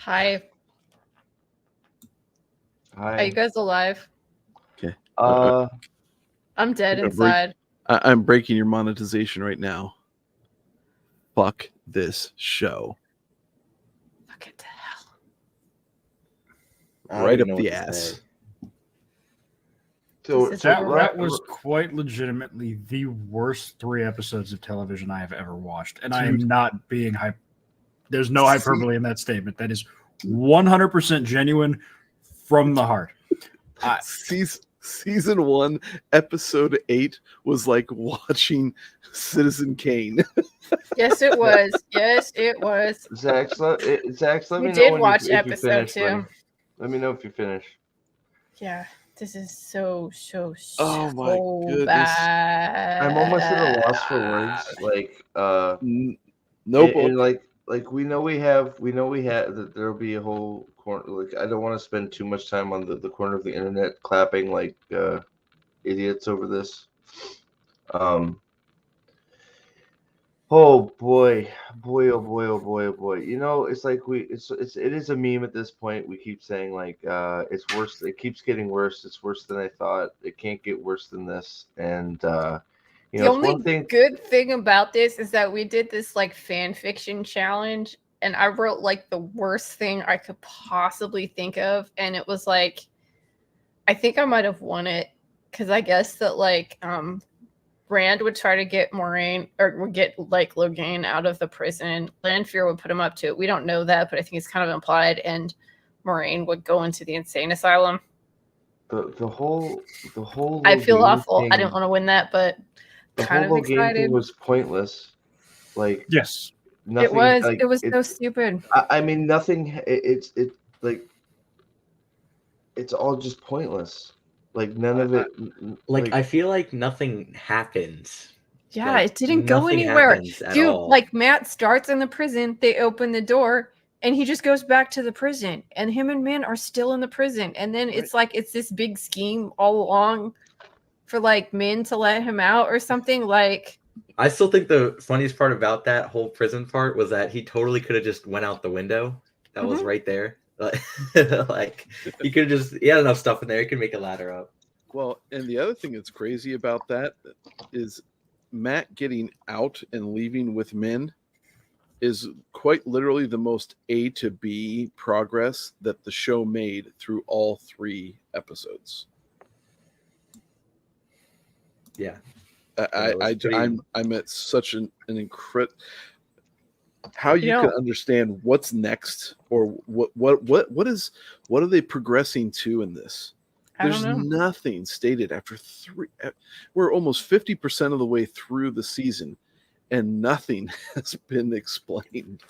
Hi. Hi. Are you guys alive? Okay. I'm dead I'm inside. I'm breaking your monetization right now. Fuck this show. Fuck it to hell. Right up the ass. So that was quite legitimately the worst 3 episodes of television I have ever watched. And I am not being hype. There's no hyperbole in that statement. That is 100% genuine from the heart. Season 1, episode 8 was like watching Citizen Kane. Yes, it was. Yes, it was. Zach, let We me know did when watch if you episode finish, 2. buddy. Let me know if you finish. Yeah, this is so Oh my goodness. bad. I'm almost at a loss for words. Like, nope. And like we know we have that there'll be a whole corner. Like, I don't want to spend too much time on the corner of the internet clapping like idiots over this. Oh boy. You know, it's like it is a meme at this point. We keep saying like it's worse. It keeps getting worse. It's worse than I thought. It can't get worse than this. And you know, the only good thing about this is that we did this like fan fiction challenge, and I wrote like the worst thing I could possibly think of, and it was like, I think I might have won it because I guess that like Rand would try to get Moraine or would get like Logain out of the prison. Lanfear would put him up to it. We don't know that, but I think it's kind of implied. And Moraine would go into the insane asylum. The whole. I feel Logain awful. thing, I didn't want to win that, but the kind whole of Logain excited. thing was pointless. Like, yes, nothing. It was so stupid. I mean, nothing. It's like it's all just pointless. Like, none of it. Like, I feel like nothing happens. Yeah, Like, it didn't go nothing anywhere. happens at Dude, all. like Matt starts in the prison, they open the door, and he just goes back to the prison. And him and Min are still in the prison. And then it's like it's this big scheme all along for like Min to let him out or something. Like, I still think the funniest part about that whole prison part was that he totally could have just went out the window. That was right there. Like, he could have he had enough stuff in there. He could make a ladder up. Well, and the other thing that's crazy about that is Matt getting out and leaving with Min is quite literally the most A to B progress that the show made through all 3 episodes. Yeah. I'm at such an incredible. How you can understand what's next, or what are they progressing to in this? There's nothing stated after 3. We're almost 50% of the way through the season, and nothing has been explained.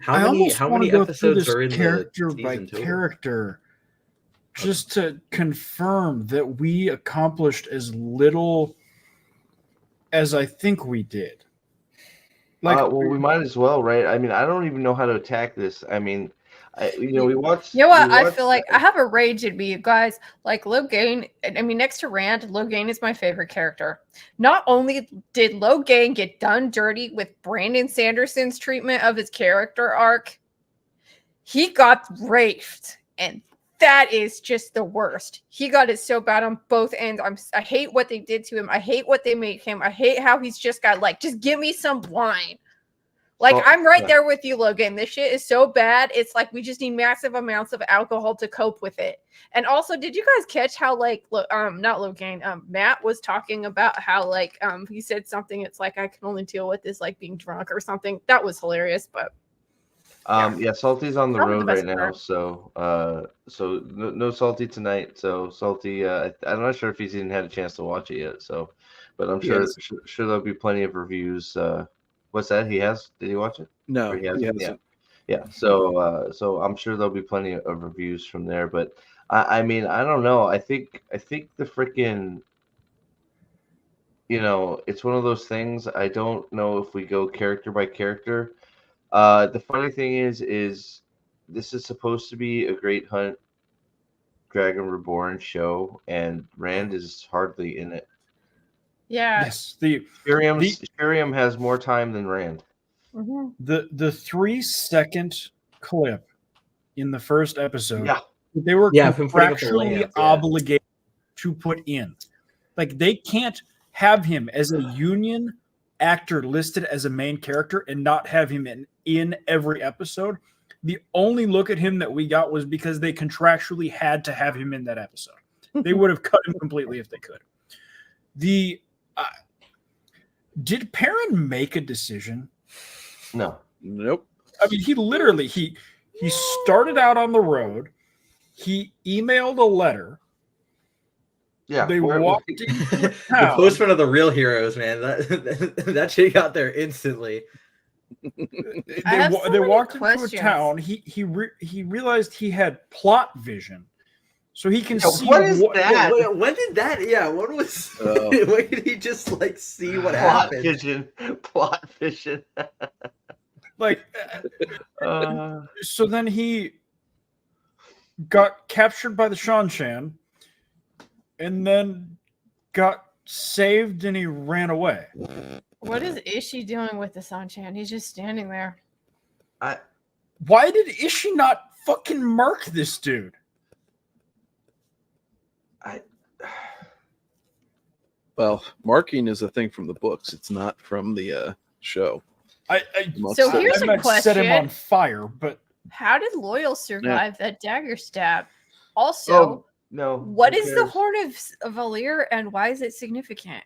How many episodes are in character by character, just to confirm that we accomplished as little as I think we did. Like, well, we might as well, right? I mean, I don't even know how to attack this. I mean, we watched. You know what? I feel like I have a rage in me, you guys. Like Logain, I mean, next to Rand, Logain is my favorite character. Not only did Logain get done dirty with Brandon Sanderson's treatment of his character arc, he got raped, and that is just the worst. He got it so bad on both ends. I hate what they did to him. I hate what they made him. I hate how he's just got like, just give me some wine. Like, I'm right there with you, Logan. This shit is so bad. It's like we just need massive amounts of alcohol to cope with it. And also, did you guys catch how like not Logan, Matt was talking about how like he said something, it's like I can only deal with this like being drunk or something. That was hilarious, but yeah, Salty's on the road right now, so no Salty tonight. So Salty, I'm not sure if he's even had a chance to watch it yet. So, but I'm sure there'll be plenty of reviews. What's that? He has? Did he watch it? No, he hasn't. Yeah. So I'm sure there'll be plenty of reviews from there. But I mean, I don't know. I think the freaking, you know, it's one of those things. I don't know if we go character by character. The funny thing is this is supposed to be a Great Hunt Dragon Reborn show, and Rand is hardly in it. Yeah. Yes, Shiriam has more time than Rand. The 3-second clip in the first episode. Yeah. They were from putting up the contractually lamp, obligated to put in. Like, they can't have him as a union actor listed as a main character and not have him in every episode. The only look at him that we got was because they contractually had to have him in that episode. They would have cut him completely if they could. Did Perrin make a decision? No. Nope. I mean, he literally he started out on the road. He emailed a letter. Yeah, they walked into the town. postman of the real heroes, man. That shit got there instantly. They walked into a town. He realized he had plot vision, so he can see. What is that? When did that? Yeah, what was? When did he just like see what happened? Plot vision. Like, so then he got captured by the Seanchan, and then got saved, and he ran away. What is Ishi doing with the Seanchan? He's just standing there. Why did Ishi not fucking mark this dude? Well, marking is a thing from the books. It's not from the show. So here's a question. Set him on fire, but how did Loyal survive that dagger stab? Also, no. What is the Horn of Valir, and why is it significant?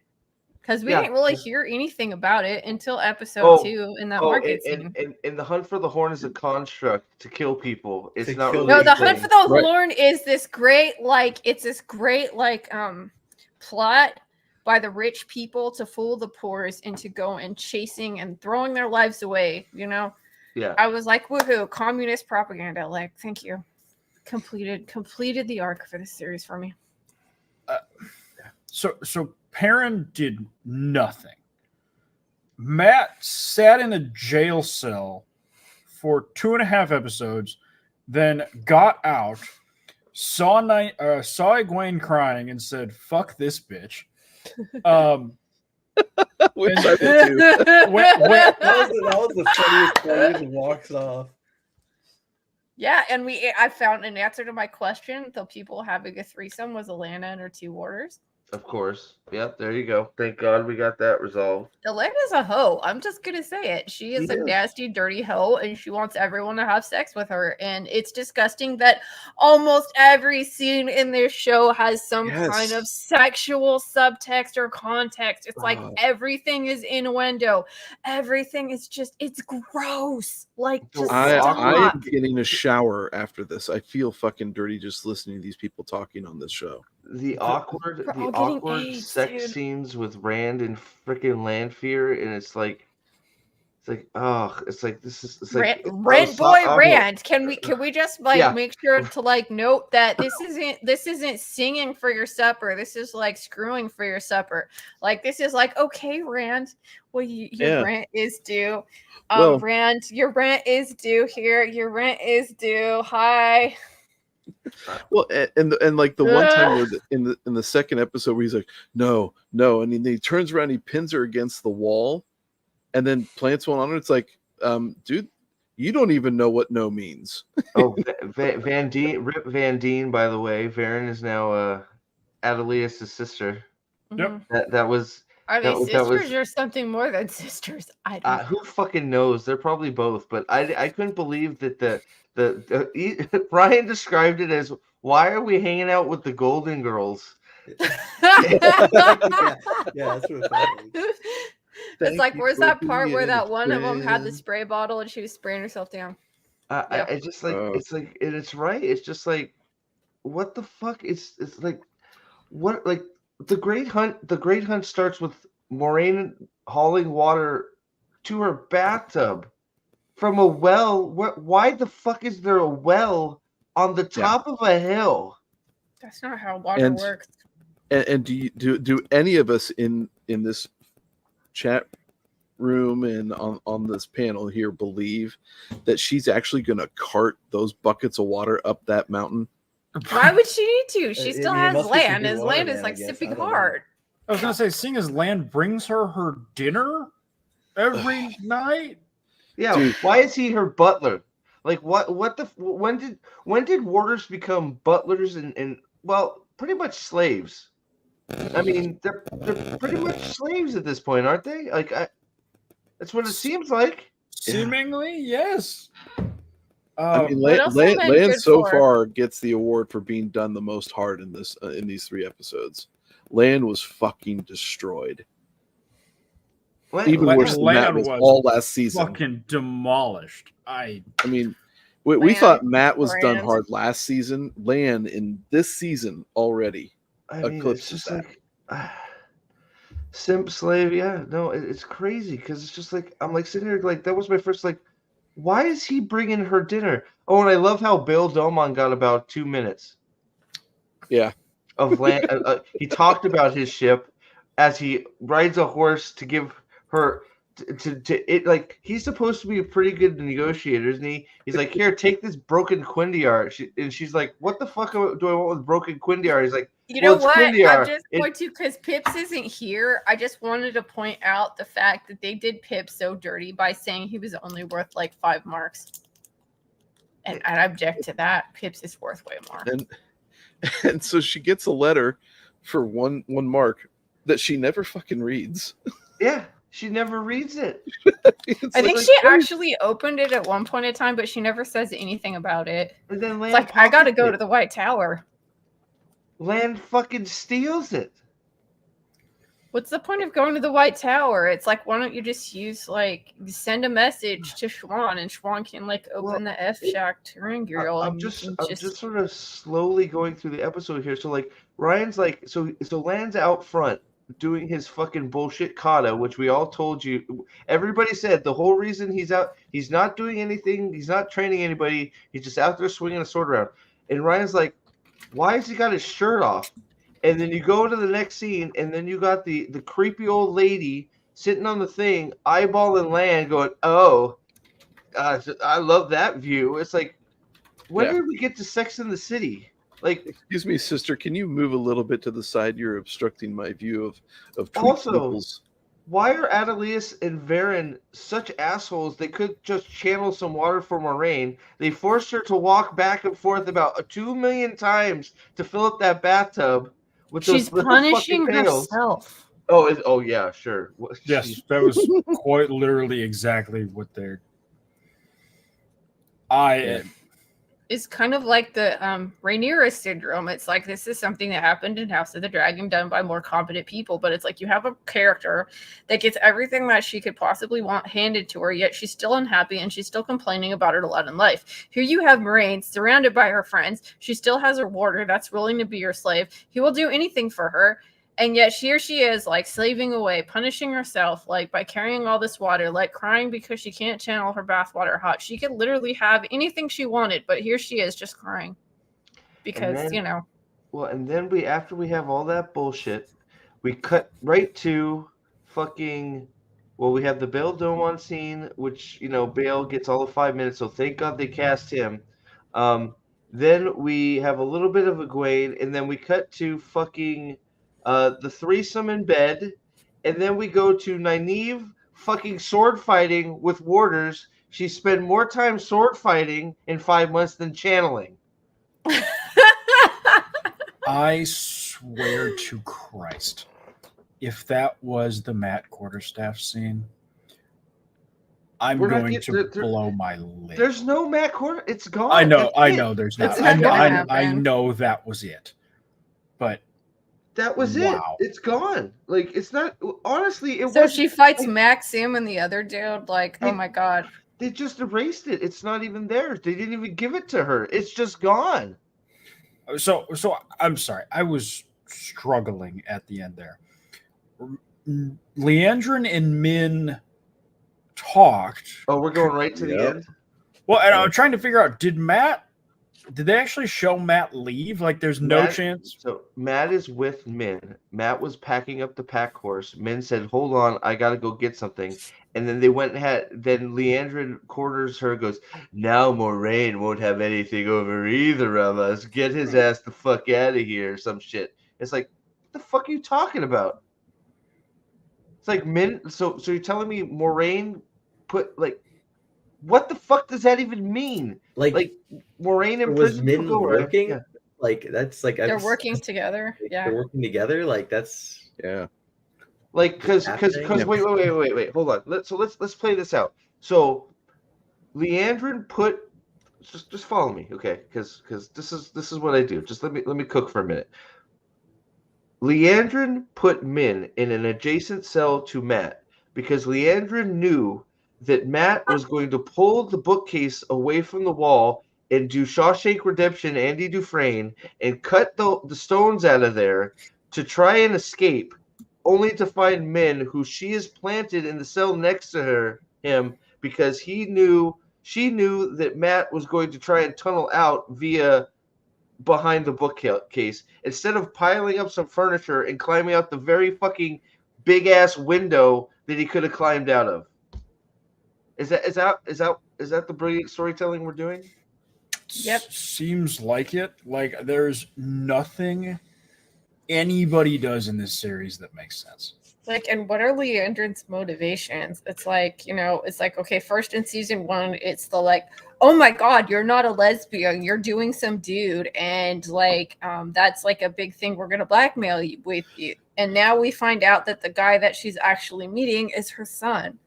Because we didn't really hear anything about it until episode 2 in that market scene. And the hunt for the horn is a construct to kill people. It's not really. No, the hunt for the horn is this great, plot by the rich people to fool the poors into going chasing and throwing their lives away. You know. Yeah. I was like, woohoo! Communist propaganda. Like, thank you. Completed the arc for this series for me. So Perrin did nothing. Matt sat in a jail cell for 2.5 episodes, then got out, saw Egwene crying, and said, "Fuck this bitch." Which I did too. That was the funniest part. He walks off. Yeah, and I found an answer to my question. The people having a threesome was Alana and her 2 warders. Of course. Yep, there you go. Thank God we got that resolved. Alana's a hoe. I'm just going to say it. She is a nasty, dirty hoe, and she wants everyone to have sex with her. And it's disgusting that almost every scene in this show has some kind of sexual subtext or context. It's like everything is innuendo. Everything is just, it's gross. Like, just stop. I am getting a shower after this. I feel fucking dirty just listening to these people talking on this show. The awkward sex scenes with Rand and freaking Lanfear, and it's like this is Rand. Can we just make sure to note that this isn't singing for your supper. This is like screwing for your supper. Like, this is like, okay, Rand, well, your rent is due. Rand, your rent is due here. Your rent is due. Hi. Well, and like the one time where in the second episode where he's like, no, and then he turns around, he pins her against the wall, and then plants one on her. It's like, dude, you don't even know what no means. Van Dien, by the way. Varen is now Adelius' sister. Yep. That was. Are they sisters or something more than sisters? I don't know. Who fucking knows? They're probably both, but I couldn't believe that Brian described it as, why are we hanging out with the Golden Girls? Yeah, that's what it's like, where's that part where that one of them had the spray bottle and she was spraying herself down? I just like, it's like, and it's right. It's just like, what the fuck? It's like, what, like, the Great Hunt starts with Moraine hauling water to her bathtub from a well. Why the fuck is there a well on the top of a hill? That's not how water works. And do any of us in this chat room and on this panel here believe that she's actually going to cart those buckets of water up that mountain? Why would she need to? She still has land. His land is like sipping hard. I was gonna say, seeing as Land brings her dinner every night. Yeah, dude. Why is he her butler? Like when did warders become butlers and well, pretty much slaves? I mean, they're pretty much slaves at this point, aren't they? Like that's what it seems like. Seemingly, yes. I mean, What else am I Land good so for? far gets the award for being done the most hard in this in these 3 episodes. Land was fucking destroyed. Even worse than Matt was all last season. Fucking demolished. I mean, we thought Matt was done Land. hard last season. Land in this season already I mean, it's eclipses just that. like simp slave. Yeah, no, it's crazy because it's just like I'm like sitting here like that was my first like, why is he bringing her dinner? Oh, and I love how Bill Domon got about 2 minutes. Yeah, of land. He talked about his ship as he rides a horse to give her to it. Like he's supposed to be a pretty good negotiator, isn't he? He's like, here, take this broken Quindiar. And she's like, what the fuck do I want with broken Quindiar? He's like, You well, know what? Quindiar. I'm just going to, because Pips isn't here. I just wanted to point out the fact that they did Pips so dirty by saying he was only worth like 5 marks. And I object to that. Pips is worth way more. and so she gets a letter for one mark that she never fucking reads. Yeah, she never reads it. I think she actually opened it at one point in time, but she never says anything about it. And then It's like, I gotta go to the White Tower. Land fucking steals it. What's the point of going to the White Tower? It's like, why don't you just send a message to Schwan, and Schwan can open the F Shack touring girl. I'm just sort of slowly going through the episode here. So like Ryan's like so Land's out front doing his fucking bullshit kata, which we all told you. Everybody said the whole reason he's out, he's not doing anything, he's not training anybody, he's just out there swinging a sword around. And Ryan's like, why has he got his shirt off? And then you go to the next scene, and then you got the creepy old lady sitting on the thing, eyeballing Land, going, "Oh, I love that view." It's like, when did we get to Sex in the City? Like, excuse me, sister, can you move a little bit to the side? You're obstructing my view of also, nipples. Why are Adelius and Varen such assholes? They could just channel some water for Moraine. They forced her to walk back and forth about 2 million times to fill up that bathtub. She's punishing herself. Oh yeah, sure. Yes, that was quite literally exactly what they're. It's kind of like the Rhaenyra syndrome. It's like this is something that happened in House of the Dragon done by more competent people, but it's like you have a character that gets everything that she could possibly want handed to her, yet she's still unhappy and she's still complaining about her lot in life. Here you have Moraine surrounded by her friends. She still has her warder that's willing to be her slave. He will do anything for her. And yet here she is, slaving away, punishing herself, by carrying all this water, crying because she can't channel her bathwater hot. She could literally have anything she wanted, but here she is just crying. Because, Well, and then after we have all that bullshit, we cut right to fucking... Well, we have the Bail Domon scene, which, Bail gets all the 5 minutes, so thank God they cast him. Then we have a little bit of Egwene, and then we cut to fucking... the threesome in bed, and then we go to Nynaeve fucking sword fighting with warders. She spent more time sword fighting in 5 months than channeling. I swear to Christ, if that was the Matt Quarterstaff scene, I'm going to blow my lid. There's no Matt Quarter. It's gone. I know there's not. I know that was it. But that was it. It's gone. It's not. Honestly, it so she fights Maxim and the other dude. Oh my God. They just erased it. It's not even there. They didn't even give it to her. It's just gone. So I'm sorry. I was struggling at the end there. Liandrin and Min talked. Oh, we're going right to the end? Well, and I'm trying to figure out, did they actually show Matt leave? There's no chance? So Matt is with Min. Matt was packing up the pack horse. Min said, hold on, I got to go get something. And then they went and then Liandrin corners her and goes, now Moraine won't have anything over either of us. Get his ass the fuck out of here, or some shit. It's like, what the fuck are you talking about? It's like Min. So you're telling me Moraine put What the fuck does that even mean? Like Moraine in was prison Min working? Yeah. Like that's like they're working together. Yeah, they're working together. Like that's Like because wait, hold on. Let's play this out. So Liandrin put just follow me, okay? Because this is what I do. Just let me cook for a minute. Liandrin put Min in an adjacent cell to Matt because Liandrin knew that Matt was going to pull the bookcase away from the wall and do Shawshank Redemption Andy Dufresne and cut the stones out of there to try and escape, only to find Min, who she is planted in the cell next to him because she knew that Matt was going to try and tunnel out via behind the bookcase instead of piling up some furniture and climbing out the very fucking big ass window that he could have climbed out of. Is that the brilliant storytelling we're doing? Yep. Seems like it. Like there's nothing anybody does in this series that makes sense. Like, and what are Liandrin's motivations? It's like, it's like, okay, first in season 1, it's the like, oh my God, you're not a lesbian, you're doing some dude, and like, that's like a big thing we're gonna blackmail you with you. And now we find out that the guy that she's actually meeting is her son.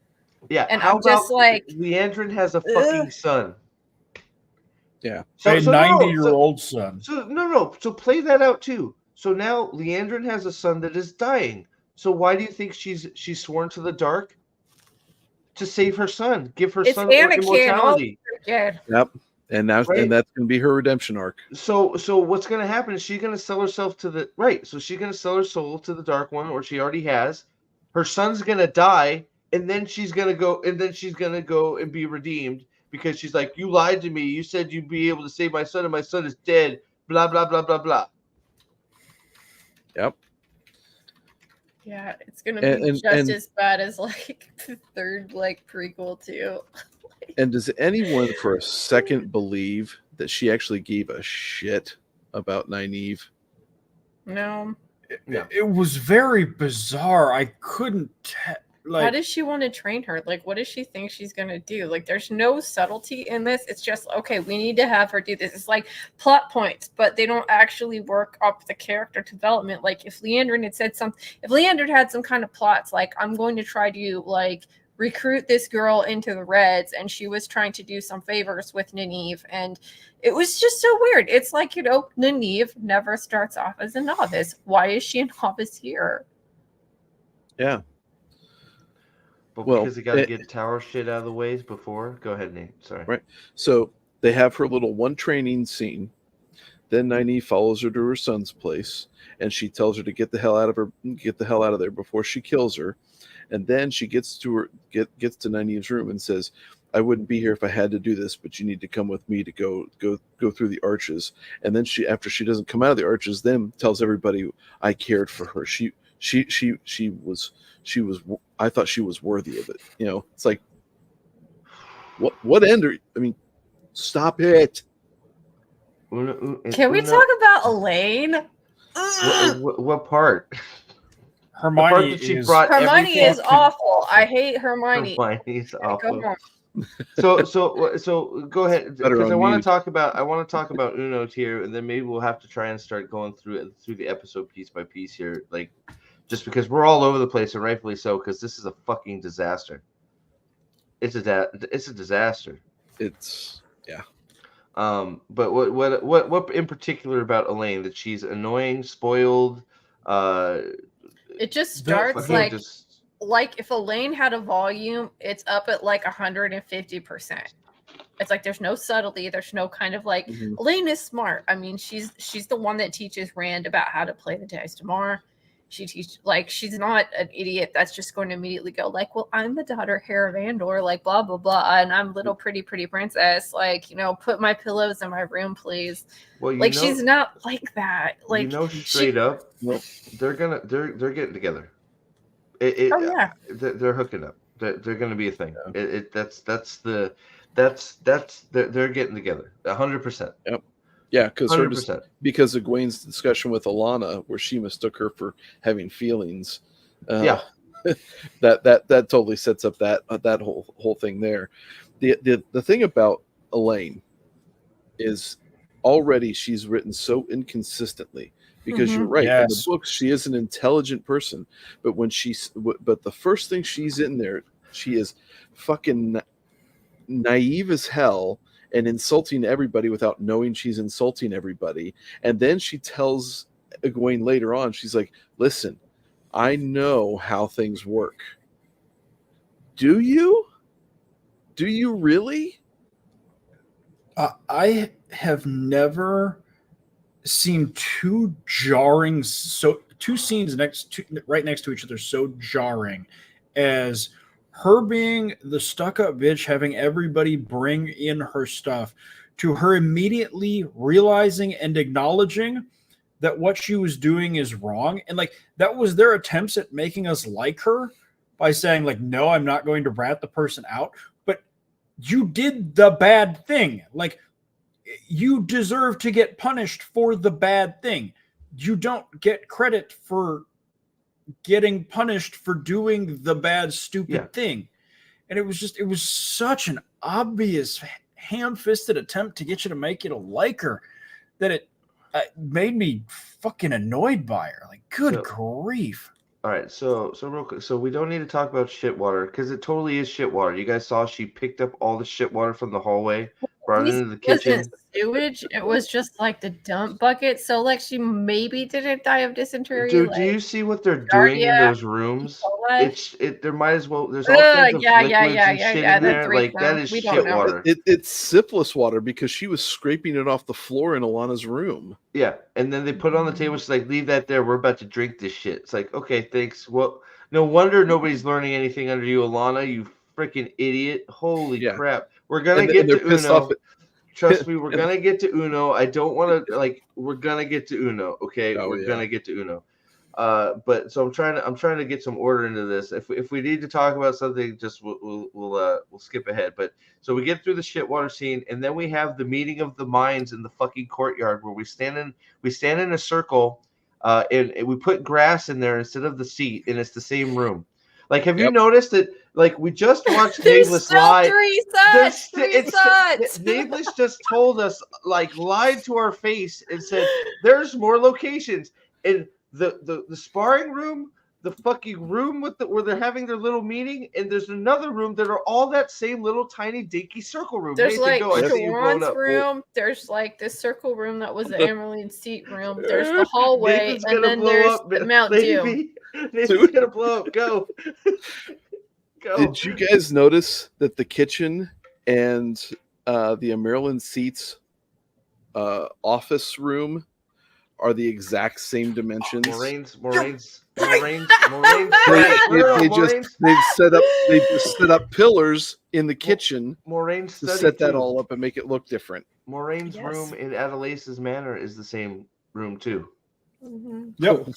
Yeah, and I'm just like, Liandrin has a fucking son. Yeah, a 90-year-old son. So play that out too. So now Liandrin has a son that is dying. So why do you think she's sworn to the dark? To save her son, give her son immortality. Yep, and now and that's gonna be her redemption arc. So what's gonna happen is she's gonna sell herself to the So she's gonna sell her soul to the Dark One, or she already has. Her son's gonna die, and then she's gonna go and be redeemed because she's like, you lied to me. You said you'd be able to save my son, and my son is dead. Blah blah blah blah blah. Yep. Yeah, it's gonna be just as bad as like the third like prequel too. And does anyone for a second believe that she actually gave a shit about Nynaeve? No. It was very bizarre. I couldn't how does she want to train her? Like, what does she think she's gonna do? Like, there's no subtlety in this. It's just, okay, we need to have her do this. It's like plot points, but they don't actually work up the character development. Like, if Liandrin had said something, if Liandrin had some kind of plots, like, I'm going to try to like recruit this girl into the Reds, and she was trying to do some favors with Nynaeve, and it was just so weird. It's like, Nynaeve never starts off as a novice. Why is she a novice here? Yeah. But because you got to get tower shit out of the ways before. Go ahead, Nate. Sorry. Right. So they have her little one training scene. Then Nynaeve follows her to her son's place, and she tells her to get the hell out of there before she kills her. And then she gets to Nynaeve's room and says, "I wouldn't be here if I had to do this, but you need to come with me to go through the arches." And then after she doesn't come out of the arches, then tells everybody, "I cared for her. She was. I thought she was worthy of it." It's like, what end are? I mean, stop it. Can we talk about Elaine? What part? Hermione is awful. I hate Hermione. Hermione's awful. Come on. So go ahead, because I want to talk about Uno here, and then maybe we'll have to try and start going through the episode piece by piece here, like. Just because we're all over the place, and rightfully so, because this is a fucking disaster. It's a disaster. But what in particular about Elaine, that she's annoying, spoiled? It just starts like if Elaine had a volume, it's up at like 150%. It's like there's no subtlety, there's no kind of like Elaine is smart. I mean, she's the one that teaches Rand about how to play the dice tomorrow. She teaches, like, she's not an idiot that's just going to immediately go like, well, I'm the daughter Hair of Andor, like blah blah blah, and I'm little pretty princess, like, put my pillows in my room, please. Well, like, she's not like that. Like, straight up, they're getting together. They're hooking up. They're gonna be a thing. They're getting together 100%. Yep. Yeah, because of Egwene's discussion with Alana, where she mistook her for having feelings. That totally sets up that whole thing there. The thing about Elaine is already she's written so inconsistently, because you're right. In the books, she is an intelligent person, but but the first thing she's in there, she is fucking naive as hell and insulting everybody without knowing she's insulting everybody. And then she tells Egwene later on, she's like, listen, I know how things work. Do you? Do you really? I have never seen two scenes right next to each other so jarring as her being the stuck-up bitch, having everybody bring in her stuff, to her immediately realizing and acknowledging that what she was doing is wrong. And like, that was their attempts at making us like her by saying like, no, I'm not going to rat the person out, but you did the bad thing. Like, you deserve to get punished for the bad thing. You don't get credit for getting punished for doing the bad, stupid thing. And it was such an obvious ham-fisted attempt to get you to make you to like her that it made me fucking annoyed by her. Like, good grief. All right, so real quick, so we don't need to talk about shit water because it totally is shit water. You guys saw she picked up all the shit water from the hallway, brought it into the kitchen. It wasn't sewage. It was just like the dump bucket. So like she maybe didn't die of dysentery. Dude, like, do you see what they're doing in those rooms? There might as well. There's all kinds of liquids and shit in there. Like that is shit water. It's syphilis water because she was scraping it off the floor in Alana's room. Yeah, and then they put it on the table. She's like, "Leave that there. We're about to drink this shit." It's like, okay, thanks. Well, no wonder nobody's learning anything under you, Alana. You freaking idiot! Holy crap! We're gonna get to Uno. Trust me, we're gonna get to Uno. I don't want to we're gonna get to Uno. Okay, we're gonna get to Uno. But so I'm trying to get some order into this. If we need to talk about something, just we'll skip ahead. But so we get through the shitwater scene, and then we have the meeting of the minds in the fucking courtyard where we stand in a circle, and we put grass in there instead of the seat, and it's the same room. Like, have you noticed that? Like, we just watched Nameless lie. Nameless just told us, like, lied to our face and said there's more locations. And the sparring room, the fucking room where they're having their little meeting, and there's another room that are all that same little tiny dinky circle room. There's like Shawan's room. There's like this circle room that was the Emerald seat room. There's the hallway, and then there's the Mount Doom. Nathan's gonna blow up. Go. Did you guys notice that the kitchen and the Maryland seats office room are the exact same dimensions? Moraine's. They just set up pillars in the kitchen to set that all up and make it look different. Moraine's room in Adelace's Manor is the same room too. Mm-hmm. Yep.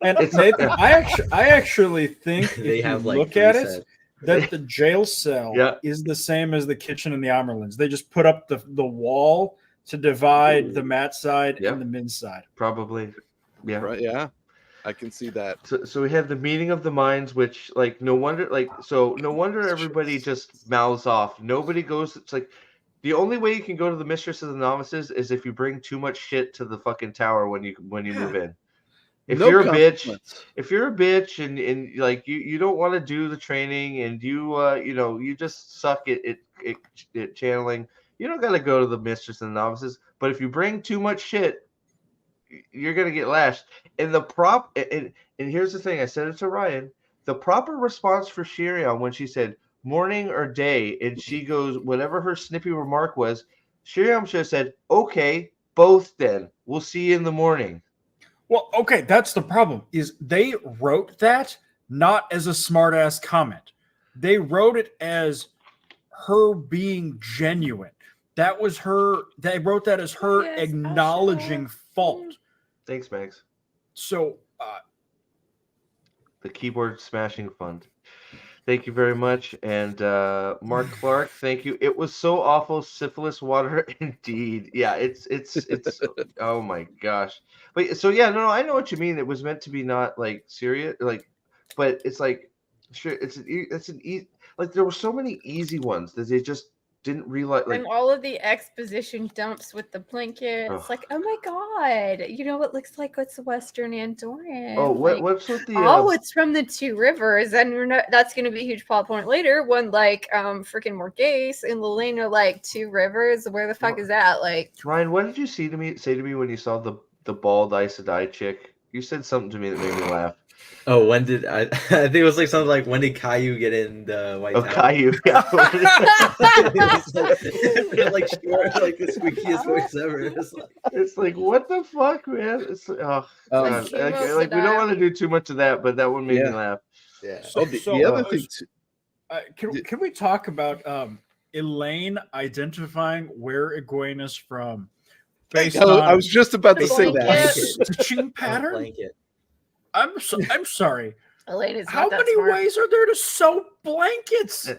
And Nathan, I actually think if you look at it, that the jail cell is the same as the kitchen and the Amerlins. They just put up the wall to divide the mat side and the min side. Probably. Yeah. Right. Yeah. I can see that. So we have the meeting of the minds, which no wonder everybody just mouths off. Nobody goes. It's like the only way you can go to the Mistress of the Novices is if you bring too much shit to the fucking tower when you move in. If you're a bitch and like you don't want to do the training and you just suck at channeling, you don't got to go to the Mistress and the Novices. But if you bring too much shit, you're gonna get lashed. And and here's the thing, I said it to Ryan. The proper response for Shirion when she said morning or day, and she goes whatever her snippy remark was, Shirion should have said, "Okay, both then. We'll see you in the morning." Well, okay, that's the problem. Is they wrote that not as a smart-ass comment. They wrote it as her being genuine. That was her. They wrote that as her acknowledging fault. Thanks, Max. So, the keyboard smashing fund. Thank you very much. And Mark Clark, thank you. It was so awful. Syphilis water, indeed. Yeah, it's oh my gosh. But so yeah, no, I know what you mean. It was meant to be not like serious, like, but it's like sure, like there were so many easy ones that they just didn't realize. Like, and all of the exposition dumps with the blankets. Ugh. Like, oh my god, you know what looks like it's Western Andorran. oh, like, what's with the? it's from the Two Rivers, and we're not. That's going to be a huge plot point later. When like freaking Morghese and Lelaine are like Two Rivers. Where the fuck is that? Like, Ryan, what did you say to me when you saw the bald Aes Sedai chick? You said something to me that made me laugh. Oh, when did I think it was like something like, when did Caillou get in the White Tower? Caillou, yeah. like short, like the squeakiest voice ever. It's like, what the fuck, man? It's God. Like, we don't want to do too much of that, but that one made me laugh. Yeah. The other thing can we talk about Elaine identifying where Egwene is from based on I was just about to say that. stitching pattern? I'm sorry. Elaine is How many ways are there to sew blankets?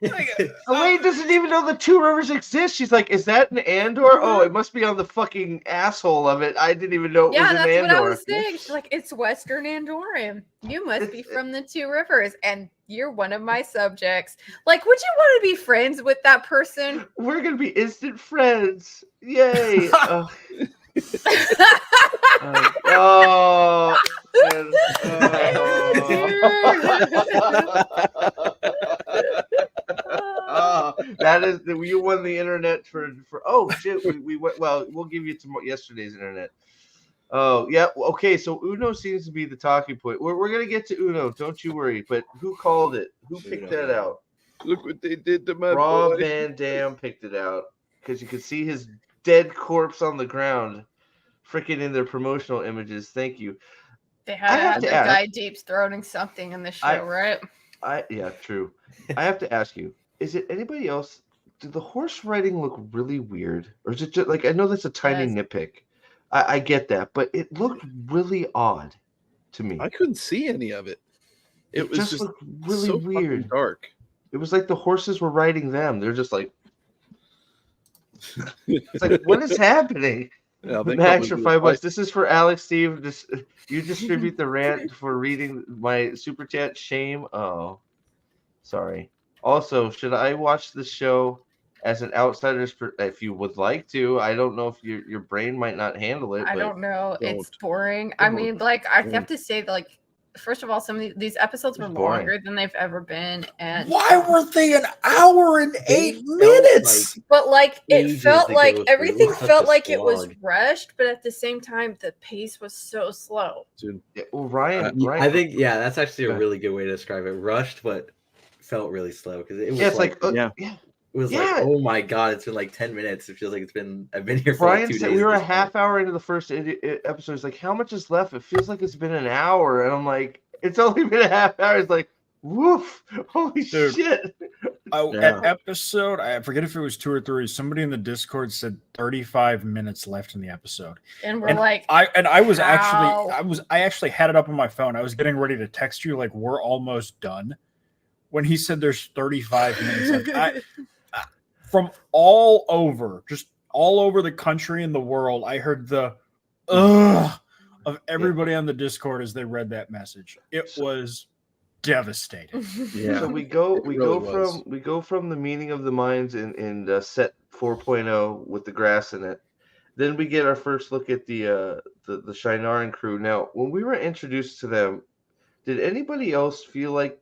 Elaine doesn't even know the Two Rivers exist. She's like, is that an Andor? Oh, it must be on the fucking asshole of it. I didn't even know it was an Andor. Yeah, that's what I was saying. She's like, it's Western Andorran. You must be from the Two Rivers, and you're one of my subjects. Like, would you want to be friends with that person? We're gonna be instant friends. Yay. Oh, man. That is you won the internet for oh shit, we went, well, we'll give you yesterday's internet. Oh yeah, okay, so Uno seems to be the talking point. We're gonna get to Uno, don't you worry. But who called it? Who picked that out? Look what they did to my Rob boy. Van Dam picked it out because you could see his dead corpse on the ground, freaking in their promotional images. Thank you. They had the guy deep throating something in the show, right? Yeah, true. I have to ask you: is it anybody else? Did the horse riding look really weird, or is it just like, I know that's a tiny nitpick? I get that, but it looked really odd to me. I couldn't see any of it. It was just looked really so weird. Dark. It was like the horses were riding them. They're just like, it's like, what is happening? Yeah, Max for $5. This is for Alex, Steve. You distribute the rant for reading my super chat. Shame. Oh, sorry. Also, should I watch the show as an outsider? If you would like to, I don't know if your brain might not handle it. I don't know. It's boring. Don't. I mean, like, I have to say, like, first of all, some of these episodes were longer than they've ever been, and why were they an hour and 8 minutes? But like, it felt like everything felt like it was rushed, but at the same time, the pace was so slow. Dude, well, Ryan, I think that's actually a really good way to describe it. Rushed, but felt really slow because it was It was like, oh my god, it's been like 10 minutes. It feels like I've been here for Brian like 2 said days. We were a half hour into the first episode. He's like, how much is left? It feels like it's been an hour. And I'm like, it's only been a half hour. It's like, woof, holy shit. At episode, I forget if it was 2 or 3, somebody in the Discord said 35 minutes left in the episode. And we're like, I actually had it up on my phone. I was getting ready to text you like, we're almost done. When he said there's 35 minutes left, from all over the country and the world, I heard the of everybody on the Discord as they read that message. It was devastating. Yeah. So we go from the meaning of the minds in set 4.0 with the grass in it. Then we get our first look at the Shinaran crew. Now, when we were introduced to them, did anybody else feel like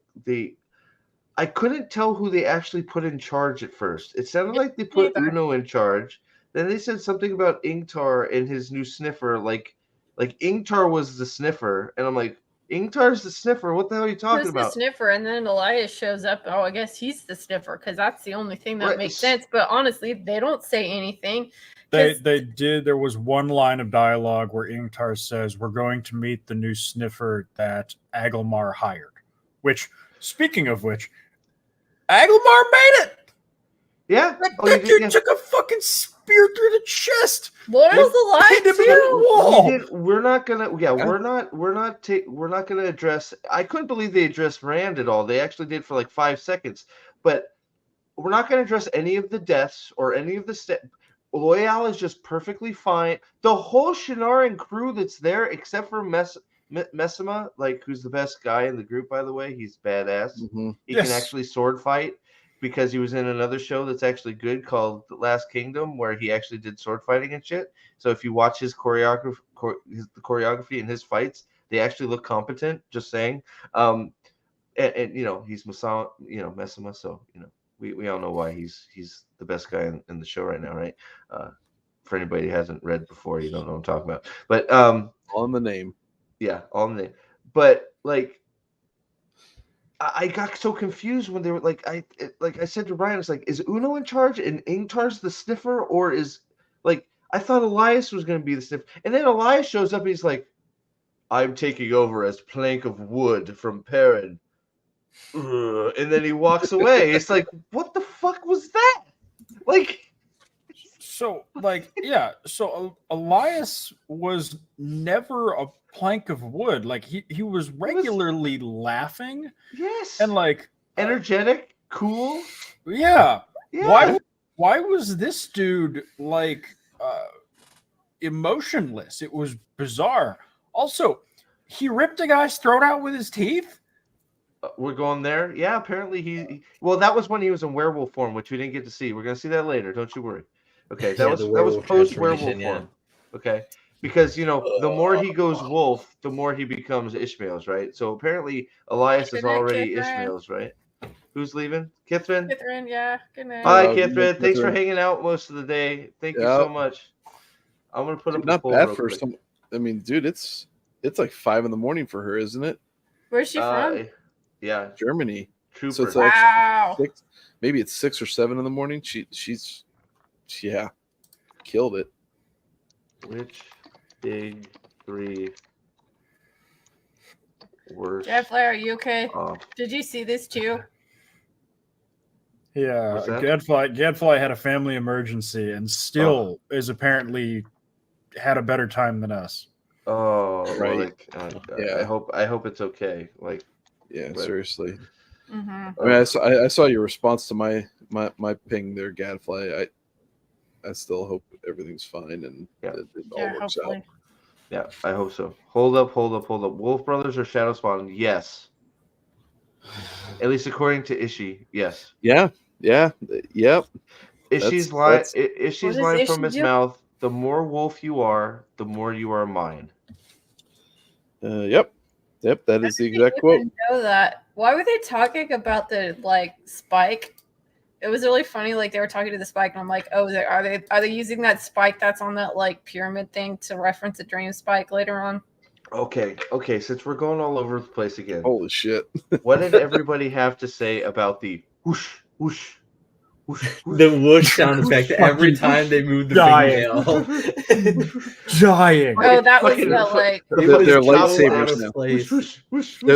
I couldn't tell who they actually put in charge at first. It sounded like they put Uno in charge. Then they said something about Ingtar and his new sniffer, like Ingtar was the sniffer, and I'm like, Ingtar's the sniffer. What the hell are you talking about? The sniffer, and then Elias shows up. Oh, I guess he's the sniffer because that's the only thing that makes sense. But honestly, they don't say anything. They did. There was one line of dialogue where Ingtar says, "We're going to meet the new sniffer that Agelmar hired." Which, speaking of which, Agelmar made it. Yeah, that dude took a fucking spear through the chest. What else alive? We're not gonna. Yeah, we're not gonna address. I couldn't believe they addressed Rand at all. They actually did for like 5 seconds, but we're not gonna address any of the deaths or any of the Loyal is just perfectly fine. The whole Shinaran crew that's there, except for Messima, like who's the best guy in the group, by the way. He's badass. Mm-hmm. He can actually sword fight because he was in another show that's actually good called The Last Kingdom, where he actually did sword fighting and shit. So if you watch his choreography and his fights, they actually look competent. Just saying. And you know he's Messima, so you know we all know why he's the best guy in the show right now, right? For anybody who hasn't read before, you don't know what I'm talking about. But on the name. Yeah, on the name. But like I got so confused when they were like I said to Ryan, it's like, is Uno in charge and Ingtar's the sniffer, or is like I thought Elias was gonna be the sniffer. And then Elias shows up and he's like, I'm taking over as plank of wood from Perrin. And then he walks away. It's like, what the fuck was that? Like So, like, yeah. So Elias was never a plank of wood. Like he was regularly laughing. Yes. And like energetic, cool. Yeah. Yeah. Why was this dude like emotionless? It was bizarre. Also, he ripped a guy's throat out with his teeth. We're going there. Yeah, apparently well, that was when he was in werewolf form, which we didn't get to see. We're gonna see that later. Don't you worry. Okay, that was post werewolf form. Okay, because you know the more he goes wolf, the more he becomes Ishmael's, right? So apparently Elias is already Ishmael's, right? Who's leaving? Kithrin? Kithrin, yeah. Good night. Hi, Kithrin. Thanks for hanging out most of the day. Thank you so much. I'm gonna put up not bad for some. I mean, dude, it's like 5 a.m. for her, isn't it? Where's she from? Yeah, Germany. Trooper. So it's wow. Like maybe it's 6 or 7 in the morning. She's killed it. Which big 3 worst? Gadfly, are you okay? Did you see this too? Yeah, Gadfly had a family emergency and still is apparently had a better time than us. Oh, right. Well, yeah. I hope it's okay. Like, yeah, seriously. Mm-hmm. I mean, I saw your response to my ping there, Gadfly. I still hope everything's fine and it all works hopefully. out. Yeah, I hope so. Hold up. Wolf Brothers or Shadow Spawn? Yes. At least according to Ishi, yes. Yeah. Yep. Ishi's line from his mouth. The more wolf you are, the more you are mine. Yep. That is the exact quote. Know that. Why were they talking about the spike? It was really funny. Like they were talking to the spike, and I'm like, oh, are they using that spike that's on that pyramid thing to reference a dream spike later on? Okay. Since we're going all over the place again, holy shit! What did everybody have to say about the whoosh whoosh? The whoosh sound effect every time they moved the fingernail. Dying. Oh, that was they're lightsabers now.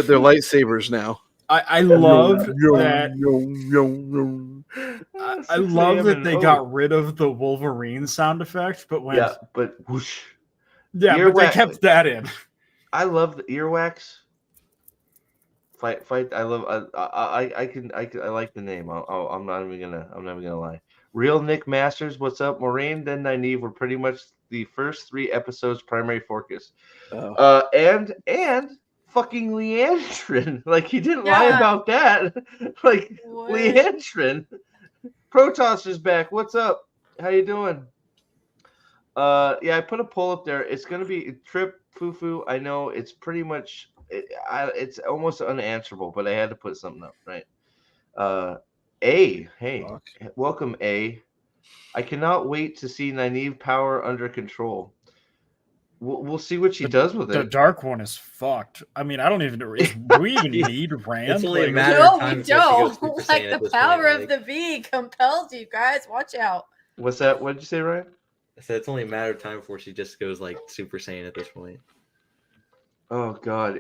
They're lightsabers now. I love that. I love that they got rid of the Wolverine sound effect, but but whoosh. Yeah, but they kept that in. I love the earwax. Fight! I love. I like the name. I'm not even gonna lie. Real Nick Masters, what's up? Moraine, then Nynaeve were pretty much the first 3 episodes' primary focus. And fucking Liandrin. Like he didn't lie about that. Like what? Liandrin. Protoss is back. What's up? How you doing? Yeah, I put a poll up there. It's gonna be Trip Fufu. I know it's pretty much it's almost unanswerable, but I had to put something up, right? Hey, welcome, A. I cannot wait to see Nynaeve power under control. We'll see what she does with it. The Dark One is fucked. I mean, I don't even. Do we even need Rand? It's only a matter of time. No, we don't. Like the power of the V compels you guys. Watch out. What's that? What did you say, Ryan? I said it's only a matter of time before she just goes Super Saiyan at this point. Oh God,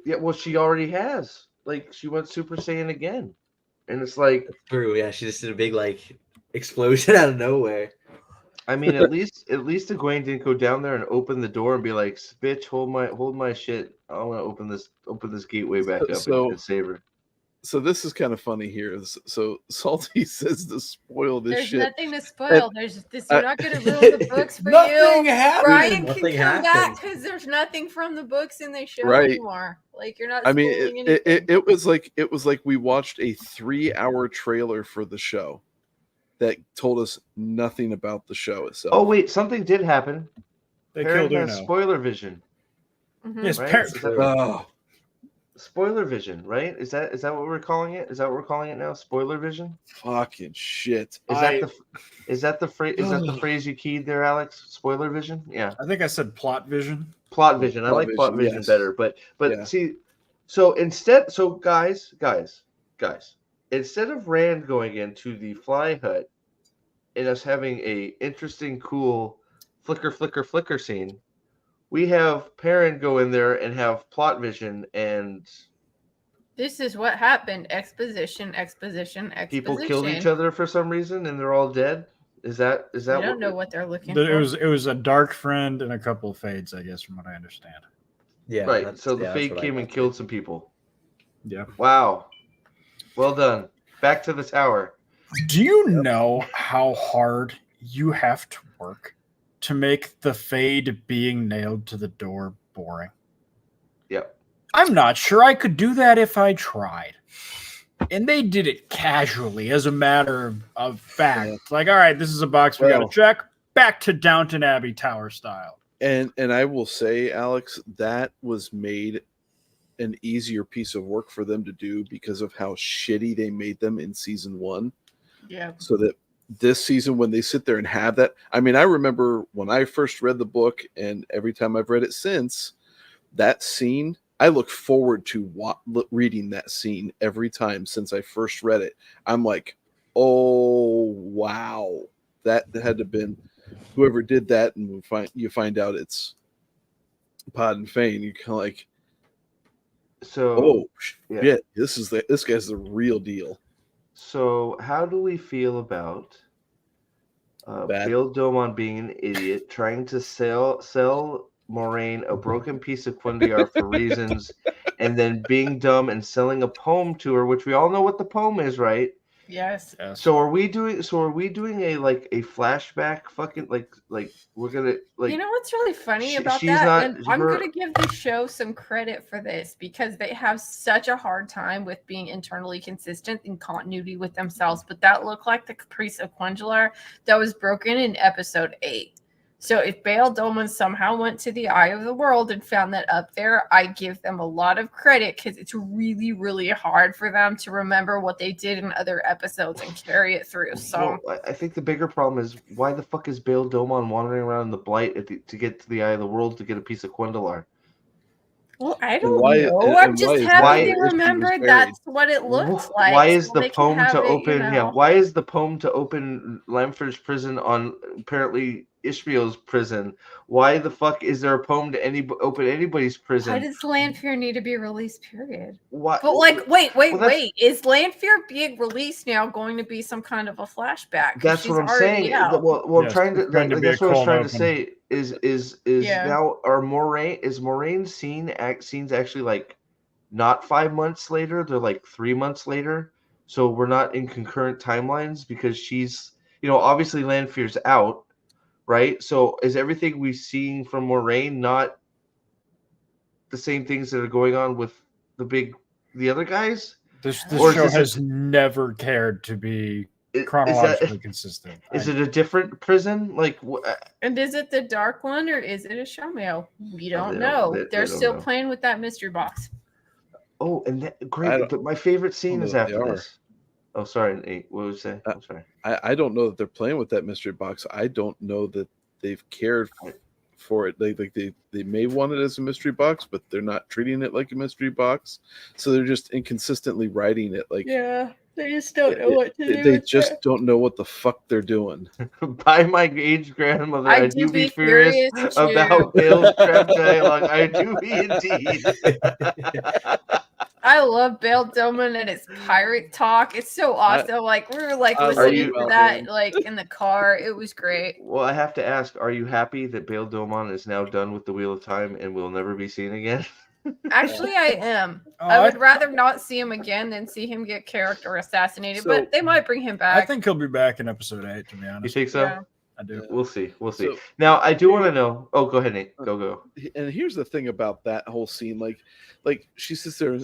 yeah. Well, she already has. She went Super Saiyan again, and it's like that's true. Yeah, she just did a big explosion out of nowhere. I mean, at least Egwene didn't go down there and open the door and be like, "Bitch, hold my shit. I want to open this gateway back up and save her." So this is kind of funny here. So Salty says to spoil this There's shit. nothing to spoil. You're not going to ruin the books for Nothing you. happened. Brian Nothing can come back happened. because there's nothing from the books in the show Right. anymore. Like you're not I spoiling mean, anything. it was like we watched a 3-hour trailer for the show that told us nothing about the show itself. Oh wait, something did happen. They Parent killed has Uno. spoiler vision. Mhm. Yes, Right? Spoiler vision, right? Is that what we're calling it? Is that what we're calling it now? Spoiler vision? Fucking shit. Is that the phrase you keyed there, Alex? Spoiler vision? Yeah. I think I said plot vision. Plot vision. I Plot like vision, plot vision yes. better, but Yeah. see, guys, instead of Rand going into the fly hut and us having a interesting, cool flicker scene, we have Perrin go in there and have plot vision, and This is what happened. Exposition. people killed each other for some reason, and they're all dead. Is that I don't know what they're looking for. It was a dark friend and a couple of fades, I guess, from what I understand. Yeah. right? So the Fade came and killed some people. Yeah. Wow. Well done. Back to the tower. Do you know how hard you have to work to make the fade being nailed to the door boring? Yep. I'm not sure I could do that if I tried. And they did it casually as a matter of fact. Yeah. Like, all right, this is a box we Well, got to check. Back to Downton Abbey Tower style. And I will say, Alex, that was made an easier piece of work for them to do because of how shitty they made them in season 1. Yeah. So that this season, when they sit there and have that, I mean, I remember when I first read the book, and every time I've read it since, that scene, I look forward to reading that scene every time since I first read it. I'm like, oh wow, that had to have been whoever did that, and you find out it's Pod and Fane. You kind of like, So yeah, this guy's the real deal. So how do we feel about Bail Domon being an idiot, trying to sell Moraine a broken piece of Quindiar for reasons, and then being dumb and selling a poem to her, which we all know what the poem is, right? Yes. So are we doing a flashback? Fucking like we're gonna like. You know what's really funny about she's that? not- And I'm gonna give the show some credit for this because they have such a hard time with being internally consistent in continuity with themselves. But that looked like the Caprice of Quendular that was broken in episode 8. So if Bail Dolman somehow went to the Eye of the World and found that up there, I give them a lot of credit because it's really, really hard for them to remember what they did in other episodes and carry it through. So I think the bigger problem is why the fuck is Bail Domon wandering around in the Blight to get to the Eye of the World to get a piece of Quendular? well, I don't know. I'm just happy they remembered that's what it looked like. Why is so the they can poem have to it, open? you know. Yeah, why is the poem to open Lamford's prison on apparently Ishmael's prison? Why the fuck is there a poem to open anybody's prison? Why does Lanfear need to be released? Period. Why? But like, wait. Well, Is Lanfear being released now going to be some kind of a flashback? 'Cause That's she's what I'm already saying. out. Well, Yes, I'm trying to. it's going to be That's a what I was cold trying to open. say. Is Yeah. now Moraine's scenes actually like not 5 months later? They're like 3 months later. So we're not in concurrent timelines because she's, obviously Lanfear's out, right? So is everything we've seen from Moraine not the same things that are going on with the other guys? This Or is show this has never cared to be chronologically consistent. Is it a different prison? Like, And is it the dark one or is it a showmail? We don't they know. don't- They're they don't still know. playing with that mystery box. Oh, and great. But my favorite scene know is that they after are. this. Oh, sorry, Nate. What would you say? I'm sorry. I don't know that they're playing with that mystery box. I don't know that they've cared for it. They may want it as a mystery box, but they're not treating it like a mystery box. So they're just inconsistently writing it. Like, Yeah, they just don't know what to do. They just don't know what the fuck they're doing. By my aged grandmother, I I do do be be furious furious about too. Bale's trap dialogue. I do be indeed. I love Bail Doman and his pirate talk. It's so awesome. We were listening to that in the car. It was great. Well, I have to ask, are you happy that Bail Domon is now done with the Wheel of Time and will never be seen again? Actually, I am. I would rather not see him again than see him get character assassinated, but they might bring him back. I think he'll be back in episode 8, to be honest. You think so? Yeah. I do. We'll see. We'll see. So- Now, I do want to know. Oh, go ahead, Nate. Go. And here's the thing about that whole scene, like she sits there,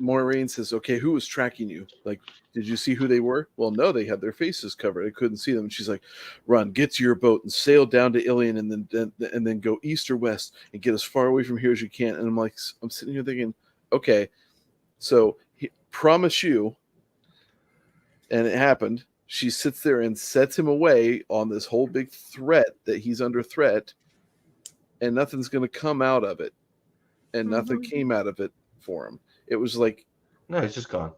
Moiraine says, "Okay, who was tracking you? Like, did you see who they were?" Well, no, they had their faces covered. I couldn't see them. And she's like, "Run, get to your boat and sail down to Ilion, and then go east or west and get as far away from here as you can." And I'm sitting here thinking, okay, so promise you, and it happened. She sits there and sets him away on this whole big threat that he's under threat, and nothing's going to come out of it. And nothing came out of it for him. It was like, No, he's just gone.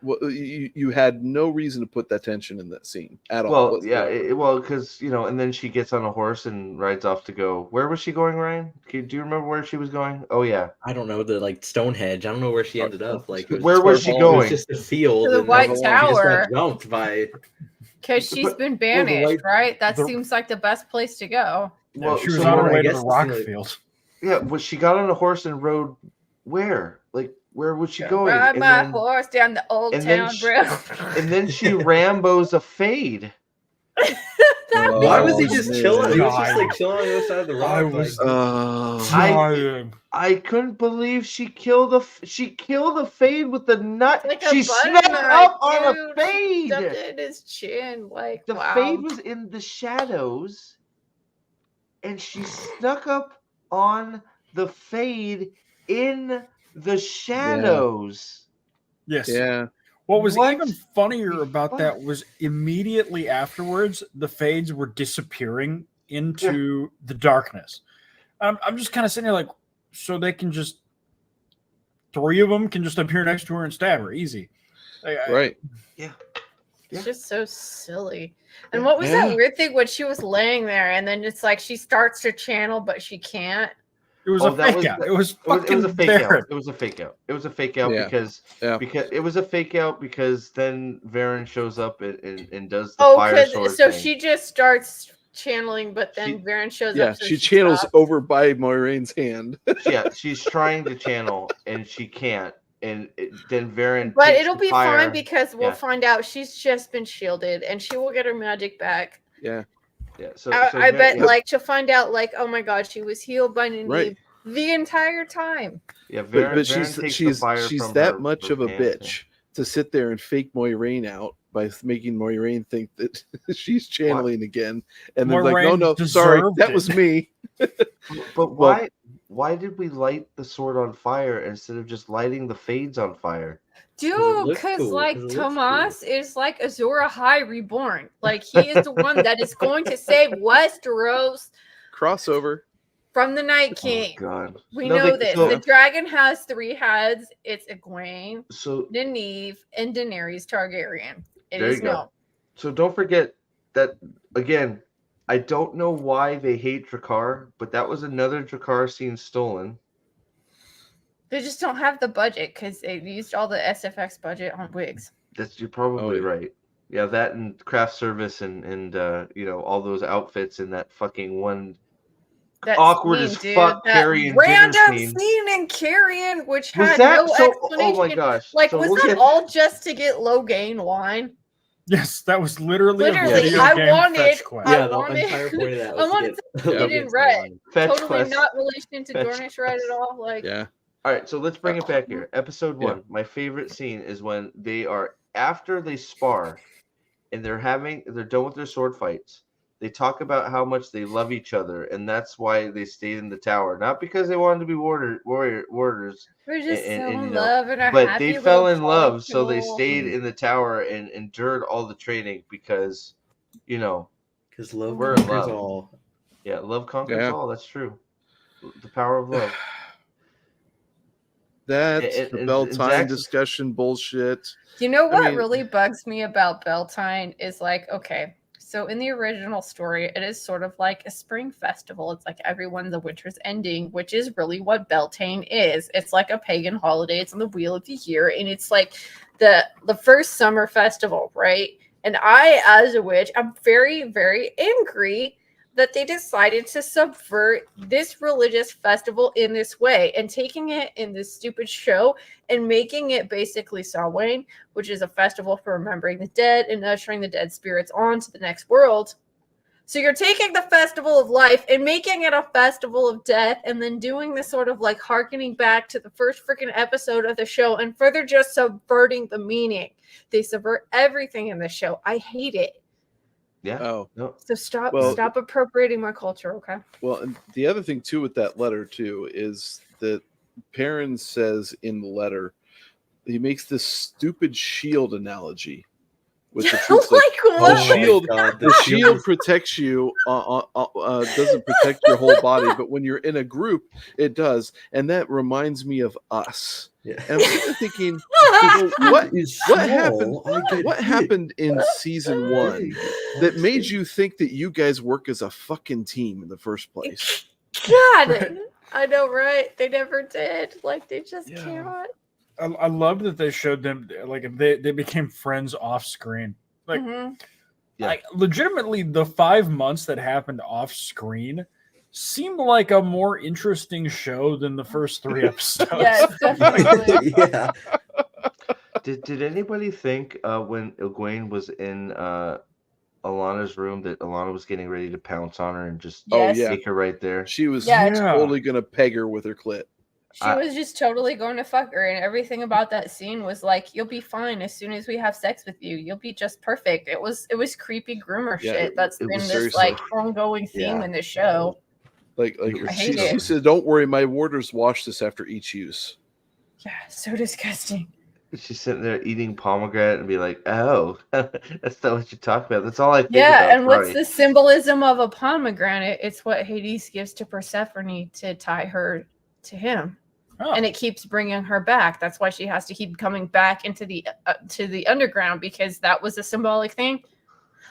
well, you had no reason to put that tension in that scene at all. Well, yeah, well, because and then she gets on a horse and rides off to go. Where was she going, Ryan? Do you remember where she was going? Oh yeah, I don't know, the Stonehenge. I don't know where she ended up. Like, where was she going? It was just a field. To the and White she just Tower. got jumped by. Because she's been banished, right? That seems like the best place to go. Well, she was so on her I way to guess the rock it's like- field. Yeah, well, she got on a horse and rode where? Like, where was she going? Ride And my then- horse down the old and then town she- road. And then she Rambos a fade. Why was he Oh, just man. chilling? He was just like chilling on the other side of the rock. I was I- I couldn't believe she killed a fade with the nut. Like a She butter snuck knife, up on a dude. fade. Stuffed it in his chin. Like, The wow. fade was in the shadows, and she snuck up on the fade in the shadows. Yes. Yeah. What was What even funnier about fuck? that was immediately afterwards, the fades were disappearing into the darkness. I'm just kind of sitting there like, so they can just, 3 of them can just appear next to her and stab her. Easy. Right. It's just so silly. And what was that weird thing when she was laying there and then it's like she starts to channel, but she can't? It was Oh, a that fake was- out. It was It was fucking a fake there. out. It was a fake out. It was a fake out Yeah. because it was a fake out because then Varen shows up and does the Oh, fire sword so thing. she just starts channeling, but then Varen shows Yeah, up. So she channels stops. over by Moiraine's hand. Yeah, she's trying to channel and she can't, and then Varen. But takes it'll the be fire. fine because we'll Yeah. find out she's just been shielded and she will get her magic back. Yeah. Yeah, so I Varen- bet yeah, like she'll find out like, oh my god, she was healed by Nynaeve Right. the entire time. yeah, But, Varen, but Varen takes she's the fire she's from that her- much her of a pants, bitch to sit there and fake Moiraine out by making Moiraine think that she's channeling again, and they're like, Moiraine no, sorry, deserved that it. was me. yeah. But why did we light the sword on fire instead of just lighting the fades on fire? Dude, looks because cool, like 'cause it looks Tomas is like Azor Ahai reborn. Like he is the one that is going to save Westeros Crossover. from the Night King. Oh God, We No, know they- this. so- The dragon has 3 heads. It's Egwene, So Nynaeve, and Daenerys Targaryen. It There is you go. known. So don't forget that again. I don't know why they hate Drakkar, but that was another Drakkar scene stolen. They just don't have the budget because they used all the SFX budget on wigs. You're probably yeah. right. Yeah, that and craft service and all those outfits in that fucking one That awkward scene, as dude, fuck that Carrion dinner random scene. scene in Carrion, which Was had that no so? explanation. Oh my gosh! Like, So was we'll that get- all just to get Logain wine? Yes, that was literally a Literally, video I game wanted- fetch quest. I Yeah, the wanted- entire point of that I was wanted to to get get in red. Fetch Totally quest. not relation to Fetch Dornish right at all. Like, Yeah. All right, so let's bring it back here. Episode Yeah. 1. My favorite scene is when they are after they spar, and they're done with their sword fights. They talk about how much they love each other, and that's why they stayed in the tower. Not because they wanted to be warriors, we're just and, so you in know, love and our but happy they fell little in love, so they polycule. stayed in the tower and endured all the training because, Because love We're in conquers love. all. yeah, love conquers Yeah. all. That's true. The power of love. That's And- the and Beltane Jackson- discussion bullshit. You know what mean- really bugs me about Beltane is like, okay, so in the original story, it is sort of like a spring festival. It's like everyone's the winter's ending, which is really what Beltane is. It's like a pagan holiday. It's on the wheel of the year, and it's like the first summer festival, right? And I, as a witch, I'm very, very angry that they decided to subvert this religious festival in this way and taking it in this stupid show and making it basically Samhain, which is a festival for remembering the dead and ushering the dead spirits on to the next world. So you're taking the festival of life and making it a festival of death and then doing this sort of like harkening back to the first freaking episode of the show and further just subverting the meaning. They subvert everything in the show. I hate it. Yeah. Oh, no. So stop appropriating my culture, okay? Well, and the other thing too with that letter too is that Perrin says in the letter, he makes this stupid shield analogy with the troops. The shield protects you, doesn't protect your whole body, but when you're in a group, it does, and that reminds me of us. Yeah. And I'm thinking, what happened in season 1 that made you think that you guys work as a fucking team in the first place? God, I know, right? They never did. Like, they just can't. I loved that they showed them, like, they became friends off screen. Like, like, legitimately, the 5 months that happened off screen seemed like a more interesting show than the first 3 episodes. Yes, definitely. Yeah. Did anybody think when Egwene was in Alana's room that Alana was getting ready to pounce on her and just take her right there? She was totally gonna peg her with her clit. She was just totally going to fuck her, and everything about that scene was like, "You'll be fine as soon as we have sex with you. You'll be just perfect." It was creepy groomer shit. That's been this like ongoing theme in the show. Like she said, "Don't worry, my warders wash this after each use." Yeah, so disgusting. She's sitting there eating pomegranate and be like, "Oh, that's not what you talk about." That's all I think about. Yeah, and what's the symbolism of a pomegranate? It's what Hades gives to Persephone to tie her to him. Oh. And it keeps bringing her back. That's why she has to keep coming back into the to the underground, because that was a symbolic thing.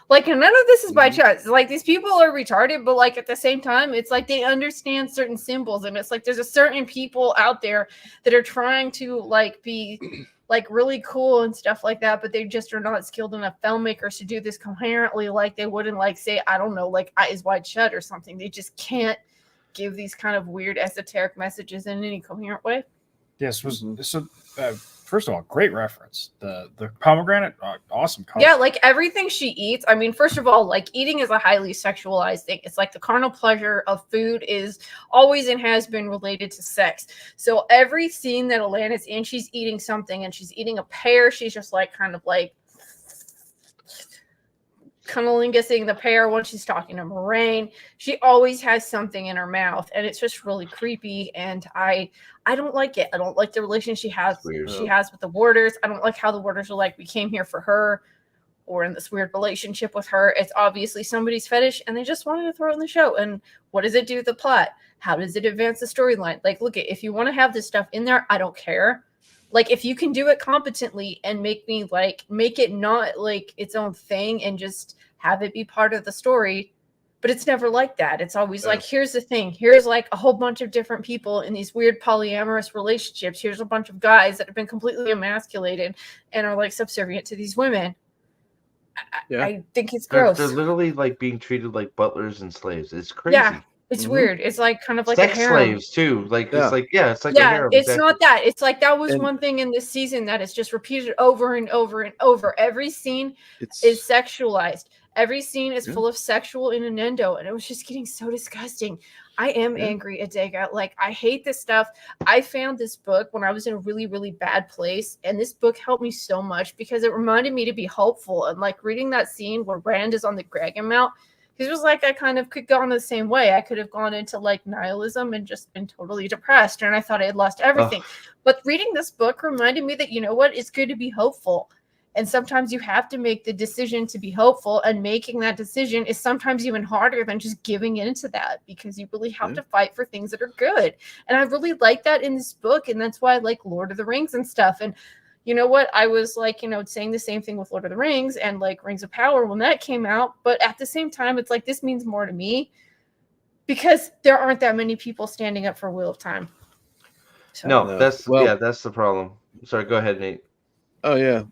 Like, none of this is by chance. Like, these people are retarded, but like at the same time, it's like they understand certain symbols, and it's like there's a certain people out there that are trying to like be like really cool and stuff like that, but they just are not skilled enough filmmakers to do this coherently, like they wouldn't like say, I don't know, like Eyes Wide Shut or something. They just can't give these kind of weird esoteric messages in any coherent way. Yes, first of all, great reference. The pomegranate, awesome color. Yeah, like everything she eats. I mean, first of all, like eating is a highly sexualized thing. It's like the carnal pleasure of food is always and has been related to sex. So every scene that Alana's in, she's eating something, and she's eating a pear. She's just like kind of cunnilingus-ing the pear when she's talking to Moraine. She always has something in her mouth, and it's just really creepy, and I don't like it. I don't like the relationship she has with the warders. I don't like how the warders are like, we came here for her, or in this weird relationship with her. It's obviously somebody's fetish, and they just wanted to throw it in the show. And what does it do to the plot? How does it advance the storyline? Like, look, if you want to have this stuff in there, I don't care. Like, if you can do it competently and make it not like its own thing and just have it be part of the story, but it's never like that. It's always like, here's the thing. Here's like a whole bunch of different people in these weird polyamorous relationships. Here's a bunch of guys that have been completely emasculated and are like subservient to these women. I think it's gross. They're literally like being treated like butlers and slaves. It's crazy. Yeah. It's weird. It's like kind of like sex a harem. Slaves too. Like it's like it's like a harem. It's not that. It's like that was one thing in this season that is just repeated over and over and over. Every scene is sexualized. Every scene is full of sexual innuendo, and it was just getting so disgusting. I am angry, Adega. Like, I hate this stuff. I found this book when I was in a really, really bad place, and this book helped me so much because it reminded me to be hopeful. And like reading that scene where Rand is on the Dragon Mount, it was like I kind of could go on the same way. I could have gone into like nihilism and just been totally depressed, and I thought I had lost everything. But reading this book reminded me that, you know what, it's good to be hopeful. And sometimes you have to make the decision to be hopeful, and making that decision is sometimes even harder than just giving into that, because you really have to fight for things that are good. And I really like that in this book, and that's why I like Lord of the Rings and stuff. And you know what? I was like, saying the same thing with Lord of the Rings and like Rings of Power when that came out. But at the same time, it's like, this means more to me because there aren't that many people standing up for Wheel of Time. So, no, that's the problem. Sorry, go ahead, Nate. Oh yeah.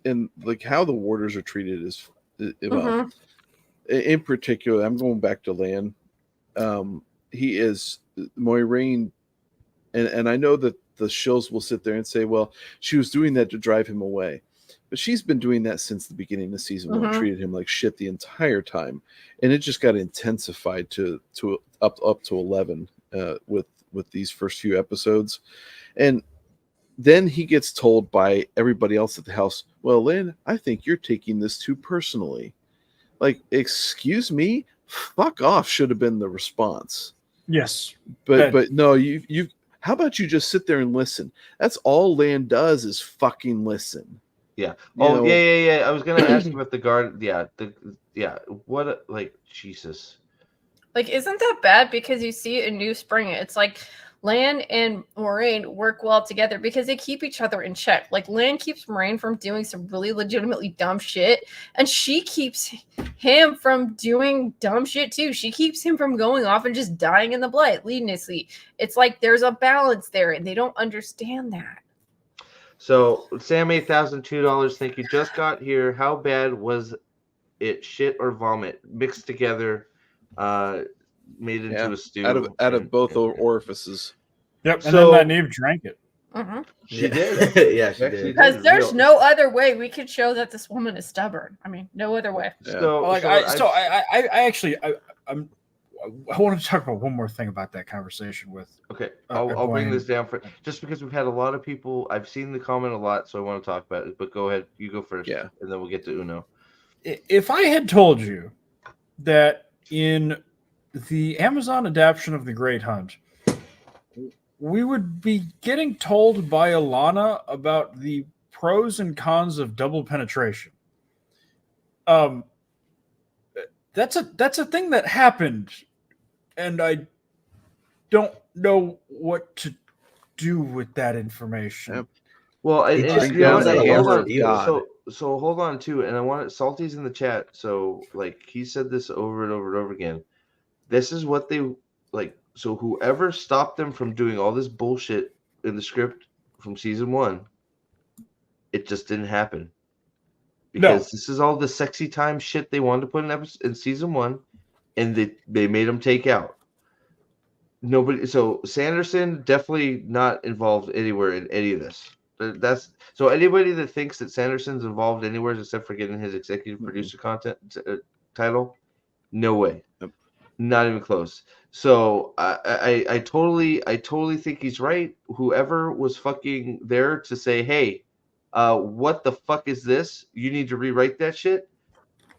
And like how the warders are treated is in particular, I'm going back to Lan. He is Moiraine, and I know that the shills will sit there and say, well, she was doing that to drive him away. But she's been doing that since the beginning of season one, treated him like shit the entire time. And it just got intensified to up to 11 with these first few episodes. And then he gets told by everybody else at the house, well, Lynn, I think you're taking this too personally. Like, excuse me? Fuck off should have been the response. Yes. But no, you how about you just sit there and listen? That's all Lan does is fucking listen. Yeah. You yeah. I was gonna ask you about the guard. Yeah. What like Jesus. Like, isn't that bad? Because you see in New Spring, it's like Lan and Moiraine work well together because they keep each other in check. Like, Lan keeps Moiraine from doing some really legitimately dumb shit, and she keeps him from doing dumb shit too. She keeps him from going off and just dying in the blight needlessly. It's like there's a balance there, and they don't understand that. So, Sam, $8,002. Thank you. Just got here. How bad was it? Shit or vomit mixed together, made into a stew out of both orifices. Yep. And then Nynaeve drank it. She did. Yeah, she did. Because there's no other way we could show that this woman is stubborn. I mean, no other way. Yeah. I want to talk about one more thing about that conversation with. Okay, I'll bring this down for just because we've had a lot of people. I've seen the comment a lot, so I want to talk about it. But go ahead, you go first. Yeah, and then we'll get to Uno. If I had told you that in the Amazon adaptation of The Great Hunt, we would be getting told by Alana about the pros and cons of double penetration. That's a thing that happened, and I don't know what to do with that information. Yep. Well, so hold on too, and I want Salty's in the chat. So like he said this over and over and over again. This is what they like. So whoever stopped them from doing all this bullshit in the script from season one, it just didn't happen. Because this is all the sexy time shit they wanted to put in season one, and they made them take out. Nobody. So Sanderson definitely not involved anywhere in any of this. That's so anybody that thinks that Sanderson's involved anywhere except for getting his executive producer title, no way. Yep. Not even close. So I totally think he's right. Whoever was fucking there to say, hey, what the fuck is this? You need to rewrite that shit.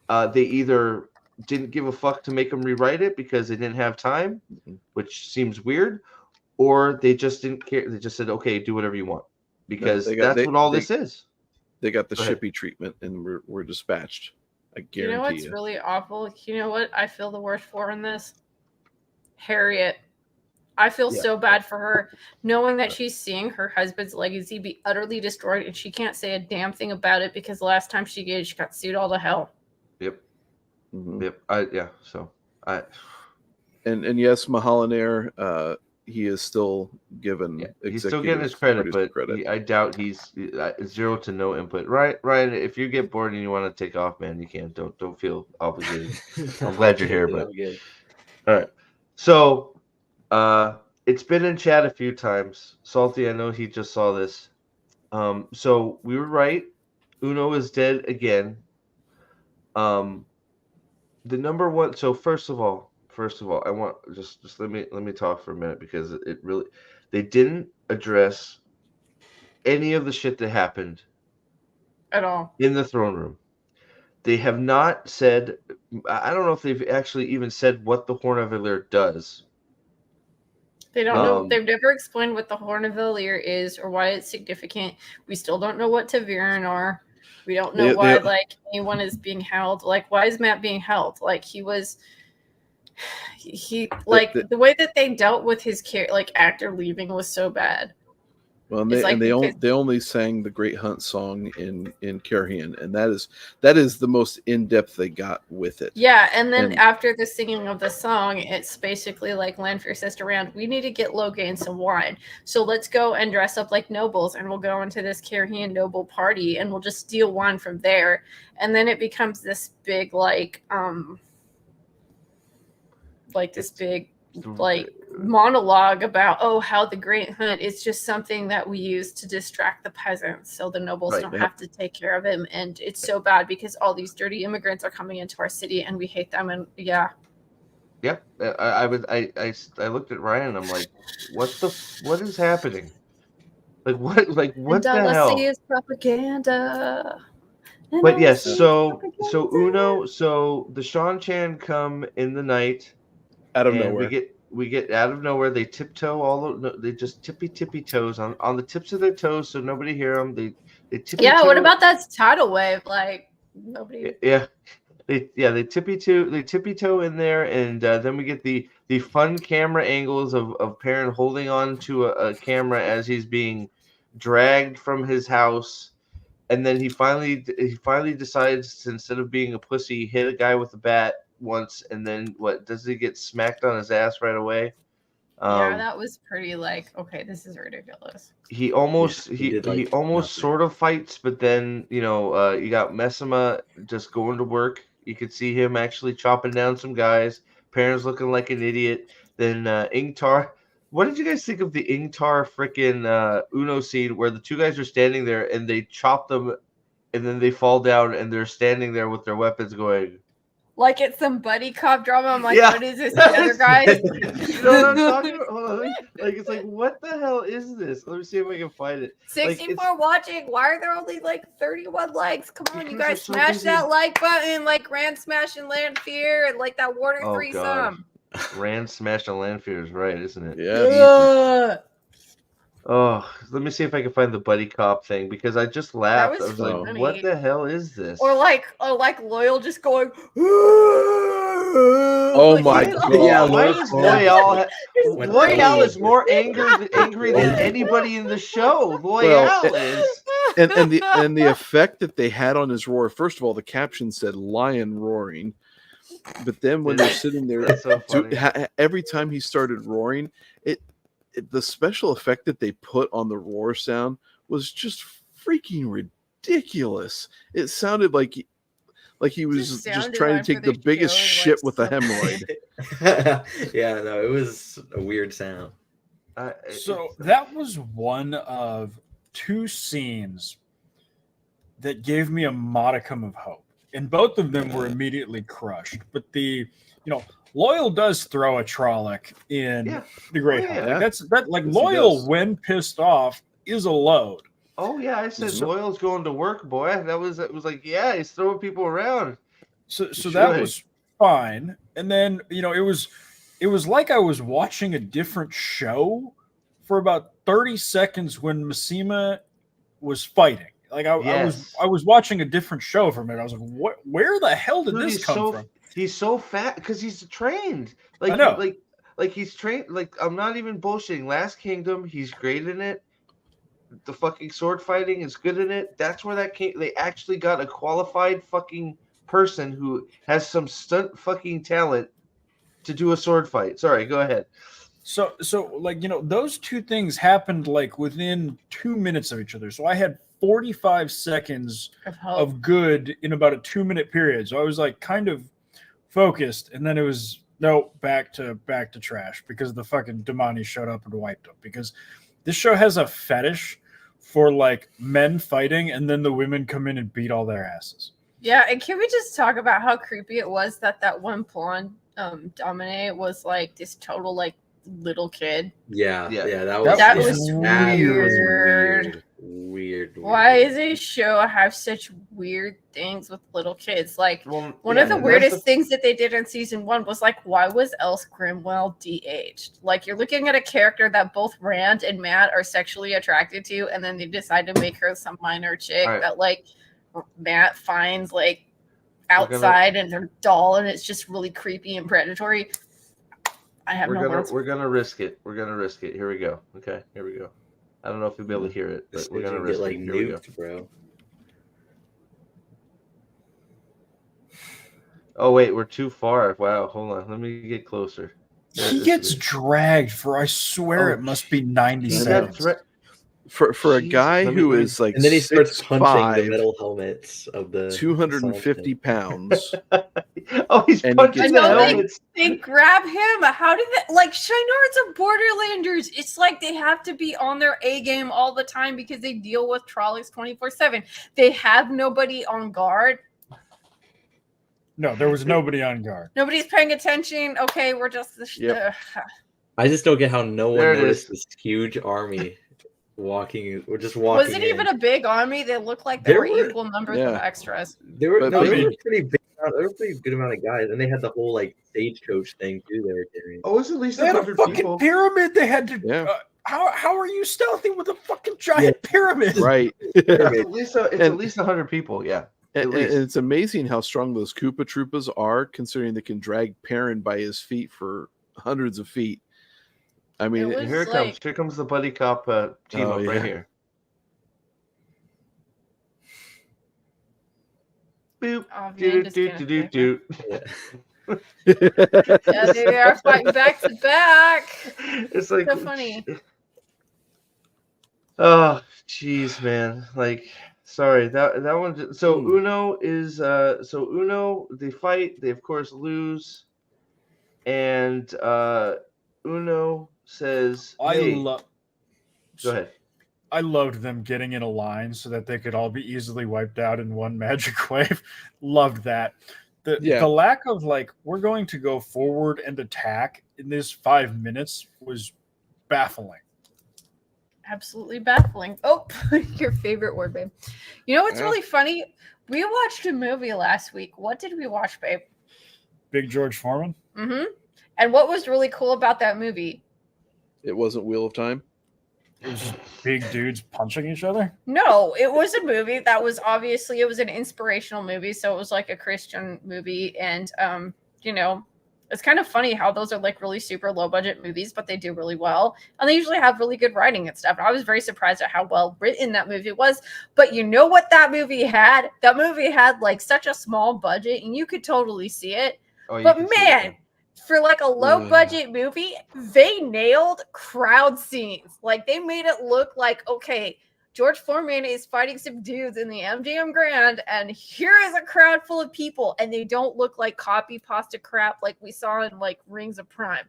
They either didn't give a fuck to make them rewrite it because they didn't have time, which seems weird, or they just didn't care. They just said, okay, do whatever you want. Because that's what all this is. They got the shippy treatment and we're dispatched. I guarantee you. Know what's really awful? You know what I feel the worst for in this? Harriet. I feel so bad for her, knowing that she's seeing her husband's legacy be utterly destroyed, and she can't say a damn thing about it because the last time she did, she got sued all to hell. Yep. Mm-hmm. Yep. And yes, Mahalaner, he is still given. He's still getting his credit, but I doubt he's zero to no input. Right. If you get bored and you want to take off, man, you can. Don't feel obligated. I'm glad you're here, but all right. So. It's been in chat a few times. Salty, I know he just saw this. So we were right. Uno is dead again. The number one. So first of all, I want just let me talk for a minute because it really they didn't address any of the shit that happened at all in the throne room. They have not said. I don't know if they've actually even said what the Horn of Valyr does. They don't know. They've never explained what the Horn of Valyr is or why it's significant. We still don't know what Ta'veren are. We don't know why anyone is being held. Like, why is Matt being held? Like, the way that they dealt with his actor leaving was so bad. Well, and they only sang the Great Hunt song in Cairhien, and that is the most in depth they got with it. Yeah, and then after the singing of the song, it's basically like Lanfear says to Rand, "We need to get Logain some wine, so let's go and dress up like nobles, and we'll go into this Cairhien noble party, and we'll just steal wine from there." And then it becomes this big like this big like monologue about how the Great Hunt is just something that we use to distract the peasants so the nobles don't have to take care of him, and it's so bad because all these dirty immigrants are coming into our city and we hate them. And Yep. I looked at Ryan and I'm like, what is happening? What the hell? Is propaganda. But yes, so Uno, so the Seanchan come in the night out of nowhere. We get out of nowhere. They tiptoe they just tippy toes on the tips of their toes so nobody hear them. They tippy. Yeah, what about that tidal wave? Like nobody. Yeah. They tippy toe in there, and then we get the fun camera angles of Perrin holding on to a camera as he's being dragged from his house, and then he finally decides to, instead of being a pussy, hit a guy with a bat once, and then what does he get smacked on his ass right away? Yeah, that was pretty okay, this is ridiculous. He almost sort of fights, but then you got Messima just going to work. You could see him actually chopping down some guys. Perrin's looking like an idiot. Then Ingtar. What did you guys think of the Ingtar frickin' Uno scene where the two guys are standing there and they chop them, and then they fall down and they're standing there with their weapons going. Like it's some buddy cop drama. I'm like, what is this? The other guys? You know what I'm talking about? Hold on. It's like, what the hell is this? Let me see if I can find it. 64 watching. Why are there only 31 likes? Come on, you guys, smash that like button, like Rand Smash and Land Fear, and like that Water threesome. Rand Smash and Land Fear is right, isn't it? Yeah. Oh, let me see if I can find the buddy cop thing because I just laughed. I was like, funny. What the hell is this? Or like Loyal just going. Oh my god! Yeah, Loyal is more angry than anybody in the show. Loyal is. And the effect that they had on his roar. First of all, the caption said "lion roaring," but then when they're sitting there, so every time he started roaring, the special effect that they put on the roar sound was just freaking ridiculous. It sounded like he was just trying to take the biggest shit with a hemorrhoid. Yeah, no, it was a weird sound. So that was one of two scenes that gave me a modicum of hope, and both of them were immediately crushed. But Loyal does throw a Trolloc in the Great Hunt. Loyal when pissed off is a load. Oh yeah, I said Loyal's going to work, boy. It was like, yeah, he's throwing people around. So that was fine. And then it was like I was watching a different show for about 30 seconds when Messima was fighting. Like I was watching a different show from it. I was like, what? Where the hell did this come from? He's so fat because he's trained. I know. Like he's trained. Like I'm not even bullshitting. Last Kingdom, he's great in it. The fucking sword fighting is good in it. That's where that came. They actually got a qualified fucking person who has some stunt fucking talent to do a sword fight. Sorry, go ahead. So those two things happened within 2 minutes of each other. So I had 45 seconds of good in about a 2-minute period. So I was kind of focused, and then it was back to trash because the fucking Damani showed up and wiped them. Because this show has a fetish for men fighting, and then the women come in and beat all their asses. Yeah, and can we just talk about how creepy it was that one blonde Domine was this total little kid? Yeah, that was weird. Weird. Why does a show have such weird things with little kids? One of the weirdest things that they did in season 1 was why was Else Grimwell de-aged? You're looking at a character that both Rand and Matt are sexually attracted to, and then they decide to make her some minor chick that Matt finds outside and they're doll, and it's just really creepy and predatory. I have no words. We're gonna risk it. Here we go. Okay, here we go. I don't know if you'll be able to hear it, but we're gonna risk it. Here we go. Bro. Oh wait, we're too far. Wow, hold on. Let me get closer. He gets dragged for, I swear, it must be 90 seconds. for a guy who is like, and then he starts punching 6'5", the metal helmets of the 250 pounds. Oh, he's And he punching gets the held- helmets. They grab him. How did they, like, Shi'Nards are Borderlanders? It's like they have to be on their A game all the time because they deal with Trollocs 24/7. They have nobody on guard. No, there was nobody on guard. Nobody's paying attention. Okay, we're just Yep. I just don't get how no one There it noticed is. this huge army walking. We're just walking. Was it in. even a big army? They looked like there There were were- equal numbers of extras. There were But no, they- there were pretty big. There were a pretty good amount of guys, and they had the whole like stagecoach thing too. They were carrying. Oh, it's at least They had a 100 fucking people. pyramid. They had to. Yeah. How are you stealthy with a fucking giant pyramid? Right. It's at least at least 100 people. Yeah. And least. it's amazing how strong those Koopa Troopas are, considering they can drag Perrin by his feet for hundreds of feet. I mean, It was Here it comes. Here comes the buddy cop team Oh, up yeah. right here. Boop. Oh, Do man, do just do gonna do pick do. Yeah, they are fighting back to back. It's like So funny. Oh, jeez, man. Like, sorry, that one. So Hmm. Uno is Uno. They fight. They of course lose, and Uno says, "Hey, go ahead." I loved them getting in a line so that they could all be easily wiped out in one magic wave. Loved that. The lack of like, we're going to go forward and attack in this 5 minutes was baffling. Absolutely baffling. Oh, your favorite word, babe. You know what's really funny? We watched a movie last week. What did we watch, babe? Big George Foreman. Mm-hmm. And what was really cool about that movie? It wasn't Wheel of Time. It was big dudes punching each other. No, it was a movie that was obviously, it was an inspirational movie. So it was like a Christian movie. And, you know, it's kind of funny how those are like really super low budget movies, but they do really well. And they usually have really good writing and stuff. And I was very surprised at how well written that movie was. But you know what that movie had? That movie had like such a small budget and you could totally see it. Oh, But man, for like a low budget movie, they nailed crowd scenes. Like they made it look like, okay, George Foreman is fighting some dudes in the MGM Grand, and here is a crowd full of people, and they don't look like copy pasta crap like we saw in like Rings of Prime.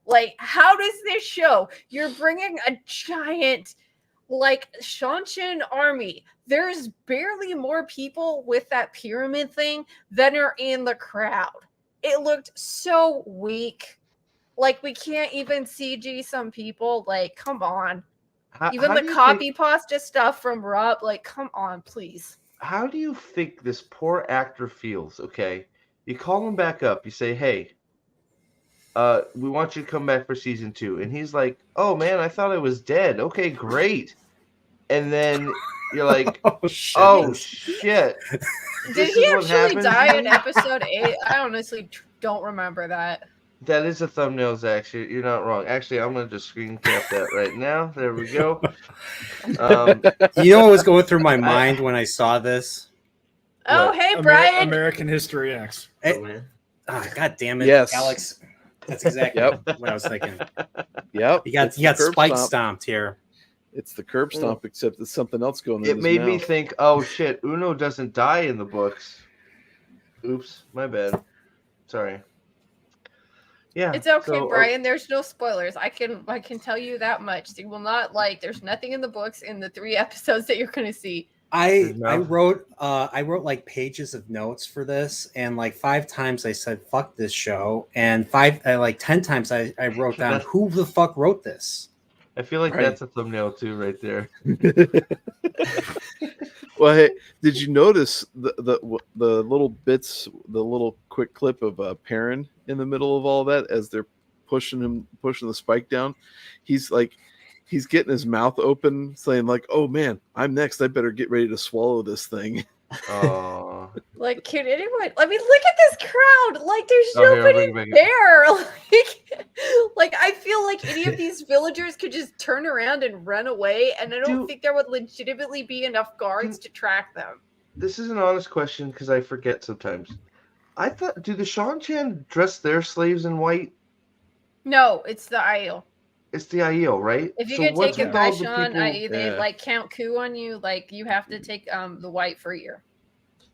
Like, how does this show? You're bringing a giant like Seanchan army. There's barely more people with that pyramid thing than are in the crowd. It looked so weak. Like we can't even CG some people. Like, come on. Even the copy pasta stuff from Rob, like, come on, please. How do you think this poor actor feels? Okay, you call him back up. You say, "Hey, we want you to come back for season 2," and he's like, "Oh man, I thought I was dead. Okay, great." And then you're like, "Oh shit." Did he actually die in episode 8? I honestly don't remember that. That is a thumbnail, Zach. You're not wrong. Actually, I'm going to just screen cap that right now. There we go. You know what was going through my mind when I saw this? Oh, What? hey, Brian. American History X. God damn it. Yes. Alex. That's exactly what I was thinking. Yep. You got spike stomped here. It's the curb stomp, except there's something else going on. It made me think, oh shit, Uno doesn't die in the books. Oops, my bad. Sorry. Yeah, it's okay, Brian. There's no spoilers. I can tell you that much. You will not there's nothing in the books in the 3 episodes that you're gonna see. I wrote like pages of notes for this, and like 5 times I said fuck this show, and 10 times I wrote down who the fuck wrote this. I feel like that's a thumbnail too, right there. Well, hey, did you notice the little bits, the little quick clip of Perrin in the middle of all that as they're pushing the spike down? He's getting his mouth open, saying like, "Oh man, I'm next. I better get ready to swallow this thing." Oh, like, can anyone? I mean, look at this crowd. Like, there's nobody there. Like, I feel like any of these villagers could just turn around and run away, and I don't think there would legitimately be enough guards to track them. This is an honest question because I forget sometimes. I thought, do the Seanchan dress their slaves in white? No, it's the Aiel. It's the IEO, right? If you So get what's taken with by all the Sean, people? i.e. they like count coup on you, like you have to take the white for a year.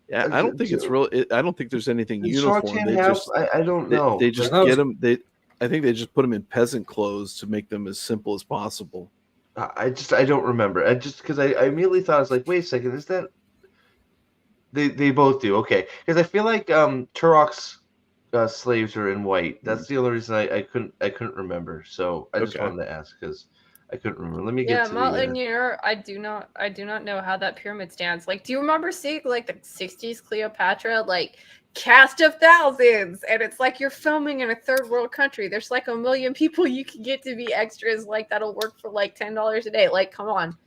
Yeah, I don't think it's real. I don't think there's anything Did uniform. Seanchan They have? just I don't know. they just get them. I think they just put them in peasant clothes to make them as simple as possible. I don't remember. I just because I immediately thought, I was like, wait a second, is that they both do? Okay, because I feel like Turok's slaves are in white. That's the only reason I couldn't remember. So I just wanted to ask because I couldn't remember. Let me get to the. I do not know how that pyramid stands. Like, do you remember seeing like the '60s Cleopatra like cast of thousands, and it's like you're filming in a third world country. There's like 1 million people you can get to be extras. Like that'll work for like $10 a day. Like, come on.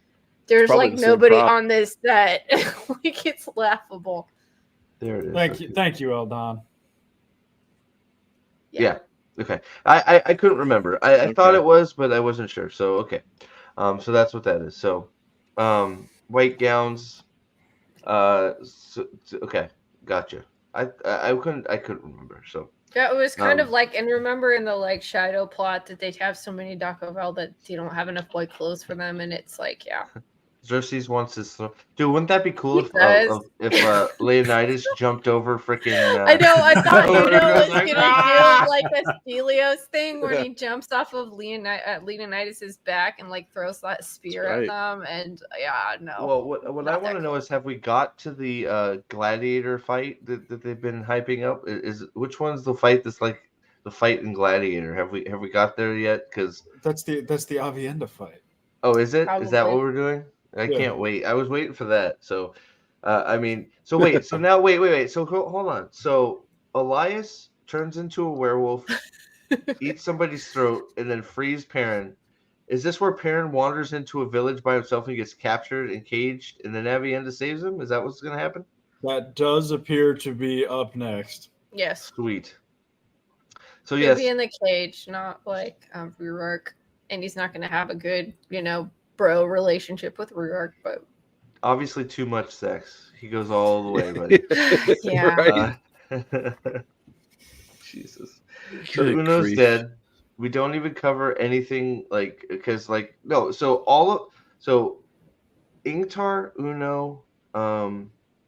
There's like nobody on this set. Like it's laughable. There it is. Thank you, Eldon. Yeah. Okay. I couldn't remember. I thought it was, but I wasn't sure. So okay. So that's what that is. So white gowns. Okay, gotcha. I couldn't remember. So yeah, it was kind of like, and remember in the like shadow plot that they have so many Dakovel that you don't have enough white clothes for them, and it's like, yeah. Xerxes wants his dude. Wouldn't that be cool if Leonidas jumped over freaking? I know. I thought was gonna do like a Stelios thing where he jumps off of Leonidas's back and like throws that spear at them, and no. Well, what I want to know is, have we got to the gladiator fight that they've been hyping up? Is which one's the fight that's like the fight in Gladiator? Have we got there yet? Because that's the Avienda fight. Oh, is it? Probably. Is that what we're doing? I can't wait. I was waiting for that. So, so wait. So now, wait. So hold on. So Elias turns into a werewolf, eats somebody's throat, and then frees Perrin. Is this where Perrin wanders into a village by himself and gets captured and caged, and then Avienda saves him? Is that what's going to happen? That does appear to be up next. Yes. Sweet. So he'll be in the cage, not like Ruark, and he's not going to have a good, bro relationship with Ruark, but obviously too much sex. He goes all the way, buddy. Yeah. Jesus. So Uno's dead. We don't even cover anything because no. So Ingtar, Uno,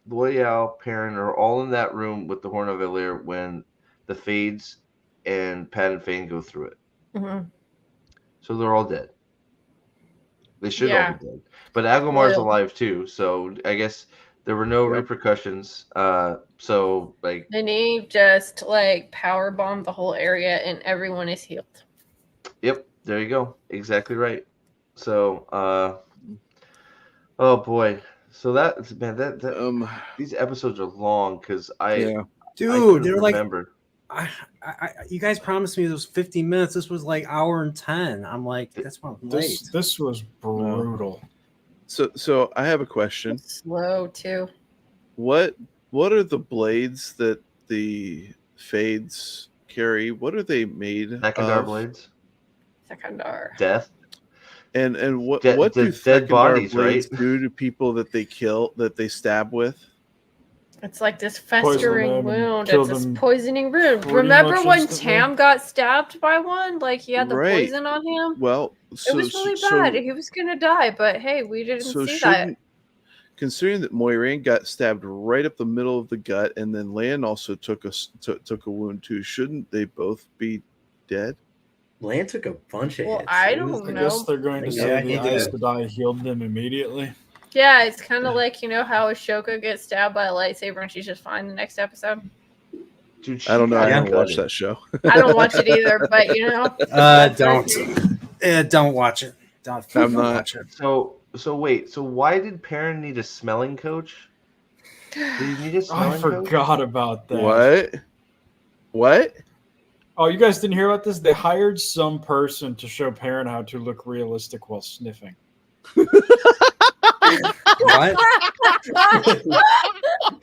Loyal, Perrin are all in that room with the Horn of Valyr when the Fades and Pat and Fane go through it. Mm-hmm. So they're all dead. They should all be dead. But Agelmar's alive too, so I guess there were no repercussions. So Nynaeve just power bombed the whole area and everyone is healed. Yep, there you go. Exactly right. So oh boy. So these episodes are long because I they're remember. You guys promised me it was 50 minutes. This was like hour and 10. I'm like, that's what I'm late. This was brutal. So I have a question. It's slow too. What are the blades that the Fades carry? What are they made Thekandar blades. Thekandar. Death. And what do Thekandar bodies blades do to people that they kill, that they stab with? It's like this festering wound. It's this poisoning wound. Remember when Tam got stabbed by one? Like he had the poison on him? Well, it was really bad. He was going to die, but hey, we didn't see that. Considering that Moiraine got stabbed right up the middle of the gut, and then Lan also took a wound too, shouldn't they both be dead? Lan took a bunch of hits. I don't know. I guess they're going to say the Aes Sedai healed them immediately. Yeah, it's kind of like, how Ashoka gets stabbed by a lightsaber and she's just fine the next episode. Dude, I don't know. I haven't watched that show. I don't watch it either, but don't watch it. I'm not. Watch it. So wait. So why did Perrin need a smelling coach? Did he need a smelling coach? I forgot about that. What? Oh, you guys didn't hear about this? They hired some person to show Perrin how to look realistic while sniffing. What?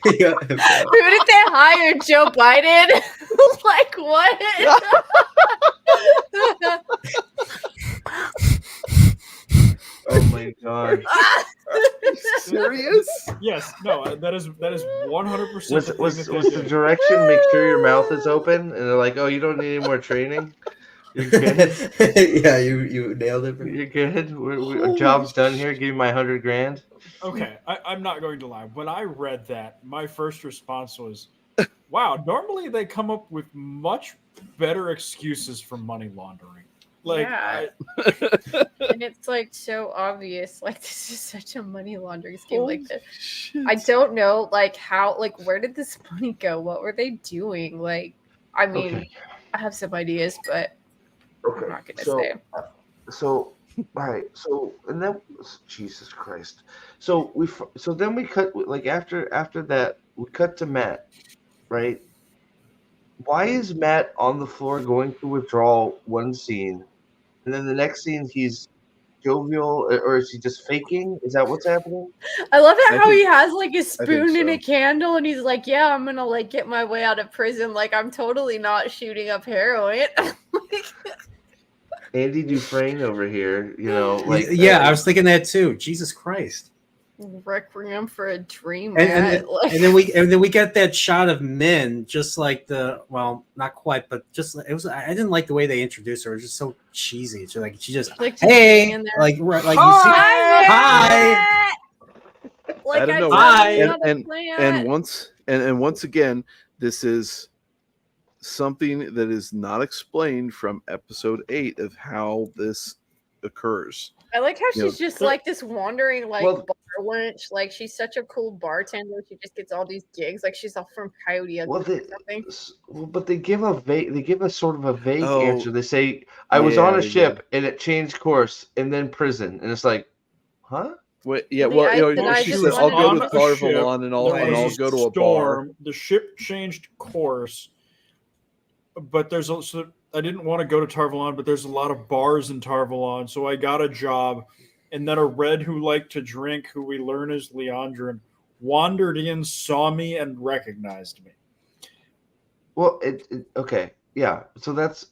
Who did they hire? Joe Biden? Like what? Oh my god! Serious? Yes. No. That is 100%. Was the direction? Make sure your mouth is open, and they're like, "Oh, you don't need any more training." Yeah, you nailed it. You're good. Our job's done here. Give me my $100,000. Okay, I'm not going to lie. When I read that, my first response was, wow, normally they come up with much better excuses for money laundering. Like, yeah. And it's like so obvious. Like, this is such a money laundering scheme. Like, I don't know, like, how, like, where did this money go? What were they doing? Like, I mean, Okay. I have some ideas, but I'm not gonna say. So, all right. So, and then Jesus Christ. So then we cut, like, after that we cut to Matt, right? Why is Matt on the floor going through withdrawal one scene, and then the next scene he's jovial, or is he just faking? Is that what's happening? I love it how think- he has like a spoon and so. a candle, and he's like, "Yeah, I'm gonna like get my way out of prison. Like, I'm totally not shooting up heroin." Andy Dufresne over here, you know, like yeah, I was thinking that too. Jesus Christ. Requiem for a Dream. And like, then we get that shot of Min, just like well, not quite, but just it was. I didn't like the way they introduced her. It was just so cheesy. She just like hey, in there. like Hi, you see, hi. Like I don't know. Hi. And once again, this is something that is not explained from episode 8 of how this occurs. I like how she's just like this wandering like Well, bar wench. Like, she's such a cool bartender. She just gets all these gigs. Like, she's all from Coyote Well, or something. but they give a sort of a vague Oh, answer. They say, I was on a they ship and it changed course and then prison. And it's like, huh? Wait, yeah, Well, well, then I she just said, "I'll wanted go to- to Tarvalon and I'll go to a bar." The ship changed course, but there's also I didn't want to go to Tarvalon, but there's a lot of bars in Tarvalon, so I got a job. And then a red who liked to drink, who we learn is Liandrin, wandered in, saw me, and recognized me. Well, okay, yeah. So that's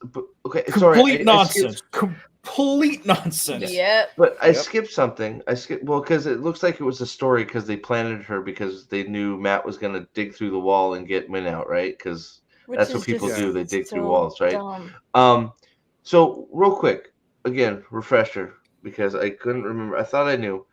okay. Complete Sorry, nonsense. Complete nonsense. Yeah. But I skipped something. Because it looks like it was a story because they planted her because they knew Matt was going to dig through the wall and get Min out, right? Because that's what people do. They dig through walls, right? Dumb. So real quick, again, refresher, because I couldn't remember. I thought I knew.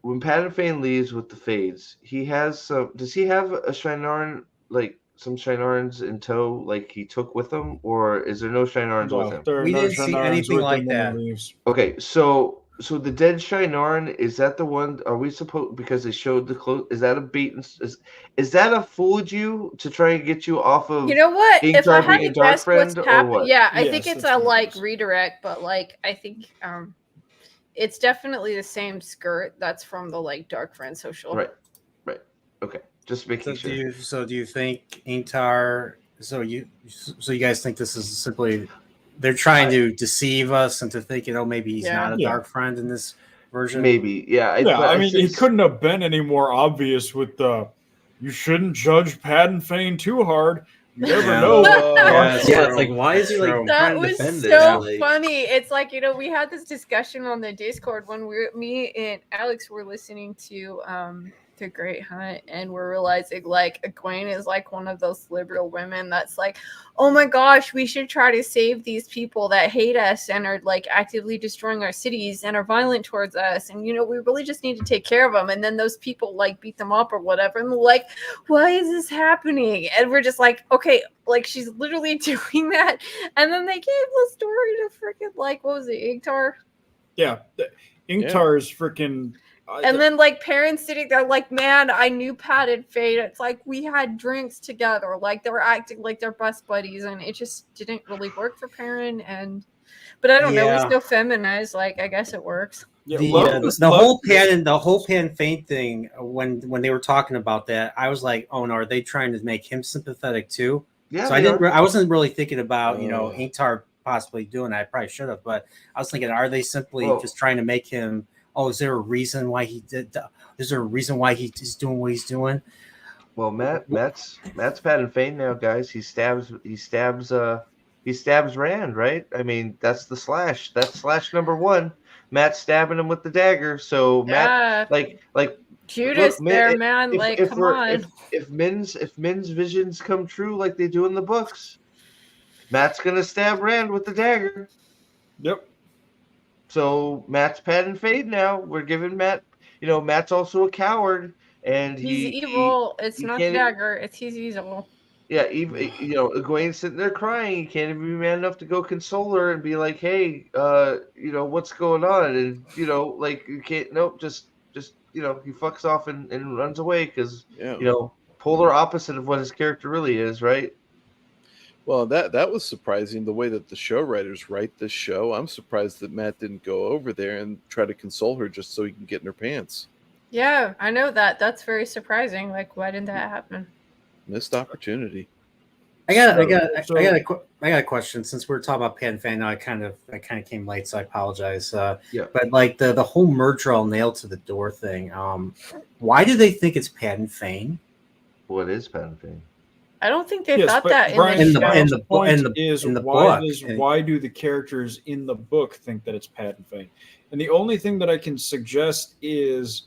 When Pat Fane leaves with the Fades, he has some. Does he have a Shinaran, like some Shinarans in tow, like he took with him, or is there no Shinarans with him? We didn't see anything like that. Okay, so the dead Shinaran, is that the one? Are we supposed, because they showed the clothes? Is that a bait? Is that a fooled you to try and get you off of? You know what? If I had to guess what's happening, yeah, I think it's a like redirect, but like I think it's definitely the same skirt that's from the like Dark Friend social. Right. Okay, just making sure. Do you think Intar? So you guys think this is simply they're trying to deceive us into thinking, oh, maybe he's not a Dark Friend in this version? Maybe, yeah. I mean, it couldn't have been any more obvious with the you shouldn't judge Padden Fane too hard. You never know. It's like, why is he like that trying to was defend so this? funny. It's like, we had this discussion on the Discord when me and Alex were listening to The Great Hunt, and we're realizing like Egwene is like one of those liberal women that's like, oh my gosh, we should try to save these people that hate us and are like actively destroying our cities and are violent towards us, and we really just need to take care of them. And then those people like beat them up or whatever, and they're like, why is this happening? And we're just like, okay, like she's literally doing that. And then they gave the story to freaking like, what was it, Ingtar? Yeah, Ingtar is freaking. And then like parents sitting there like, man, I knew Pat and Fade. It's like we had drinks together, like they were acting like they're best buddies, and it just didn't really work for Perrin. But I don't know, he's so feminized. Like I guess it works. The whole Pan Fane thing. When they were talking about that, I was like, oh no, are they trying to make him sympathetic too? Yeah. So I wasn't really thinking about Ingtar possibly doing that. I probably should have, but I was thinking, are they simply just trying to make him? Oh, is there a reason why he did? Is there a reason why he's doing what he's doing? Well, Matt's Pat Fane now, guys. He stabs Rand, right? I mean, that's the slash. That's slash number 1. Matt stabbing him with the dagger. So Matt, like Judas, look, there, man. If Min's visions come true, like they do in the books, Matt's gonna stab Rand with the dagger. Yep. So Matt's Pat and Fade now. We're giving Matt. Matt's also a coward, and he's evil. It's not the dagger. It's he's evil. Yeah, even Egwene's sitting there crying. He can't even be man enough to go console her and be like, "Hey, what's going on?" And like you can't. Nope, just he fucks off and runs away because polar opposite of what his character really is, right? Well, that was surprising the way that the show writers write this show. I'm surprised that Matt didn't go over there and try to console her just so he can get in her pants. Yeah, I know that. That's very surprising. Like, why didn't that happen? Missed opportunity. I got a question. Since we're talking about Pat and Fane, I kind of came late, so I apologize. But like the whole Murdrell nailed to the door thing. Why do they think it's Pat and Fane? What is Pat and Fane? I don't think they thought that in the book. Why do the characters in the book think that it's Pat and Fane? And the only thing that I can suggest is,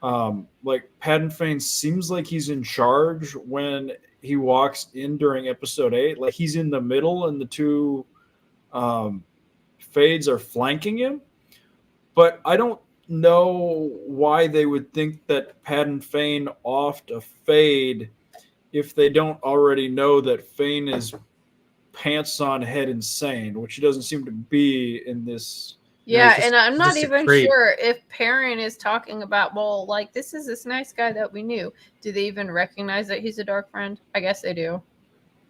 like Pat and Fane seems like he's in charge when he walks in during episode 8. Like he's in the middle, and the two Fades are flanking him. But I don't know why they would think that Pat and Fane offed a Fade if they don't already know that Fane is pants on head insane, which he doesn't seem to be in this. Yeah, and I'm not even sure if Perrin is talking about, well, like, this is this nice guy that we knew. Do they even recognize that he's a dark friend? I guess they do.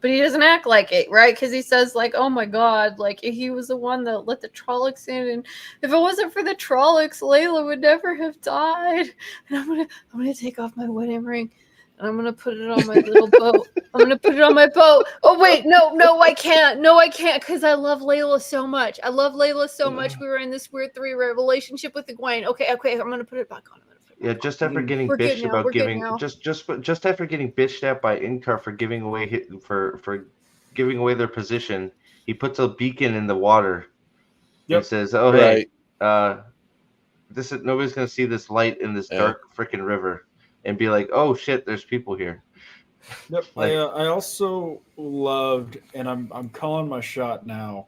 But he doesn't act like it, right? Because he says, like, oh my God, like, he was the one that let the Trollocs in, and if it wasn't for the Trollocs, Layla would never have died. And I'm gonna take off my wedding ring. And I'm going to put it on my little boat. I'm going to put it on my boat. Oh, wait. No, I can't. No, I can't because I love Layla so much. I love Layla so much. We were in this weird three-way relationship with Egwene. Okay. I'm going to put it back on. Yeah, just after getting bitched about giving, just after getting bitched at by Inkar for giving away their position, he puts a beacon in the water and says, "Oh, hey, nobody's going to see this light in this dark freaking river." And be like, oh shit, there's people here. Yep. I also loved, and I'm calling my shot now.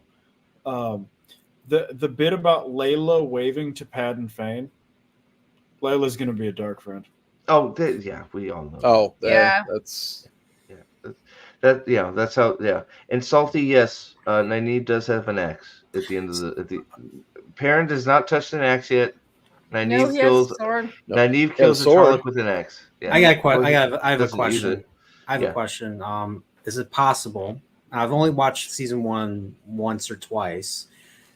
The bit about Layla waving to Pat and Fane. Layla's gonna be a dark friend. Oh yeah, we all know. Oh that's how. Yeah, and Salty, yes, Nynaeve does have an axe at the end of the. Perrin does not touch an axe yet. Nynaeve kills a Trolloc with an axe. Yeah. I have a question. A question. Is it possible? I've only watched season 1 once or twice.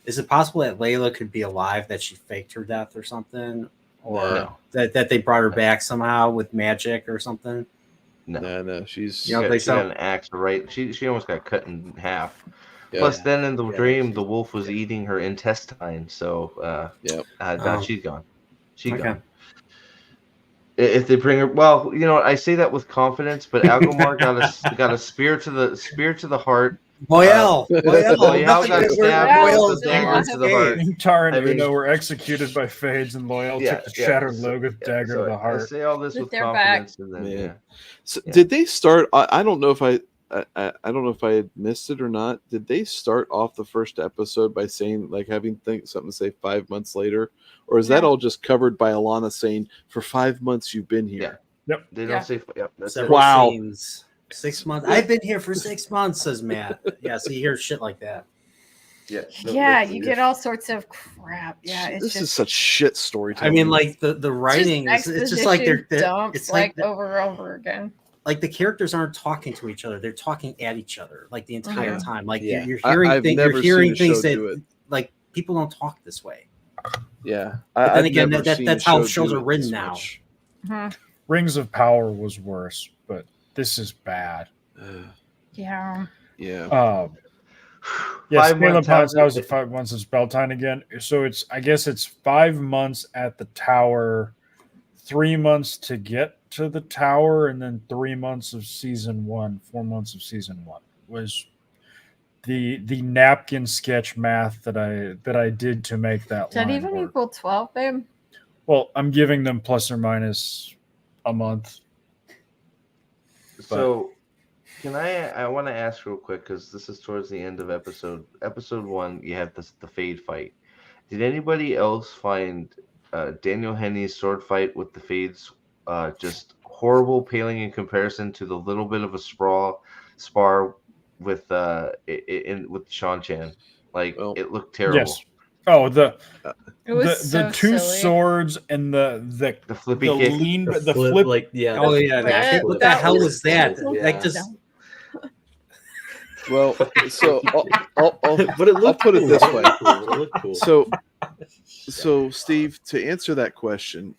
Is it possible that Layla could be alive, that she faked her death or something? Or that they brought her back somehow with magic or something? No. She's she got an axe, right? She almost got cut in half. Yeah. Plus, then in the dream, the wolf was eating her intestine. So, she's gone. She's gone. If they bring her, well, I say that with confidence, but Algomar got a spear to the heart. Boyle got stabbed with a dagger to the heart. Tar and Uno were executed by Fades, and Loyal took the shattered logo dagger to the heart. I say all this with confidence, and then So did they start? I don't know if I don't know if I had missed it or not. Did they start off the first episode by saying, like, having something to say 5 months later? Or is that all just covered by Alana saying, for 5 months you've been here? Yep. They don't say, that's wow. Scenes. 6 months. I've been here for 6 months, says Matt. Yeah, so you hear shit like that. Yeah. You get all sorts of crap. Yeah, this is such shit storytelling. I mean, like the writing, it's just like they're it's like over and over again. Like the characters aren't talking to each other; they're talking at each other like the entire time. Like you're hearing things that like people don't talk this way. Yeah, but then again, that's how shows are written now. Rings of Power was worse, but this is bad. Yeah. Caleb Potts, that was at 5 months of Spelltime again. So I guess it's 5 months at the tower, 3 months to get to the tower, and then 3 months of season 1, 4 months of season 1 was the napkin sketch math that I did to make that. Does that even equal 12, babe? Well, I'm giving them plus or minus a month. So Can I want to ask real quick because this is towards the end of episode 1. You have the Fade fight. Did anybody else find Daniel Henney's sword fight with the Fades just horrible, paling in comparison to the little bit of a spar with with Seanchan? Like it looked terrible. Yes. Oh, it was the two silly. swords and the flippy kick. the flip. Like yeah. Oh yeah. What the hell was that? Yeah. Like just. Well, so but I'll put it this way. It looked cool. So Steve, to answer that question,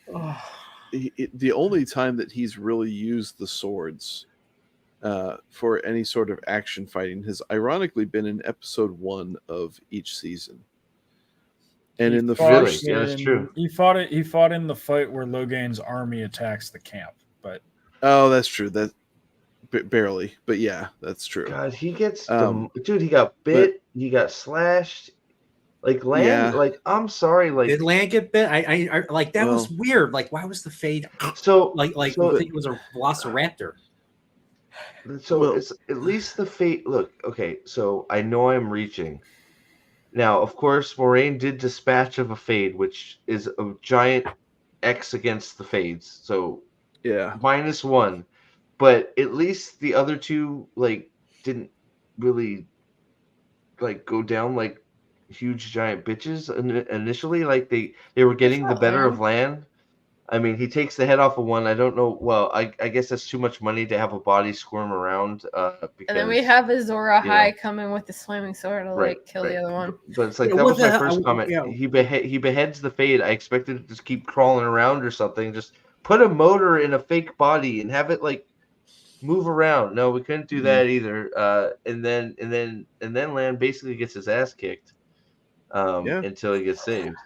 the only time that he's really used the swords for any sort of action fighting has ironically been in episode 1 of each season. And in the first, yeah, that's true. He fought in the fight where Logain's army attacks the camp, but that's true. That barely, but yeah, that's true. God, he gets dude. He got bit. He got slashed. Like Land. Yeah. Like I'm sorry. Like did Land get bit? I like that was weird. Like why was the Fade? So I think it was a Velociraptor. So it's at least the Fate. Look, okay. So I know I'm reaching. Now, of course, Moraine did dispatch of a Fade, which is a giant X against the Fades. So yeah, -1. But at least the other two didn't really go down like huge giant bitches initially. Like they were getting the better of Land. I mean, he takes the head off of one. I don't know. Well, I guess that's too much money to have a body squirm around. Because, and then we have Azora High coming with the slamming sword to kill the other one. But it's like that was my first comment. Yeah. He beheads the Fade. I expected it to just keep crawling around or something. Just put a motor in a fake body and have it move around. No, we couldn't do that either. And then Land basically gets his ass kicked until he gets saved.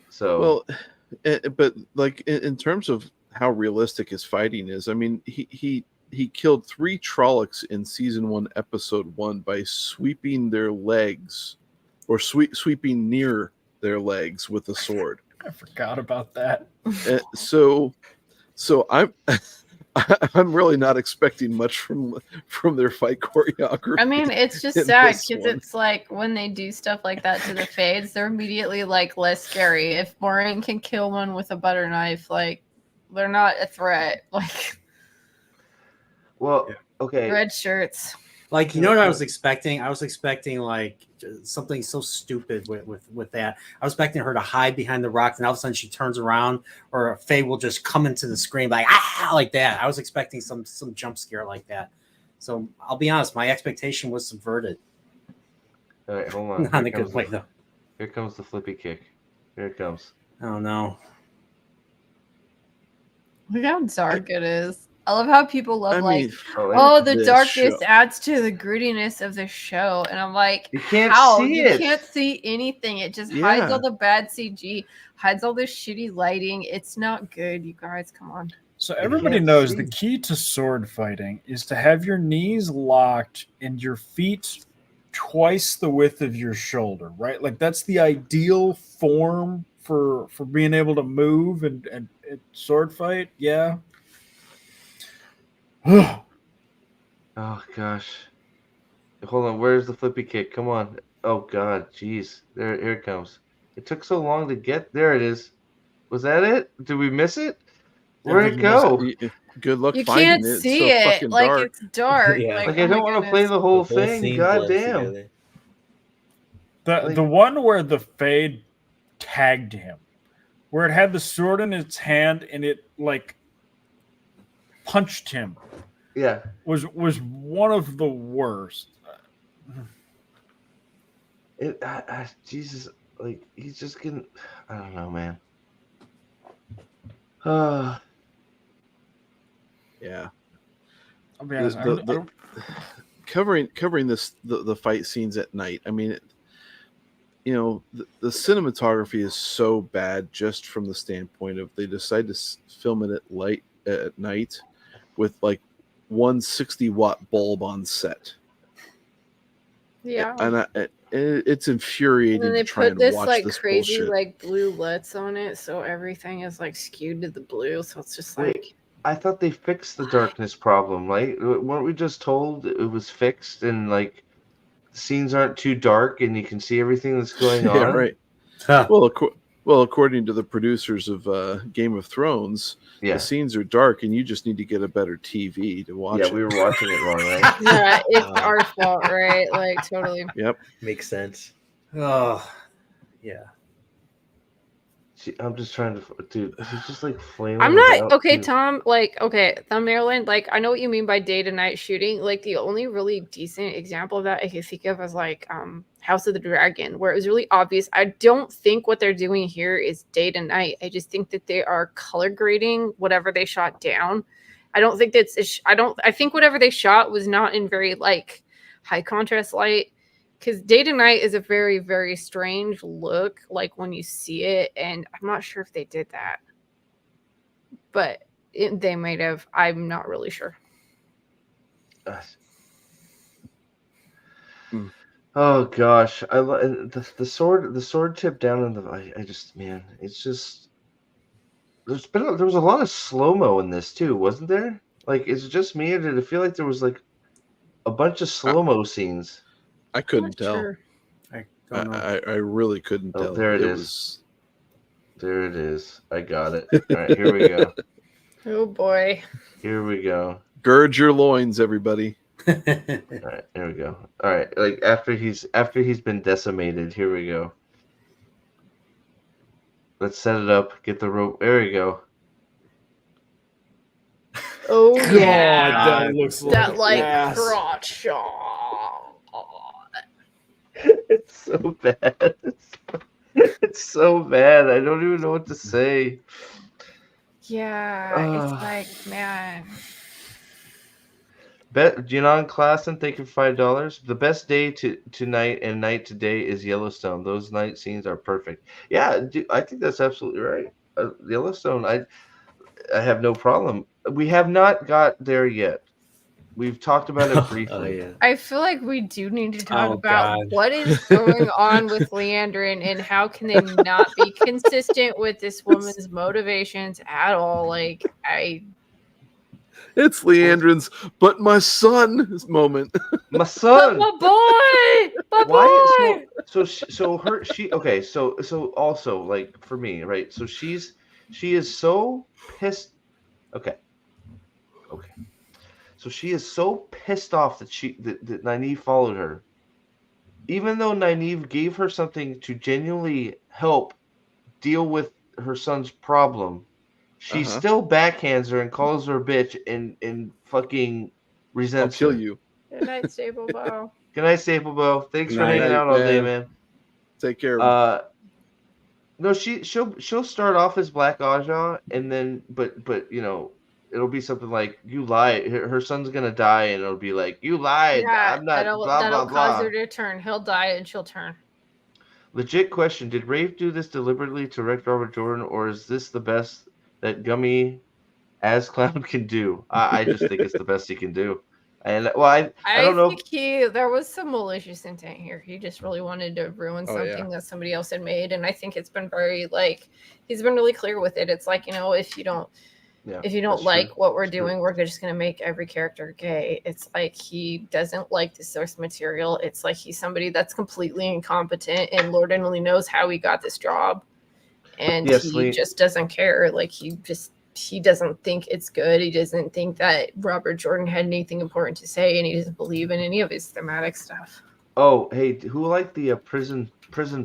So but in terms of how realistic his fighting is, I mean, he killed 3 Trollocs in season 1, episode 1 by sweeping their legs or sweeping near their legs with a sword. I forgot about that. So I'm really not expecting much from their fight choreography. I mean, it's just sad because it's like when they do stuff like that to the Fades, they're immediately less scary. If Moraine can kill one with a butter knife, they're not a threat. Okay. Red shirts. You know what I was expecting? I was expecting something so stupid with that. I was expecting her to hide behind the rock, and all of a sudden she turns around, or a Faye will just come into the screen like that. I was expecting some jump scare like that. So I'll be honest, my expectation was subverted. All right, hold on. Not in a good way though. Here comes the flippy kick. Here it comes. Oh no! Look how dark it is. I love how people love the darkness adds to the grittiness of the show, and I'm like, you can't see it. You can't see anything. It just hides all the bad CG, hides all this shitty lighting. It's not good, you guys. Come on. So everybody knows the key to sword fighting is to have your knees locked and your feet twice the width of your shoulder, right? That's the ideal form for being able to move and sword fight. Yeah. Oh gosh. Hold on, where's the flippy kick? Come on. Oh god, jeez. Here it comes. It took so long to get there. It is. Was that it? Did we miss it? Where'd it go? Good luck you finding can't it. see it's it. dark. It's dark. Yeah. I don't want to play the whole thing. God damn. The one where the Fade tagged him, where it had the sword in its hand and it punched him. Yeah, was one of the worst. Jesus, he's just getting. I don't know, man. Yeah. I'll be honest. Covering this the fight scenes at night. I mean, the cinematography is so bad just from the standpoint of they decide to film it at night with 160-watt bulb on set. Yeah, and it's infuriating. And then they to try put this and watch this crazy bullshit. blue LUTs on it, so everything is skewed to the blue. So it's just I thought they fixed the darkness problem, right? Weren't we just told it was fixed and like the scenes aren't too dark and you can see everything that's going on? Yeah, right. Well, according to the producers of Game of Thrones, the scenes are dark and you just need to get a better TV to watch it. Yeah, we were watching it wrong, right? Yeah, it's our fault, right? Like, totally. Yep. Makes sense. Oh, yeah. I'm just trying to, dude. He's just like flailing. I'm not about, okay, dude. Tom. Like, okay, Thumbnailing. Like, I know what you mean by day to night shooting. Like, the only really decent example of that I can think of is like House of the Dragon, where it was really obvious. I don't think what they're doing here is day to night. I just think that they are color grading whatever they shot down. I don't think that's. I think whatever they shot was not in very like high contrast light. Because day to night is a very, very strange look, like when you see it, and I'm not sure if they did that, but they might have. I'm not really sure. Oh gosh, I love the sword tip down in the. I just, man, it's just there was a lot of slow mo in this too, wasn't there? Like, is it just me, or did it feel like there was like a bunch of slow mo scenes? I couldn't tell. Sure. I really couldn't tell. There it is. There it is. I got it. All right, here we go. Oh boy. Here we go. Gird your loins, everybody. All right, here we go. All right, like after he's been decimated, here we go. Let's set it up. Get the rope. There we go. Oh God, yeah. that looks like ass. crotch shot. It's so bad. It's so bad. I don't even know what to say. Yeah, it's like, man. Janon Klassen, thank you for $5. The best day to night and night to day is Yellowstone. Those night scenes are perfect. Yeah, I think that's absolutely right. Yellowstone, I have no problem. We have not got there yet. We've talked about it briefly. Oh, yeah. I feel like we do need to talk about what is going on with Liandrin and how can they not be consistent with this woman's motivations at all. Like, It's Liandrin's, but my son moment. My son, but my boy, okay. So also like for me, right? So she is so pissed. Okay. So she is so pissed off that that Nynaeve followed her, even though Nynaeve gave her something to genuinely help deal with her son's problem. She still backhands her and calls her a bitch and fucking resents. I'll kill you. Good night, Staple Bow. Good night, Staple Bow. Thanks for hanging out all day, man. Take care. No, she'll start off as Black Aja, and then but you know it'll be something like you lied. Her son's gonna die, and it'll be like you lied. Yeah, I'm not. that'll Blah cause her to turn. He'll die, and she'll turn. Legit question: did Rafe do this deliberately to wreck Robert Jordan, or is this the best that Gummy as Clown can do? I just think it's the best he can do. And well, I don't know. Think there was some malicious intent here. He just really wanted to ruin something that somebody else had made, and I think it's been very like he's been really clear with it. It's like, you know, if you don't like what we're doing, we're just going to make every character gay. It's like he doesn't like the source material. It's like he's somebody that's completely incompetent, and Lord only knows how he got this job, and he just doesn't care. Like he doesn't think it's good. He doesn't think that Robert Jordan had anything important to say, and he doesn't believe in any of his thematic stuff. Oh, hey, who liked the prison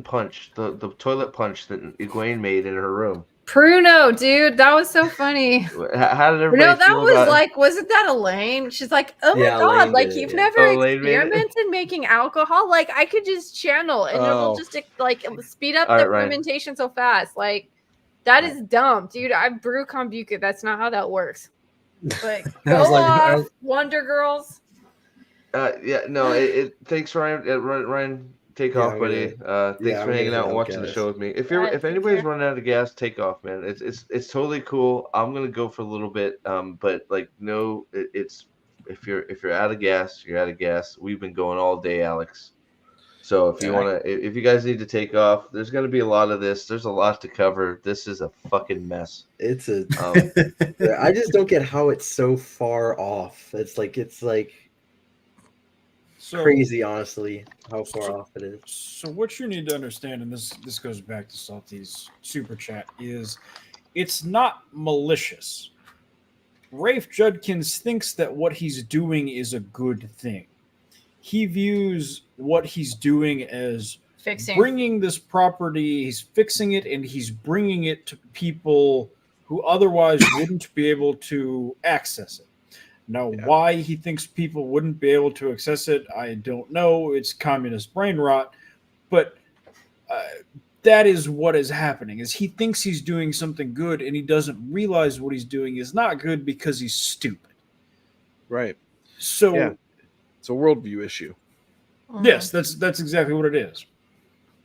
punch, the toilet punch that Egwene made in her room? Pruno, dude, that was so funny. How did everybody No, that feel was about like, wasn't that Elaine? She's like, oh my god, Elaine like did you've it, never Elaine made it? experimented making alcohol? Like I could just channel and it'll just like speed up the fermentation so fast. Like that is dumb, dude. I brew kombucha. That's not how that works. But go off, Wonder Girls. Yeah, no, thanks, Ryan. Ryan, take off, buddy. Thanks for hanging out and watching the show with me. If anybody's running out of gas, take off, man. It's totally cool. I'm gonna go for a little bit, but like no, it's if you're out of gas, you're out of gas. We've been going all day, Alex. So if you want to, if you guys need to take off, there's going to be a lot of this. There's a lot to cover. This is a fucking mess. It's a. I just don't get how it's so far off. It's like crazy, honestly, how far off it is. So what you need to understand, and this goes back to Salty's super chat, is it's not malicious. Rafe Judkins thinks that what he's doing is a good thing. He views what he's doing as bringing this property, he's fixing it, and he's bringing it to people who otherwise wouldn't be able to access it. Now, why he thinks people wouldn't be able to access it, I don't know. It's communist brain rot. But that is what is happening, is he thinks he's doing something good, and he doesn't realize what he's doing is not good because he's stupid. Right. So it's a worldview issue. Yes, that's exactly what it is.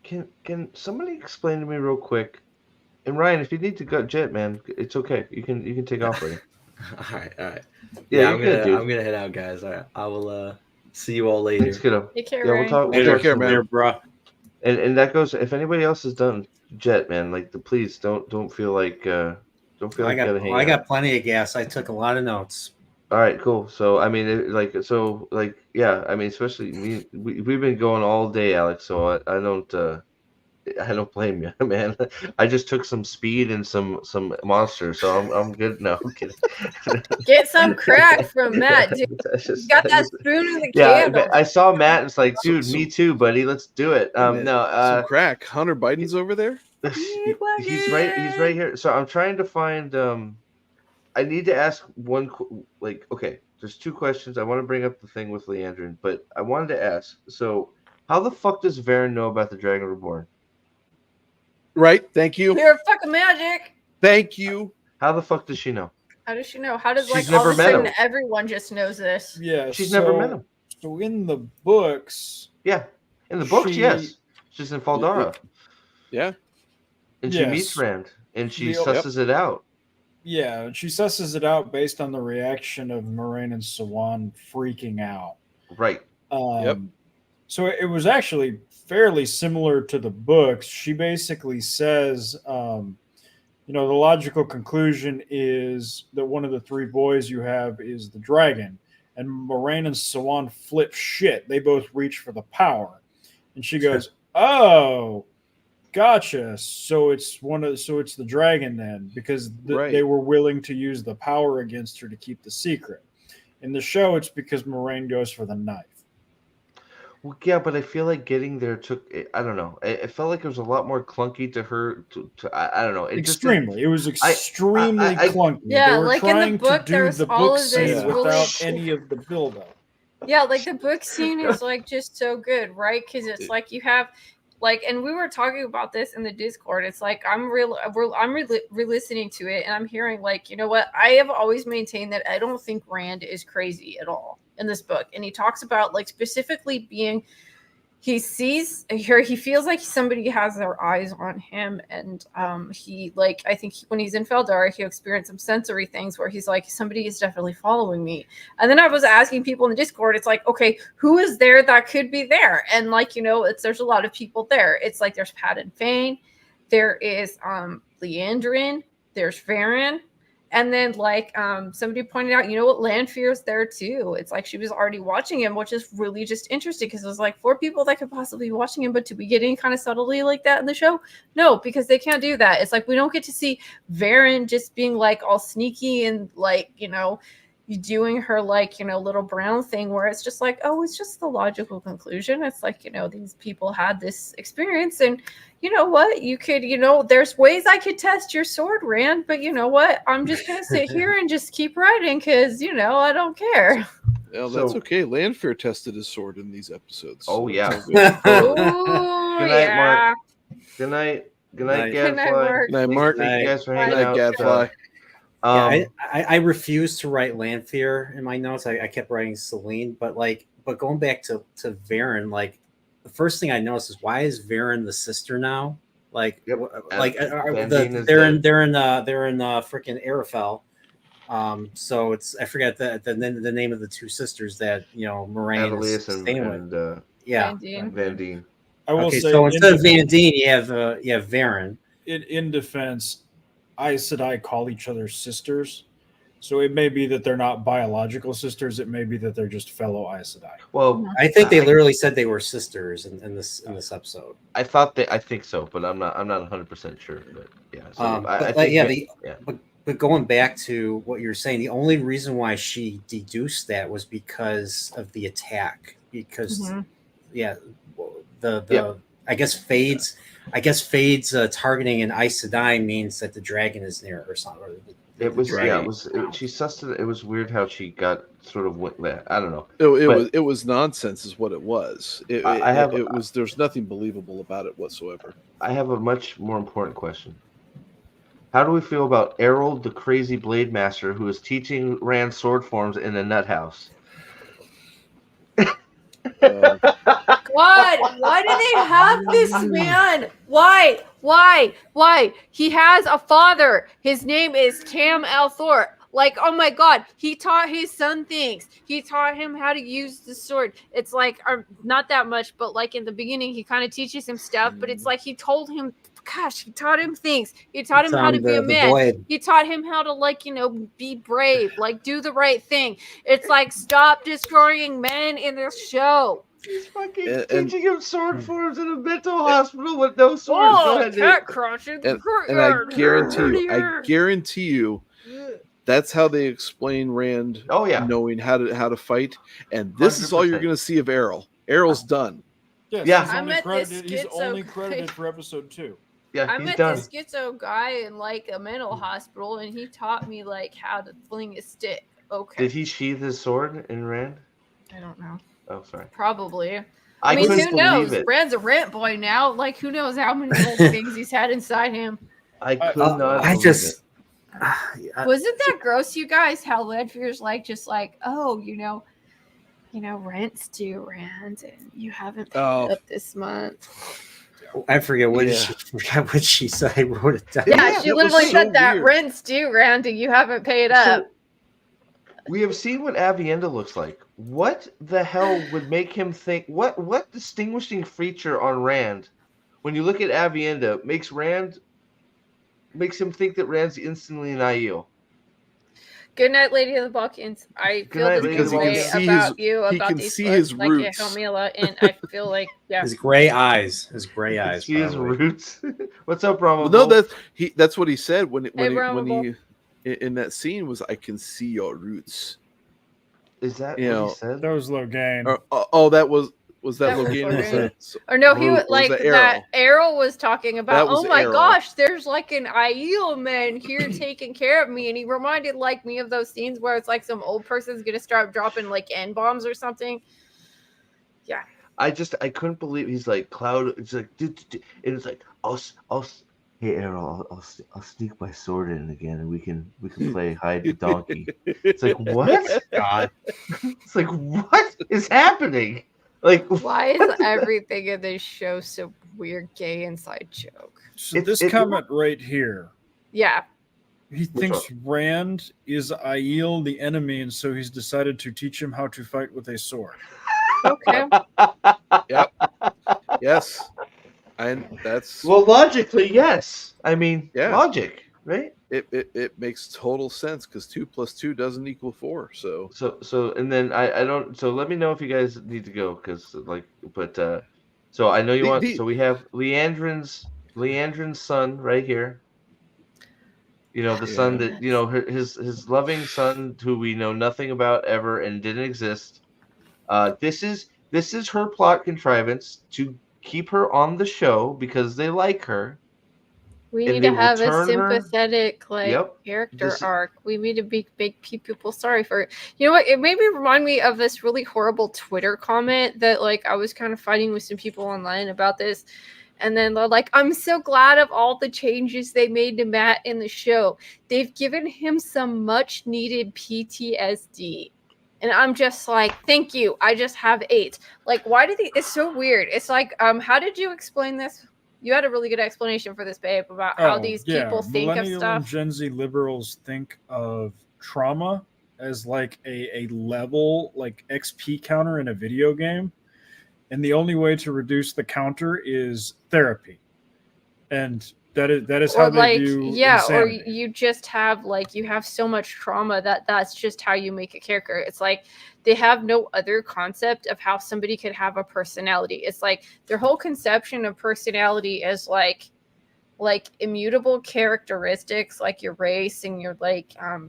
Can somebody explain to me real quick? And Ryan, if you need to go jet, man, it's okay. You can take off already. All right. Yeah, I'm gonna head out, guys. All right, I will see you all later. Thanks, kiddo. Take care, we'll talk. Take care, man. Bro. And that goes. If anybody else is done, jet, man, like please don't feel like you gotta hang out. I got plenty of gas. I took a lot of notes. All right, cool. So I mean, yeah. I mean, especially we've been going all day, Alex. So I don't blame you, man. I just took some speed and some monster, so I'm good. No, I'm kidding. Get some crack from Matt, dude. You got that spoon in the candle. I saw Matt and it's like, dude, me too, buddy. Let's do it. Some crack. Hunter Biden's over there. He's right here. So I'm trying to find. I need to ask one. Okay, there's two questions. I want to bring up the thing with Liandrin, but I wanted to ask. So, how the fuck does Varen know about the Dragon Reborn? Right. Thank you. You're fucking magic. Thank you. How the fuck does she know? How does she know? How does She's all of a never met sudden him. everyone just knows this? Yeah, She's never met him. So in the books, Yeah, in the books, yes. She's in Faldara. Yeah. And she meets Rand, and she Yep. susses it out. Yeah, and she susses it out based on the reaction of Moraine and Sawan freaking out. Right. So it was actually fairly similar to the books. She basically says, the logical conclusion is that one of the three boys you have is the dragon. And Moraine and Sawan flip shit. They both reach for the power. And she goes, oh, gotcha. So it's the dragon then, because they were willing to use the power against her to keep the secret. In the show, it's because Moraine goes for the knife. Well, yeah, but I feel like getting there took. I don't know. It felt like it was a lot more clunky to her. I don't know. It extremely. It was extremely clunky. Yeah, they were like trying in the book, to do there's the all book of this scene without any of the buildup. Yeah, like the book scene is like just so good, right? Because it's like you have. Like, and we were talking about this in the Discord. It's like I'm re-listening to it, and I'm hearing like, you know what? I have always maintained that I don't think Rand is crazy at all in this book, and he talks about like specifically being. He feels like somebody has their eyes on him, and I think when he's in Feldar, he experienced some sensory things where he's like, somebody is definitely following me. And then I was asking people in the Discord, it's like, okay, who is there that could be there? And like, there's a lot of people there. It's like there's Pat and Fane, there is Liandrin, there's Varen. And then, like, somebody pointed out, Lanfear's there, too. It's like she was already watching him, which is really just interesting because it was like 4 people that could possibly be watching him. But do we get any kind of subtlety like that in the show? No, because they can't do that. It's like we don't get to see Varen just being, like, all sneaky and, like, doing her, like, little brown thing where it's just like, oh, it's just the logical conclusion. It's like, these people had this experience and you know what? You could, there's ways I could test your sword, Rand, but you know what? I'm just going to sit here and just keep writing because, I don't care. Well, that's okay. Lanfear tested his sword in these episodes. Oh, yeah. Ooh, Good night, yeah. Mark. Good night. Good night, Gadfly. Good night, Mark. Thank you guys for hanging out. Gadfly. I refused to write Lanfear in my notes. I kept writing Celine, but going back to Varen, like, the first thing I noticed is why is Varen the sister now? Like, they're in freaking Arafel. So I forget the name of the two sisters that Moraine is staying with. Yeah, Van Dien. I will say, so instead of Van Dien, you have Varen. In defense, Aes Sedai call each other sisters. So it may be that they're not biological sisters. It may be that they're just fellow Aes Sedai. Well, I think they literally said they were sisters in this episode. I think so, but I'm not 100% sure. But yeah, so I think but going back to what you're saying, the only reason why she deduced that was because of the attack. Because I guess Fade's targeting an Aes Sedai means that the dragon is near or something. She sussed it. It was weird how she got sort of went there. I don't know. It was nonsense, is what it was. There's nothing believable about it whatsoever. I have a much more important question. How do we feel about Errol, the crazy blade master, who is teaching Rand sword forms in a nut house? God, why do they have this man? Why? He has a father. His name is Tam Althor. Like, oh my God, he taught his son things. He taught him how to use the sword. It's like, not that much, but like in the beginning, he kind of teaches him stuff. But it's like he told him, gosh, he taught him things. He taught him how to be a man. He taught him how to, like, be brave, like do the right thing. It's like, stop destroying men in this show. He's fucking teaching him sword forms in a mental hospital with no swords. Oh, cat crotch in the courtyard. And I guarantee you, that's how they explain Rand. Oh yeah, knowing how to fight, and this 100%. Is all you're going to see of Errol. Errol's done. Yes, yeah, he's only credited for episode 2. Yeah, I met this schizo guy in like a mental hospital, and he taught me like how to fling a stick. Okay. Did he sheath his sword in Rand? I don't know. Oh, sorry. Probably. I mean, who knows? Rand's a rant boy now. Like, who knows how many old things he's had inside him? I could not. Wasn't that gross, you guys? How Ledfier's rent's due, Rand, and you haven't paid up this month. I forget what she said. I wrote it down. Yeah, she literally said that weird. Rent's due, Rand, and you haven't paid up. We have seen what Aviendha looks like. What the hell would make him think? What distinguishing feature on Rand, when you look at Aviendha, makes him think that Rand's instantly an Aiel? Good night, Lady of the Balkans. I feel this way about you, about these see his roots. like Helmila, and I feel like his gray eyes. See his roots. What's up, Rama? Well, no, that's what he said when he in that scene was, I can see your roots. Is that what he said? That was Logain. Was that Logain? Or no, he was like that. Errol was talking about. Oh my gosh, there's like an Aiel man here taking care of me, and he reminded me of those scenes where it's like some old person's gonna start dropping like N bombs or something. Yeah. I couldn't believe he's like Cloud. It's like, and it's like I'll. Hey Errol, I'll sneak my sword in again, and we can play hide the donkey. It's like, what? God. It's like, what is happening? Like, why is everything in this show so weird, gay inside joke? So this comment right here. Yeah. He thinks Rand is Aiel, the enemy, and so he's decided to teach him how to fight with a sword. Okay. Yep. Yes. And that's logically, yes. I mean, logic, right? It makes total sense because 2 + 2 doesn't equal 4. So and then I don't. So let me know if you guys need to go because so I know you want. So we have Liandrin's son right here. The son that his loving son who we know nothing about ever and didn't exist. This is her plot contrivance to keep her on the show because they like her. We need to have a sympathetic character arc. We need to make people sorry for it. You know what? It made me remind me of this really horrible Twitter comment that I was kind of fighting with some people online about this. And then they're like, I'm so glad of all the changes they made to Matt in the show. They've given him some much needed PTSD. And I'm just like, thank you. I just have 8. Why do they? It's so weird. It's like, how did you explain this? You had a really good explanation for this, babe, about how these people think of stuff. And Gen Z liberals think of trauma as a level, XP counter in a video game. and the only way to reduce the counter is therapy, and that is how they view insanity. Or you just have you have so much trauma that's just how you make a character. It's like they have no other concept of how somebody could have a personality. It's like their whole conception of personality is like immutable characteristics, like your race and your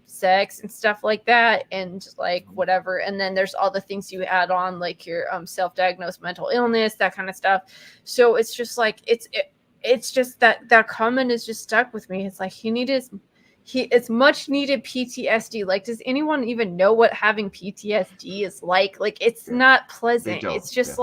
sex and stuff like that, and whatever. And then there's all the things you add on, like your self-diagnosed mental illness, that kind of stuff. So it's just it's just that comment is just stuck with me. It's like it's much needed PTSD. Like, does anyone even know what having PTSD is like? Like, it's not pleasant. It's just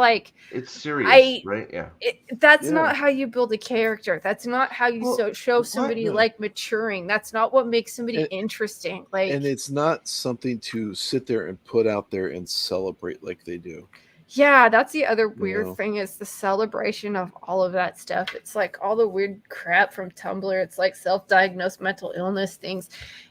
it's serious, right? Yeah. That's not how you build a character. That's not how you show somebody maturing. That's not what makes somebody interesting. And it's not something to sit there and put out there and celebrate like they do. Yeah, that's the other weird thing is the celebration of all of that stuff. It's like all the weird crap from Tumblr. It's like self-diagnosed mental illness things.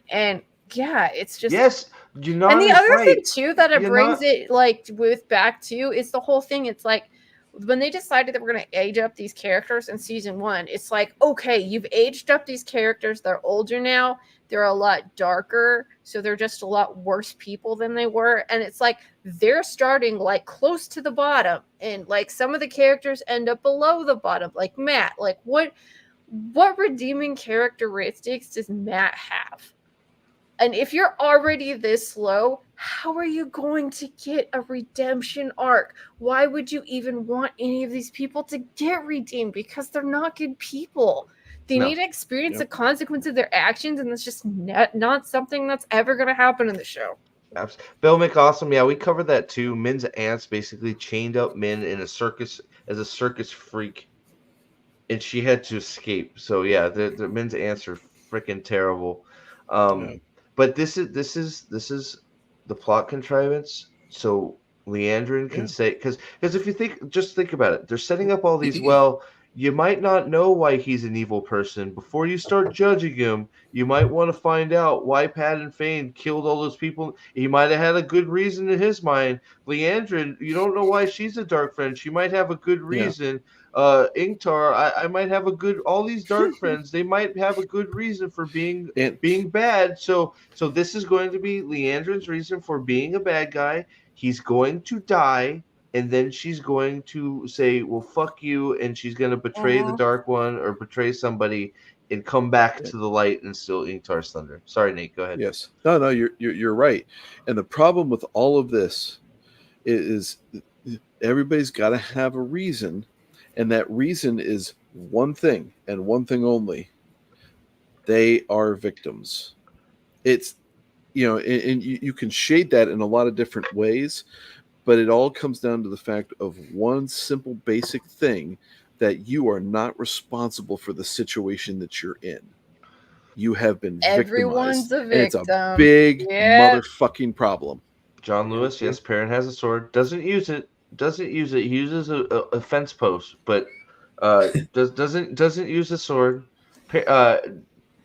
And yeah, it's just... Yes, you're not. And the other thing too that it brings it with back to is the whole thing. It's like when they decided that we're going to age up these characters in season 1, it's like, okay, you've aged up these characters. They're older now. They're a lot darker. So they're just a lot worse people than they were. And it's like they're starting close to the bottom. And some of the characters end up below the bottom. Like Matt, what redeeming characteristics does Matt have? And if you're already this low, how are you going to get a redemption arc? Why would you even want any of these people to get redeemed? Because they're not good people. They need to experience the consequence of their actions, and that's just not something that's ever going to happen in the show. Bill McAwesome, yeah, we covered that too. Min's aunts basically chained up Min in a circus as a circus freak, and she had to escape. So yeah, the Min's aunts are freaking terrible. But this is the plot contrivance. So Liandrin can say, because if you think about it, they're setting up all these. Well, you might not know why he's an evil person. Before you start judging him, you might want to find out why Pat and Fane killed all those people. He might have had a good reason in his mind. Leandrin, you don't know why she's a dark friend. She might have a good reason. Ingtar, I might have a good. All these dark friends, they might have a good reason for being bad. So this is going to be Leandrin's reason for being a bad guy. He's going to die. And then she's going to say, well, fuck you. And she's going to betray the Dark One or betray somebody and come back to the light and steal Ingtar's thunder. Sorry, Nate, go ahead. Yes. No, you're right. And the problem with all of this is everybody's got to have a reason. And that reason is one thing and one thing only. They are victims. It's, and you can shade that in a lot of different ways. But it all comes down to the fact of one simple basic thing, that you are not responsible for the situation that you're in. You have been Everyone's victimized. A victim. And it's a big motherfucking problem. John Lewis, yes, Perrin has a sword. Doesn't use it. He uses a fence post, but doesn't use a sword.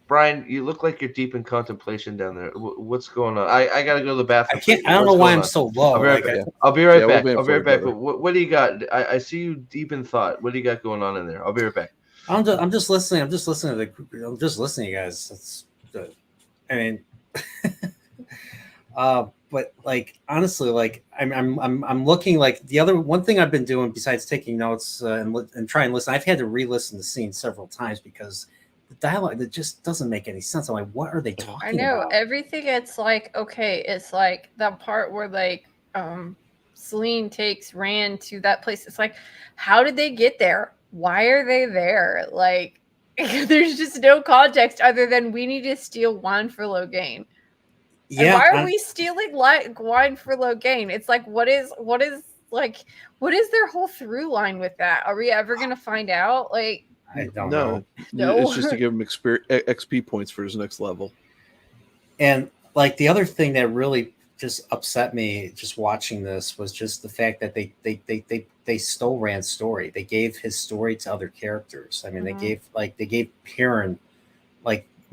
Brian, you look like you're deep in contemplation down there. What's going on? I gotta go to the bathroom. I don't know why I'm so low. I'll be right back. I'll be right back. But what do you got? I see you deep in thought. What do you got going on in there? I'll be right back. I'm just listening. I'm just listening to you guys. That's good. I mean, but honestly, I'm looking the other one thing I've been doing besides taking notes and try and listen. I've had to re-listen to scenes several times because the dialogue that just doesn't make any sense. I'm like, what are they talking I know about? everything. It's it's that part where Celine takes Rand to that place. It's like, how did they get there? Why are they there? There's just no context other than we need to steal wine for Logain. Yeah. And why are we stealing wine for Logain? It's what is their whole through line with that? Are we ever gonna find out? I don't know. No, it's just to give him XP points for his next level. And the other thing that really just upset me just watching this was just the fact that they stole Rand's story. They gave his story to other characters. I mean, they gave Perrin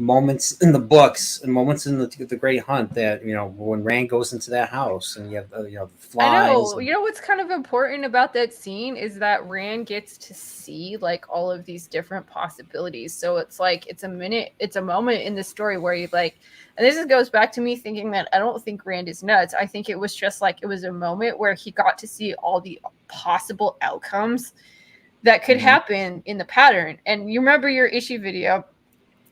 moments in the books and moments in the Great Hunt that when Rand goes into that house and you have the flies. I know. You know what's kind of important about that scene is that Rand gets to see like all of these different possibilities. So it's like it's a moment in the story where you like, and this goes back to me thinking that I don't think Rand is nuts. I think it was just like it was a moment where he got to see all the possible outcomes that could happen in the pattern. And you remember your issue video,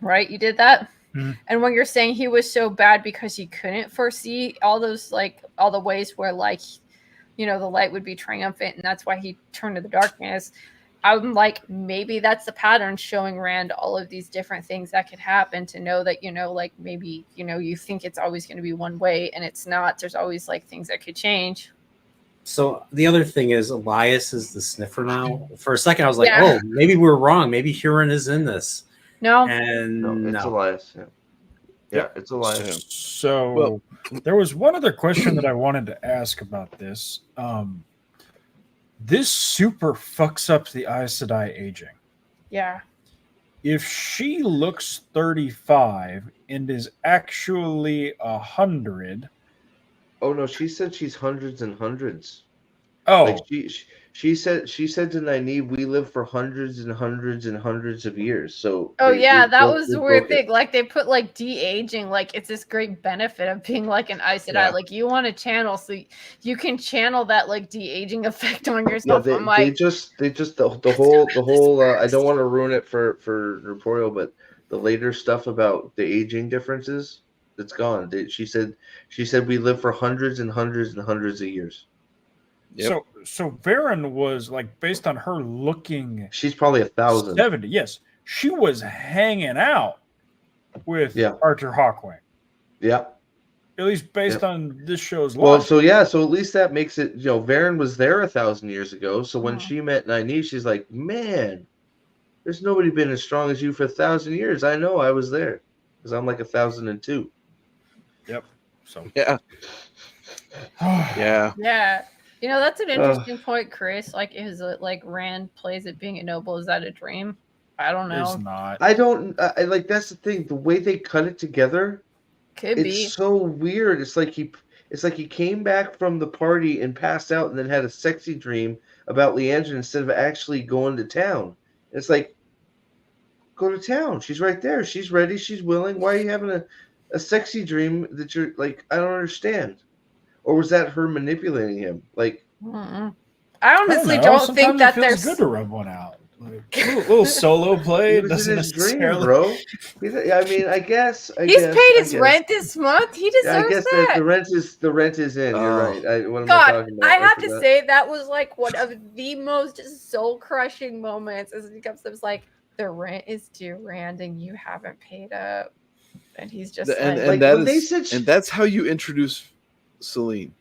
right? You did that. And when you're saying he was so bad because he couldn't foresee all those, like all the ways where like, the light would be triumphant and that's why he turned to the darkness. I'm like, maybe that's the pattern showing Rand all of these different things that could happen to know that, like maybe, you think it's always going to be one way and it's not. There's always like things that could change. So the other thing is Elias is the sniffer now. For a second, I was like, oh, maybe we're wrong. Maybe Huron is in this. No. And no, it's Elias. Yeah, it's Elias. So there was one other question that I wanted to ask about this. This super fucks up the Aes Sedai aging. Yeah. If she looks 35 and is actually 100. Oh no, she said she's hundreds and hundreds. Oh, like she said to Nynaeve, we live for hundreds and hundreds and hundreds of years. So that was the weird thing. Like they put like de-aging, like it's this great benefit of being like an Aes Sedai. Like you want to channel, so you can channel that like de-aging effect on yourself. Yeah, they just the whole. I don't want to ruin it for Reporio, but the later stuff about the aging differences, it's gone. She said we live for hundreds and hundreds and hundreds of years. Yep. So Varen was like, based on her looking, she's probably 1,000. 70. Yes, she was hanging out with Arthur Hawkwing. Yeah, at least based on this show's. Well, so at least that makes it. Varen was there 1,000 years ago. So when she met Nynaeve, she's like, man, there's nobody been as strong as you for 1,000 years. I know, I was there because I'm like 1,002. Yep. So yeah. Yeah. That's an interesting point, Chris. Like, is it like Rand plays it being a noble? Is that a dream? I don't know. It's not. I don't like. That's the thing. The way they cut it together, it's so weird. It's like he came back from the party and passed out, and then had a sexy dream about Liandrin instead of actually going to town. It's like, go to town. She's right there. She's ready. She's willing. Why are you having a sexy dream that you're like? I don't understand. Or was that her manipulating him? Like, I honestly don't think that there's good to rub one out. Like, little solo play doesn't necessarily. Dream, bro. I mean, I guess he's paid his rent this month. He deserves I guess that. the rent is in. You're right. What am God, I talking about? I have to say that was like one of the most soul crushing moments. As it was like, the rent is due, Rand, and you haven't paid up, and he's just and that's how you introduce Celine.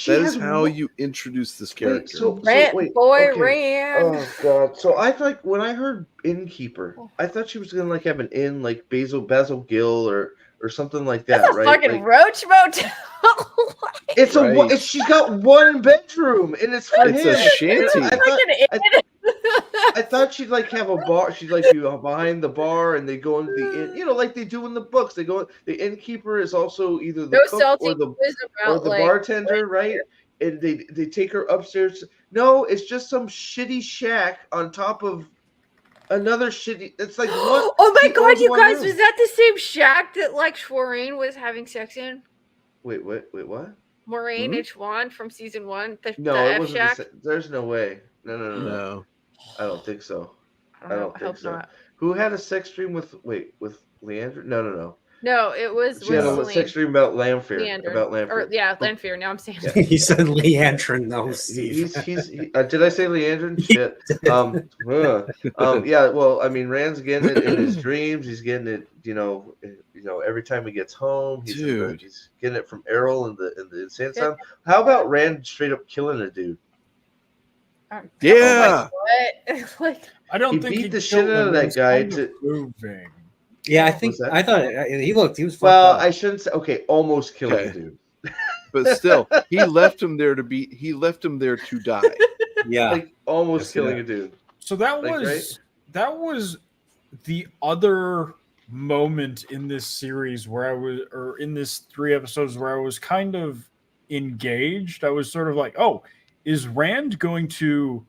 That is how you introduce this character. Rand. Oh god! So I thought when I heard innkeeper, I thought she was gonna like have an inn, like Basil Gill or something like that. That's a fucking roach motel. She's got one bedroom, and it's for him. It's a shanty. I thought she'd like have a bar. She'd like be behind the bar, and they go into the inn. Like they do in the books. They go. The innkeeper is also either the cook or the bartender, right? And they take her upstairs. No, it's just some shitty shack on top of another shitty. It's like what? Oh my god, you guys! Was that the same shack that like Shwarane was having sex in? Wait, what? Moraine and Schwan from season 1. It wasn't. Shack? There's no way. No. I don't think so. I don't think so. Not. Who had a sex dream with Liandrin? No. No, it was. She had a sex dream about Lanfear. Lanfear. Now I'm saying. Yeah. He said Liandrin, though. Did I say Liandrin? Shit. Yeah. Well, I mean, Rand's getting it in his dreams. He's getting it. Every time he gets home, he's getting it from Errol in the Insane Asylum. How about Rand straight up killing a dude? Yeah. Like, I don't think he beat the shit out of that guy. Yeah, I thought he was. Well, I shouldn't say. Okay, almost killing the dude. But still, he left him there to die. Yeah, like almost killing a dude. So that was the other moment in this series where I was, or in this 3 episodes where I was kind of engaged. I was sort of like, oh, is Rand going to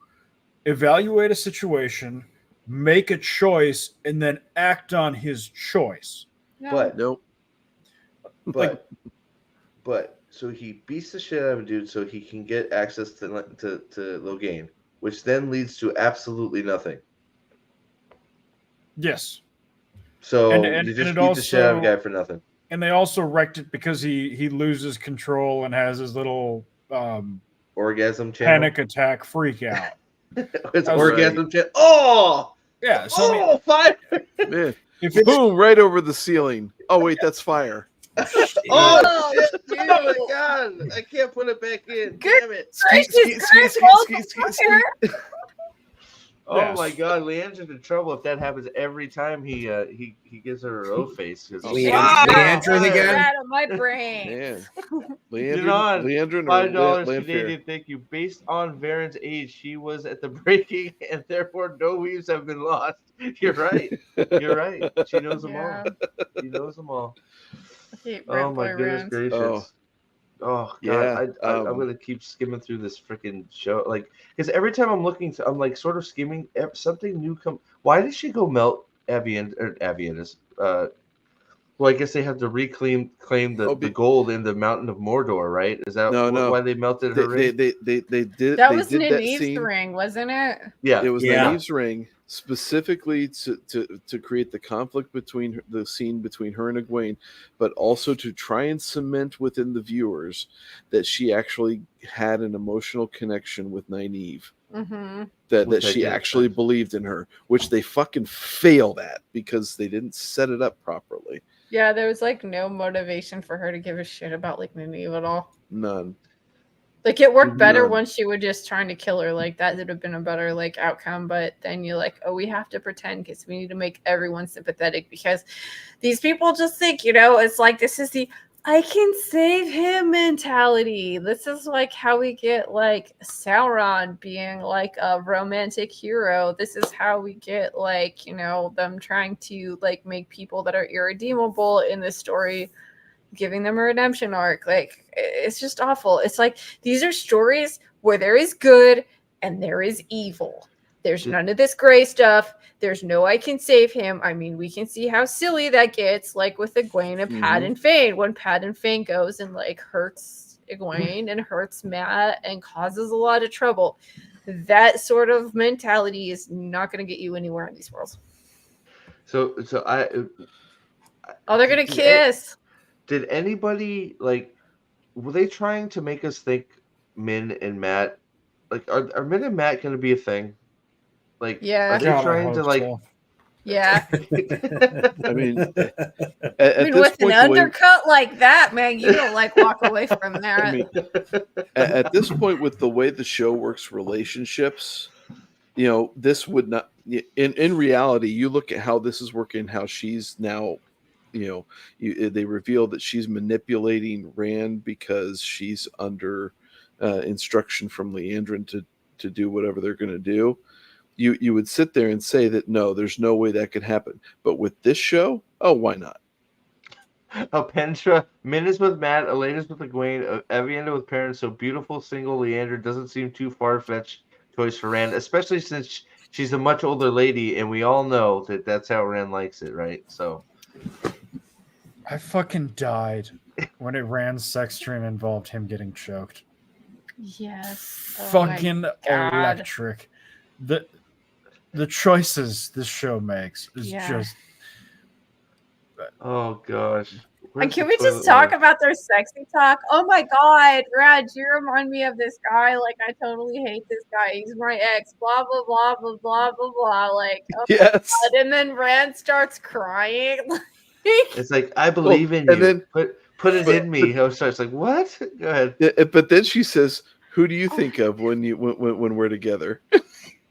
evaluate a situation, make a choice, and then act on his choice? No. But Nope. But so he beats the shit out of a dude so he can get access to Logain, which then leads to absolutely nothing. Yes. So And you just it beat the shit out of a also- guy for nothing. And they also wrecked it because he loses control and has his little Orgasm channel. panic attack freak out. It's Right. orgasm channel. Oh! Yeah, so I mean, Oh, fire! Man, if it's, boom, right over the ceiling. Oh wait, that's fire. Oh, shit, dude, oh my god! I can't put it back in. Good Damn it! Skeet, gracious, skeet, skeet, Chris, skeet, skeet, welcome skeet, here. skeet. Oh Yes. my god, Leandrin's in trouble if that happens every time he gives her a row face. Liandrin again? Out of my brain. Man, Dinan, Leandrin, $5 Landfair. Canadian, thank you. Based on Varen's age, she was at the breaking, and therefore no weaves have been lost. You're right. You're right. She knows them Yeah. all. She knows them all. I hate Oh my Rand. goodness gracious. Oh god, Yeah, I'm gonna keep skimming through this freaking show, like, because every time I'm looking, I'm like sort of skimming something new. Why did she go melt Aviendus? Well, I guess they have to claim the gold in the Mountain of Mordor, right? Is that No. why they melted her ring? They did That they was did that Nynaeve's scene. ring, wasn't it? Yeah, It was Yeah. Nynaeve's ring specifically to create the conflict between the scene between her and Egwene, but also to try and cement within the viewers that she actually had an emotional connection with Nynaeve. Mm-hmm. That Which I she did, actually but- believed in her, which they fucking failed at because they didn't set it up properly. Yeah, there was like no motivation for her to give a shit about like Nynaeve at all. None. Like it worked better None. when she was just trying to kill her. Like that would have been a better like outcome. But then you're like, oh, we have to pretend because we need to make everyone sympathetic because these people just think, it's like this is the I can save him mentality. This is like how we get like Sauron being like a romantic hero. This is how we get like, them trying to like make people that are irredeemable in this story, giving them a redemption arc. Like it's just awful. It's like these are stories where there is good and there is evil. There's none of this gray stuff. There's no I can save him. I mean, we can see how silly that gets, like with Egwene and Pat and Fane, when Pat and Fane goes and like hurts Egwene and hurts Matt and causes a lot of trouble. That sort of mentality is not going to get you anywhere in these worlds. So they're going to kiss. Did anybody were they trying to make us think Min and Matt, like, are Min and Matt going to be a thing? Like, Yeah. are they trying to like? So. Yeah. I mean, with an undercut like that, man, you don't like walk away from that. I mean, at this point, with the way the show works relationships, this would not. In reality, you look at how this is working, how she's now. They reveal that she's manipulating Rand because she's under instruction from Liandrin to do whatever they're going to do. You would sit there and say that no, there's no way that could happen. But with this show, oh, why not? Apenstra, Min is with Matt, Elena's with Egwene, Avienda with parents, so beautiful single Liandrin doesn't seem too far-fetched choice for Rand, especially since she's a much older lady, and we all know that that's how Rand likes it, right? So I fucking died when it ran sex stream involved him getting choked. Yes. Fucking electric. The choices this show makes is just. Oh gosh. And can we just talk about their sexy talk? Oh my god, Rad, you remind me of this guy. Like, I totally hate this guy. He's my ex. Blah blah blah blah blah blah blah. Like, oh yes. my god. And then Rand starts crying. It's like, I believe in you. And then put it in me. It's like, what? Go ahead. Yeah, but then she says, "Who do you think of when we're together?"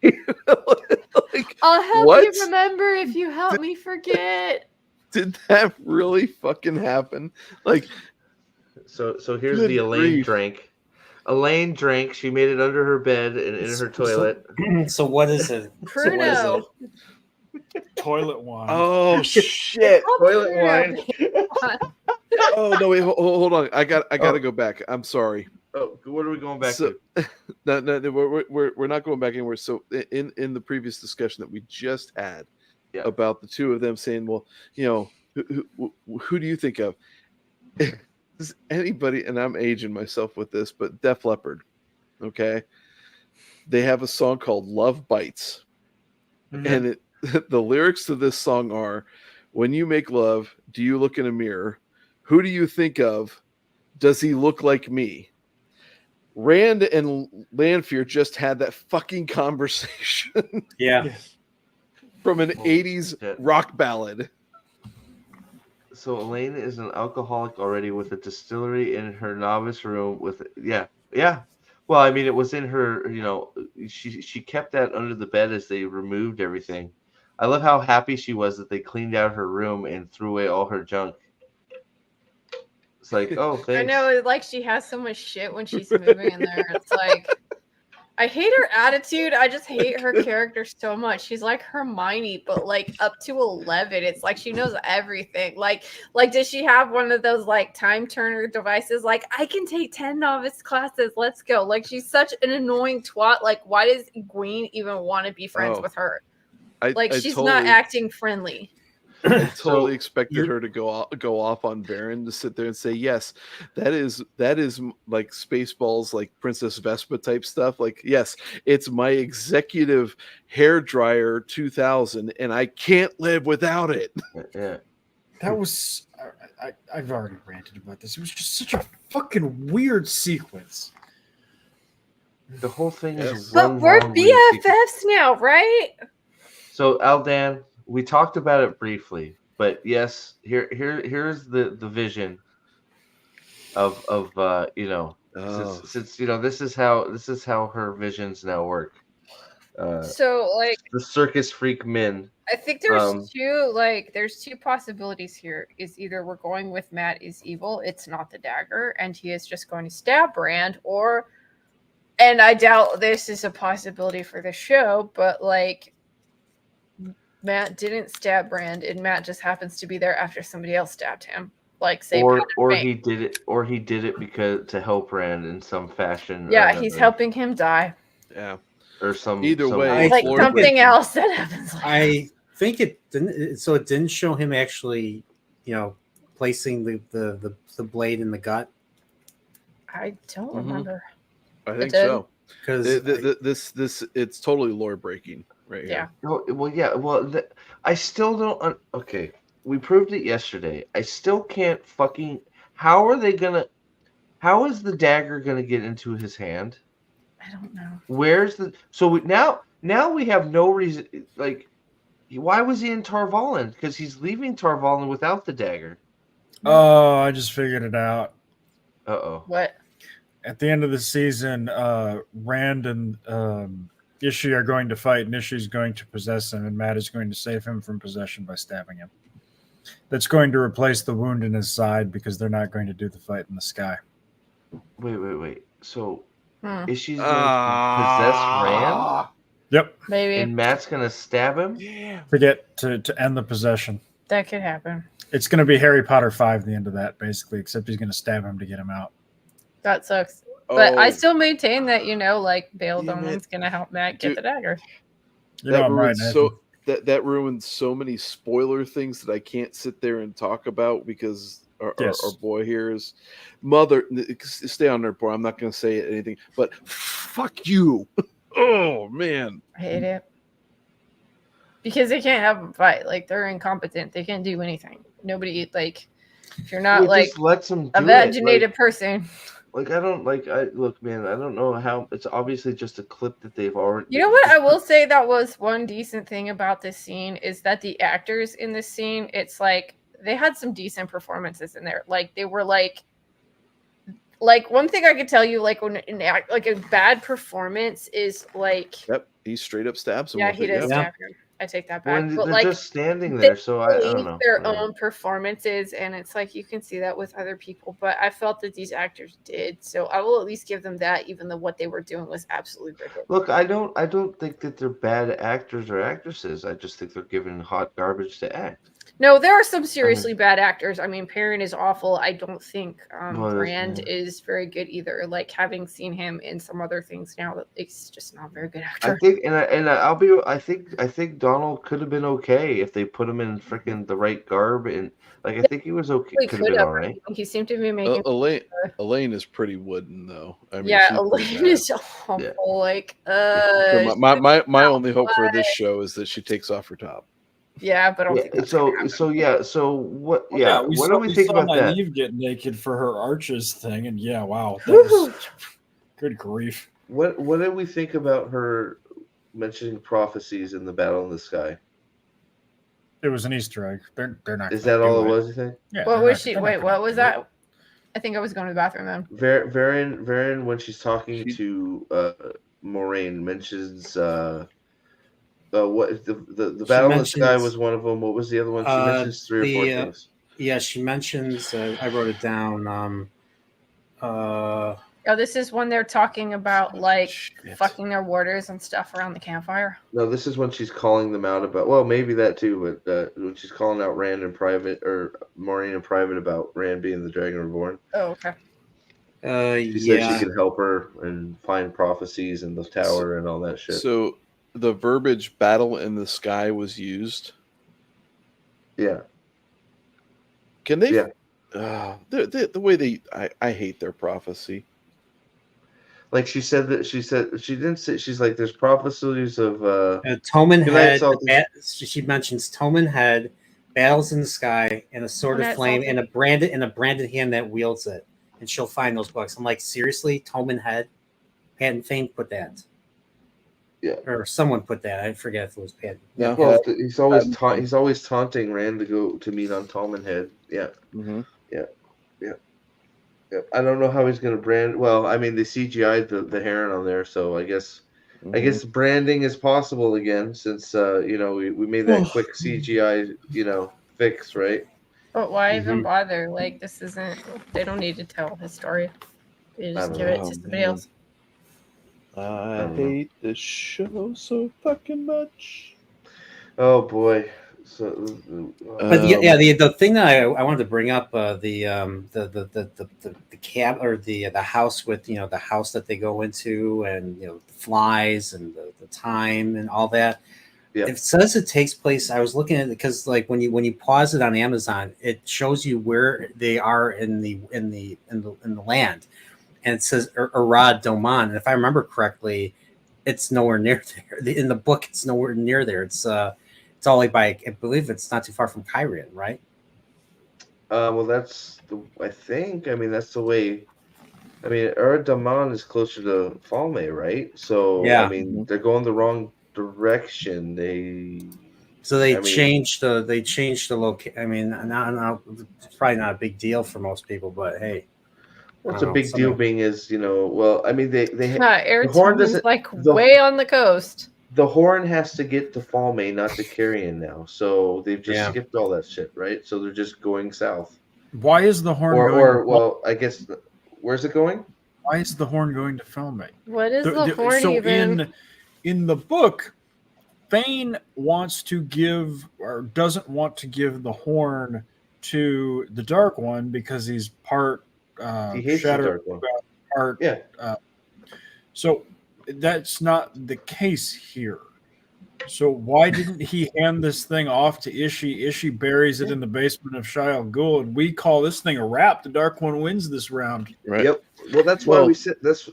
Like, I'll help what? you remember if you help me forget. Did that really fucking happen? Like, so here's the Elaine drink. Elaine drank. She made it under her bed and in her toilet. So what is it? Pruno. Toilet wine. Oh shit! Toilet wine. Oh no! Wait, hold on. I gotta go back. I'm sorry. Oh, what are we going back to? No, we're not going back anywhere. So in the previous discussion that we just had about the two of them saying, well, who do you think of? Does anybody, and I'm aging myself with this, but Def Leppard, okay? They have a song called Love Bites. Mm-hmm. And the lyrics to this song are, when you make love, do you look in a mirror? Who do you think of? Does he look like me? Rand and Lanfear just had that fucking conversation. Yeah. From an 80s rock ballad. So Elaine is an alcoholic already with a distillery in her novice room with yeah. Well, I mean, it was in her, she kept that under the bed as they removed everything. I love how happy she was that they cleaned out her room and threw away all her junk. It's like, oh, thanks. I know, like she has so much shit when she's moving in there. It's like, I hate her attitude. I just hate her character so much. She's like Hermione, but like up to 11. It's like she knows everything. Like does she have one of those like time turner devices? Like, I can take 10 novice classes. Let's go. Like, she's such an annoying twat. Like, why does Egwene even want to be friends with her? She's not acting friendly. I totally expected her to go off on Baron to sit there and say, yes, that is like Spaceballs, like Princess Vespa type stuff. Like, yes, it's my executive hair dryer 2000, and I can't live without it. Yeah, that was. I've already ranted about this. It was just such a fucking weird sequence. The whole thing is. But we're BFFs now, right? So Aldan, we talked about it briefly, but yes, here's the vision of since this is how her visions now work. So like the circus freak men. I think there's two possibilities here. Is either we're going with Matt is evil, it's not the dagger, and he is just going to stab Brand, and I doubt this is a possibility for the show, but like Matt didn't stab Brand, and Matt just happens to be there after somebody else stabbed him. Like, say, or he did it because to help Brand in some fashion. Yeah, he's helping him die. Yeah, or some either way, like something else that happens. I think it didn't. So it didn't show him actually, placing the blade in the gut. I don't remember. I think so. Because this it's totally lore breaking. Right. Yeah. Well, yeah. Well, I still don't. Okay, we proved it yesterday. I still can't fucking. How is the dagger gonna get into his hand? I don't know. Where's the? So now we have no reason. Like, why was he in Tarvalin? Because he's leaving Tarvalin without the dagger. Oh, I just figured it out. Uh-oh. What? At the end of the season, Rand and Ishii are going to fight, and Ishii's going to possess him, and Matt is going to save him from possession by stabbing him. That's going to replace the wound in his side because they're not going to do the fight in the sky. Wait. So Ishii's going to possess Rand? Yep. Maybe. And Matt's going to stab him? Yeah. To end the possession. That could happen. It's going to be Harry Potter 5, the end of that, basically, except he's going to stab him to get him out. That sucks. But I still maintain that, Bail Doman's going to help Matt get the dagger. That ruined so many spoiler things that I can't sit there and talk about because our boy here is mother. Stay on there, boy. I'm not going to say anything, but fuck you. Oh, man. I hate it. Because they can't have them fight. Like, they're incompetent. They can't do anything. Nobody, like, if you're not, just lets them a vaginated person. Like, look, man, I don't know how. It's obviously just a clip that they've already. You know what? I will say that was one decent thing about this scene is that the actors in this scene, it's like they had some decent performances in there. Like they were like one thing I could tell you, like when like a bad performance is like. Yep, he straight up stabs him. Yeah, he does stab him. I take that back. When but they're like, just standing there, so I don't release know. their own performances, and it's like you can see that with other people. But I felt that these actors did, so I will at least give them that, even though what they were doing was absolutely ridiculous. Look, I don't think that they're bad actors or actresses. I just think they're given hot garbage to act. No, there are some seriously bad actors. I mean, Perrin is awful. I don't think Brand is very good either. Like, having seen him in some other things now, it's just not a very good actor. I think, I think Donald could have been okay if they put him in freaking the right garb, and like I think he was okay. He could have been all right. He seemed to be making. Elaine is pretty wooden though. I mean, yeah, Elaine is awful. Yeah. Like, so my only hope for this show is that she takes off her top. Yeah, but I don't think that's so what? Well, yeah, we what saw, do we think about that? Nynaeve get naked for her arches thing, and yeah, wow, that was good grief. What did we think about her mentioning prophecies in the Battle in the Sky? It was an Easter egg. They're not. Is that all it was? You think? Yeah. What was she? Wait, what was that? I think I was going to the bathroom then. Varian, when she's talking to Moraine, mentions what the Battle in the Sky was one of them. What was the other one? She mentions 3 or 4 things. Yeah, she mentions. I wrote it down. Oh, this is when they're talking about like fucking their warders and stuff around the campfire. No, this is when she's calling them out about. Well, maybe that too, but when she's calling out Rand in private or Maureen in private about Rand being the Dragon Reborn. Oh, okay. She said she could help her and find prophecies in the tower and all that shit. So the verbiage "battle in the sky" was used. Yeah. Can they? Yeah. The way I hate their prophecy. Like she said that she didn't say, she's like there's prophecies of Tommen Head. She mentions Tommen Head, battles in the sky, and a sword of flame, and a branded hand that wields it, and she'll find those books. I'm like, seriously, Tommen Head? Patton Fane put that. Yeah, or someone put that. I forget if it was Patton. Yeah, well, he's always taunting Rand to go to meet on Tommen Head. Yeah, yeah. I don't know how he's going to brand. Well, I mean, they CGI'd the heron on there, so I guess branding is possible again since we made that quick CGI fix, right? But why even bother? Like, this isn't. They don't need to tell his story. They just give it to somebody else. I hate this show so fucking much. Oh boy. So, but the thing that I wanted to bring up the cab or the house with the house that they go into and the flies and the time and all that. Yeah. It says it takes place. I was looking at it because like when you pause it on Amazon, it shows you where they are in the land, and it says Arad Doman. And if I remember correctly, it's nowhere near there. In the book, it's nowhere near there. It's only by, I believe it's not too far from Kyrian, right? Well, that's I think. I mean, that's the way. I mean, Daman is closer to Falme, right? So yeah. I mean, they're going the wrong direction. They changed the location. I mean, it's probably not a big deal for most people, but hey. What's a big deal being is well, I mean they the horn doesn't like way on the coast. The horn has to get to Falme, not to Carrion now. So they've just skipped all that shit, right? So they're just going south. Why is the horn going? Well, I guess where's it going? Why is the horn going to Falme? What is the horn even? In the book, Fane wants to give or doesn't want to give the horn to the Dark One because he's part he hates the Dark One. Part so that's not the case here. So why didn't he hand this thing off to Ishii? Ishii buries it in the basement of Shia Ghul, and we call this thing a wrap. The Dark One wins this round. Right. Yep. Well, that's why we said that's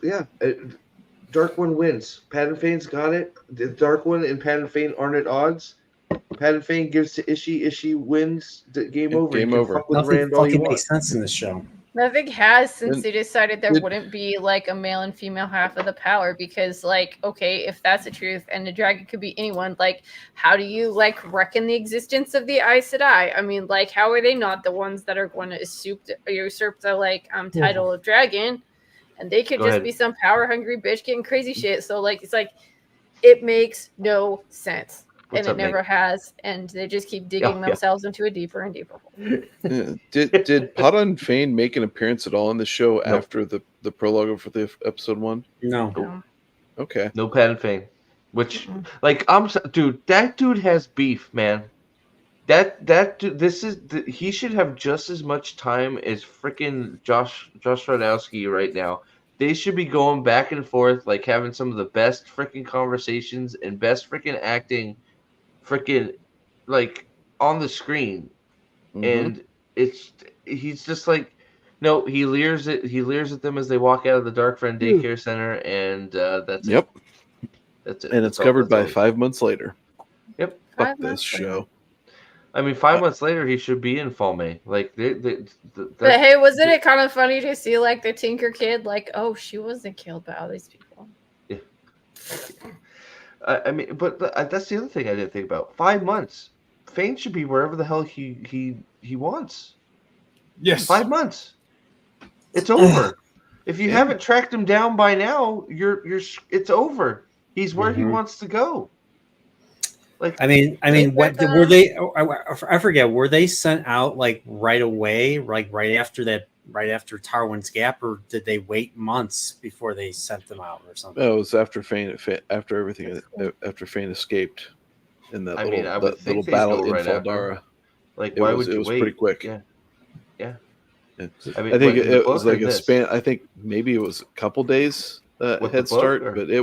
Dark One wins. Patton Fane's got it. The Dark One and Patton Fane aren't at odds. Patton Fane gives to Ishii. Ishii wins. Game over. Game over. Nothing fucking makes sense in this show. Nothing has since they decided there wouldn't be like a male and female half of the power because like, okay, if that's the truth and the dragon could be anyone, like how do you like reckon the existence of the Aes Sedai? I mean, like how are they not the ones that are going to usurp the like title of dragon? And they could just be some power hungry bitch getting crazy shit. So like it's like it makes no sense. and it never has, and they just keep digging themselves into a deeper and deeper hole. Yeah. Did Pada Fane make an appearance at all in the show after the prologue for the episode 1? No. Okay. No Pada Fane. Which, like, dude, that dude has beef, man. That dude, he should have just as much time as freaking Josh Radowski right now. They should be going back and forth, like having some of the best freaking conversations and best freaking acting, freaking like on the screen. And he's just like, no, he leers at them as they walk out of the Dark Friend Daycare Center, and that's it. That's it. And it's covered by 5 months later. Yep. Fuck this show. I mean, 5 months later, he should be in Fall May. Like, but hey, wasn't it kind of funny to see like the Tinker Kid? Like, oh, she wasn't killed by all these people. Yeah. I mean, but that's the other thing I didn't think about. 5 months. Fane should be wherever the hell he wants. Yes. 5 months. It's over. If you haven't tracked him down by now, it's over. He's where he wants to go. Like, I mean, what were they? I forget. Were they sent out like right away, like right after Tarwin's Gap, or did they wait months before they sent them out or something? No, it was after Fane escaped in that little battle in Faldara. Like, why would you wait? It was pretty quick. Yeah. I mean, I think it was like a span. I think maybe it was a couple days head start, but they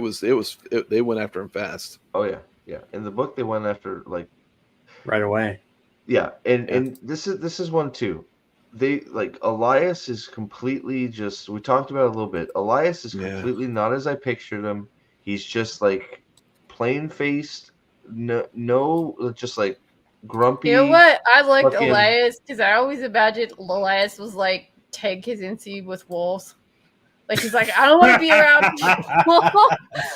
went after him fast. Oh yeah. Yeah, in the book they went after like right away. Yeah, and this is one too. They like Elias is completely just. We talked about it a little bit. Elias is completely not as I pictured him. He's just like plain faced, no, just like grumpy. You know what? I liked Elias because I always imagined Elias was like Ted Kaczynski with wolves. Like, he's like, I don't want to be around people.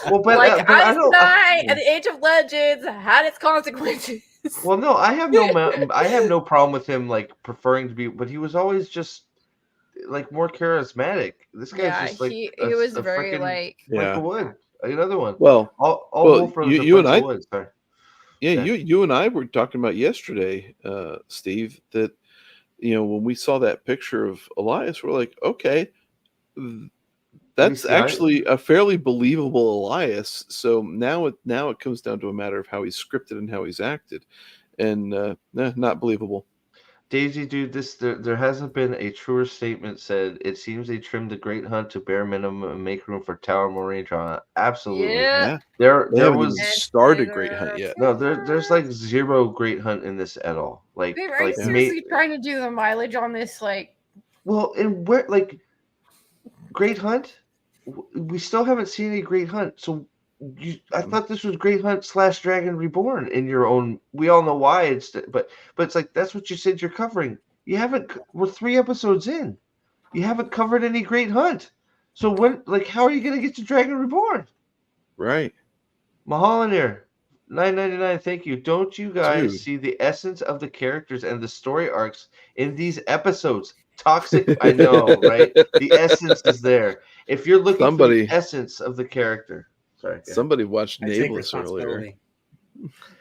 Well, but like, Ice Knight at the Age of Legends had its consequences. Well, no, I have no problem with him like preferring to be, but he was always just like more charismatic. This guy's just like he was very like Michael Wood, another one. Well, you and I, Wood, sorry. Yeah, you and I were talking about yesterday, Steve, that when we saw that picture of Elias, we're like, okay. That's actually a fairly believable Elias. So now it comes down to a matter of how he's scripted and how he's acted, and not believable. Daisy, dude, there hasn't been a truer statement said. It seems they trimmed the Great Hunt to bare minimum and make room for Tower Moraine drama. Absolutely. Yeah. There was started Great Hunt yet. No, there's like zero Great Hunt in this at all. Like, are you seriously trying to do the mileage on this? Like, well, and where like Great Hunt? We still haven't seen any Great Hunt. So I thought this was Great Hunt / Dragon Reborn in your own. We all know why but it's like that's what you said you're covering. You haven't. We're 3 episodes in. You haven't covered any Great Hunt. So how are you going to get to Dragon Reborn? Right. Mahalanir, $9.99. Thank you. Don't you guys see the essence of the characters and the story arcs in these episodes? Toxic, I know, right? The essence is there. If you're looking for the essence of the character, somebody watched Nameless earlier.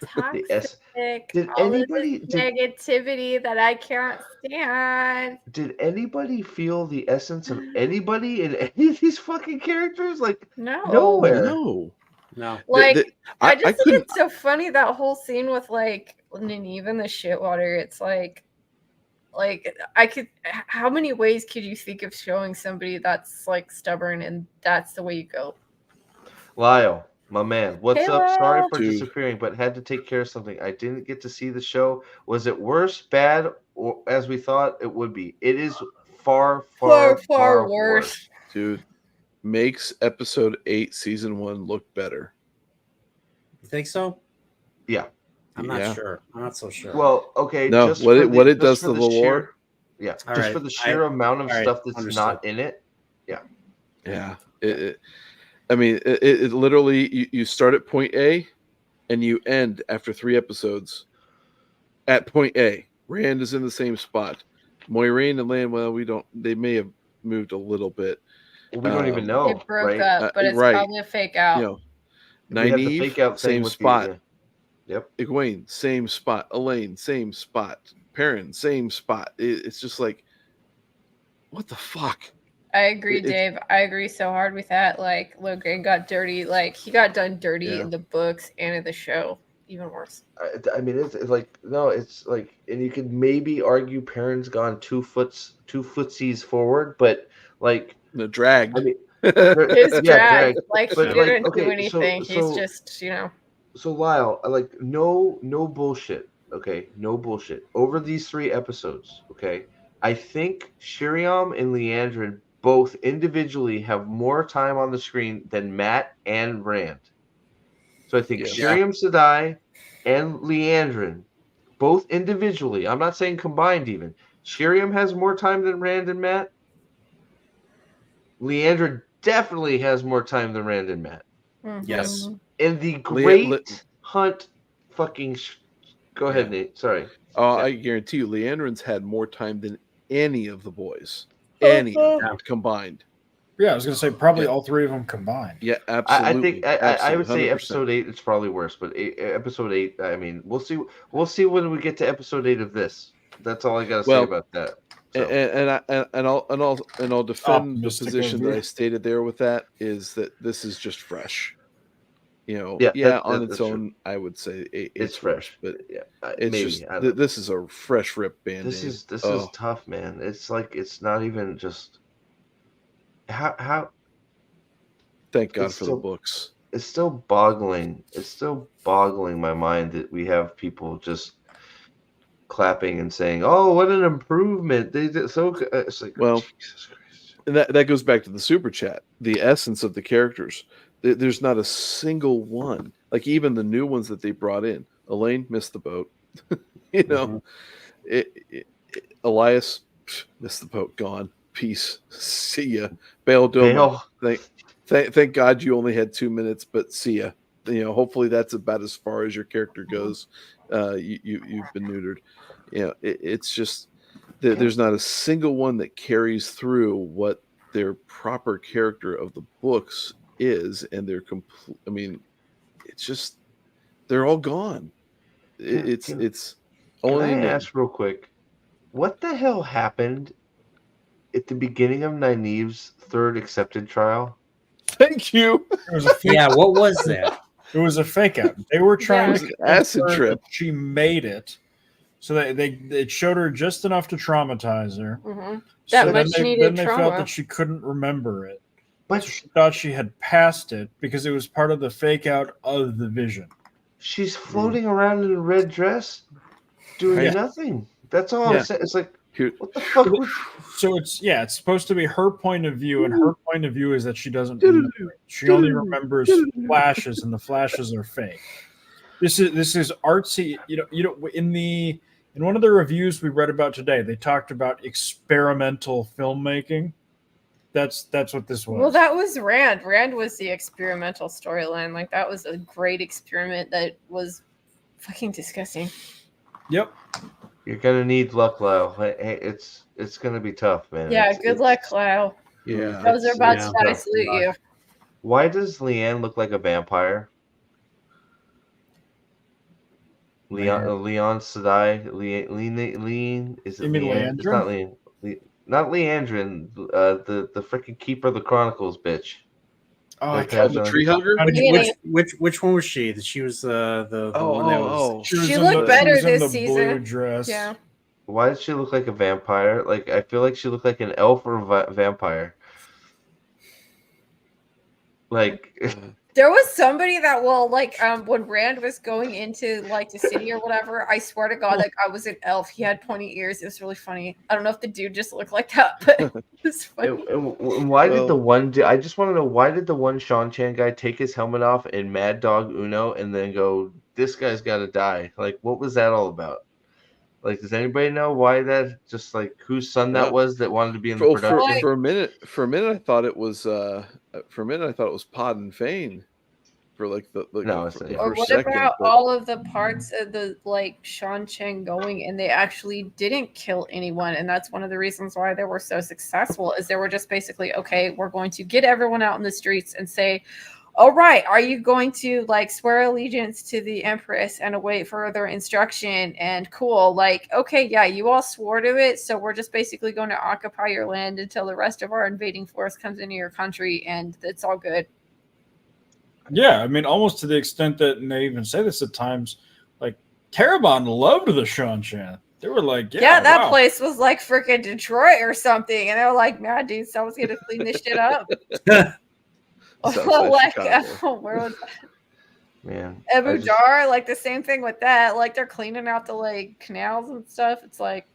Toxic. Did anybody negativity that I can't stand? Did anybody feel the essence of anybody in any of these fucking characters? Like nowhere. No. Like I just think it's so funny that whole scene with like Nynaeve in the shitwater. It's like I could. How many ways could you think of showing somebody that's like stubborn and that's the way you go? Lyle, my man, what's up? Sorry for disappearing, but had to take care of something. I didn't get to see the show. Was it worse, bad, or as we thought it would be? It is far worse. Dude, makes episode 8, season 1 look better. You think so? Yeah. I'm not sure. I'm not so sure. Well, okay. No, just what it does to the lore. Yeah, for the sheer amount of stuff that's not in it. Yeah. Yeah. I mean, it literally, you start at point A and you end after 3 episodes at point A. Rand is in the same spot. Moiraine and Lan, they may have moved a little bit. Well, we don't even know. It broke up, but it's probably a fake out. Nynaeve, same spot. Yep. Egwene, same spot. Elaine, same spot. Perrin, same spot. It's just like, what the fuck? I agree, Dave. I agree so hard with that. Like, Logan got dirty. Like, he got done dirty in the books and in the show. Even worse. I mean, it's like, no, it's like, and you could maybe argue Perrin's gone 2 footsies forward, but like the drag. I mean, his drag. Like, he didn't do anything. So, he's just, you know. So Lyle, like, no bullshit. Okay, no bullshit. Over these 3 episodes, okay, I think Shiriam and Liandrin both individually have more time on the screen than Matt and Rand. So I think Shiriam Sedai and Liandrin, both individually, I'm not saying combined even, Shiriam has more time than Rand and Matt. Liandrin definitely has more time than Rand and Matt. Mm-hmm. Yes. And the great hunt fucking... Go ahead, Nate. Sorry. I guarantee you, Liandrin's had more time than any of the boys. Any combined. Yeah, I was going to say probably all 3 of them combined. Yeah, absolutely. I would say episode 8 it's probably worse, but episode 8, I mean, we'll see when we get to episode 8 of this. That's all I got to say about that. So. And I'll defend the position that I stated there with that is that this is just fresh. You know, on its own, true. I would say it's fresh, but it's maybe, just this is a fresh rip band. This is tough, man. It's like it's not even just how. Thank God for the books. It's still boggling. It's still boggling my mind that we have people just clapping and saying, "Oh, what an improvement!" They did so. It's like, well, Jesus Christ. And that goes back to the super chat. The essence of the characters. There's not a single one. Like even the new ones that they brought in. Elaine missed the boat. You know, Elias missed the boat. Gone. Peace. See ya. Bail Doma. Thank God you only had 2 minutes, but see ya. You know, hopefully that's about as far as your character goes. You've been neutered. You know, it's just there's not a single one that carries through what their proper character of the books is, and they're complete. I mean, it's just they're all gone. It's only. Can I ask real quick, what the hell happened at the beginning of Nynaeve's 3rd accepted trial? Thank you. What was that? It was a fake out. They were trying to acid trip. She made it, so they showed her just enough to traumatize her. Mm-hmm. That much needed Then they trauma. felt that she couldn't remember it. But she thought she had passed it because it was part of the fake out of the vision. She's floating around in a red dress, doing nothing. That's all I'm saying. It's like, what the fuck? So it's supposed to be her point of view, and her point of view is that she doesn't remember it. She only remembers flashes, and the flashes are fake. This is artsy. You know, in one of the reviews we read about today, they talked about experimental filmmaking. That's what this was. Well, that was Rand. Rand was the experimental storyline. Like, that was a great experiment that was fucking disgusting. Yep. You're gonna need luck, Lyle. Hey, it's gonna be tough, man. Yeah, good luck, Lyle. Yeah. Those are about to die. Salute you. Why does Leanne look like a vampire? Leon Sedai, Lean is it? You mean Leanne? It's not Leanne. Not Liandrin, the freaking keeper of the Chronicles, bitch. Oh, I killed the tree hugger. Which one was she? She was the one that was. She looked better this season. Blue dress. Yeah. Why does she look like a vampire? Like, I feel like she looked like an elf or a vampire. Like. There was somebody that when Rand was going into like the city or whatever, I swear to God, that guy was an elf. He had pointy ears. It was really funny. I don't know if the dude just looked like that, but it's funny. And why did the one? I just want to know, why did the one Seanchan guy take his helmet off and Mad Dog Uno and then go, "This guy's got to die"? Like, what was that all about? Like, does anybody know why that? Just like whose son that was that wanted to be in the production? For a minute, I thought it was. Pod and Fane. For like the or what about all of the parts of the like Seanchan going and they actually didn't kill anyone, and that's one of the reasons why they were so successful is they were just basically, okay, we're going to get everyone out in the streets and say, all right, are you going to like swear allegiance to the Empress and await further instruction? And cool, like, okay, yeah, you all swore to it, so we're just basically going to occupy your land until the rest of our invading force comes into your country, and it's all good. Yeah, I mean, almost to the extent that and they even say this at times, like Terabon loved the Seanchan. They were like, yeah, that wow. place was like freaking Detroit or something, and they were like, nah, dude, someone's gonna clean this shit up. Like, where was that? Man, Abu Dar, like the same thing with that. Like they're cleaning out the like canals and stuff. It's like,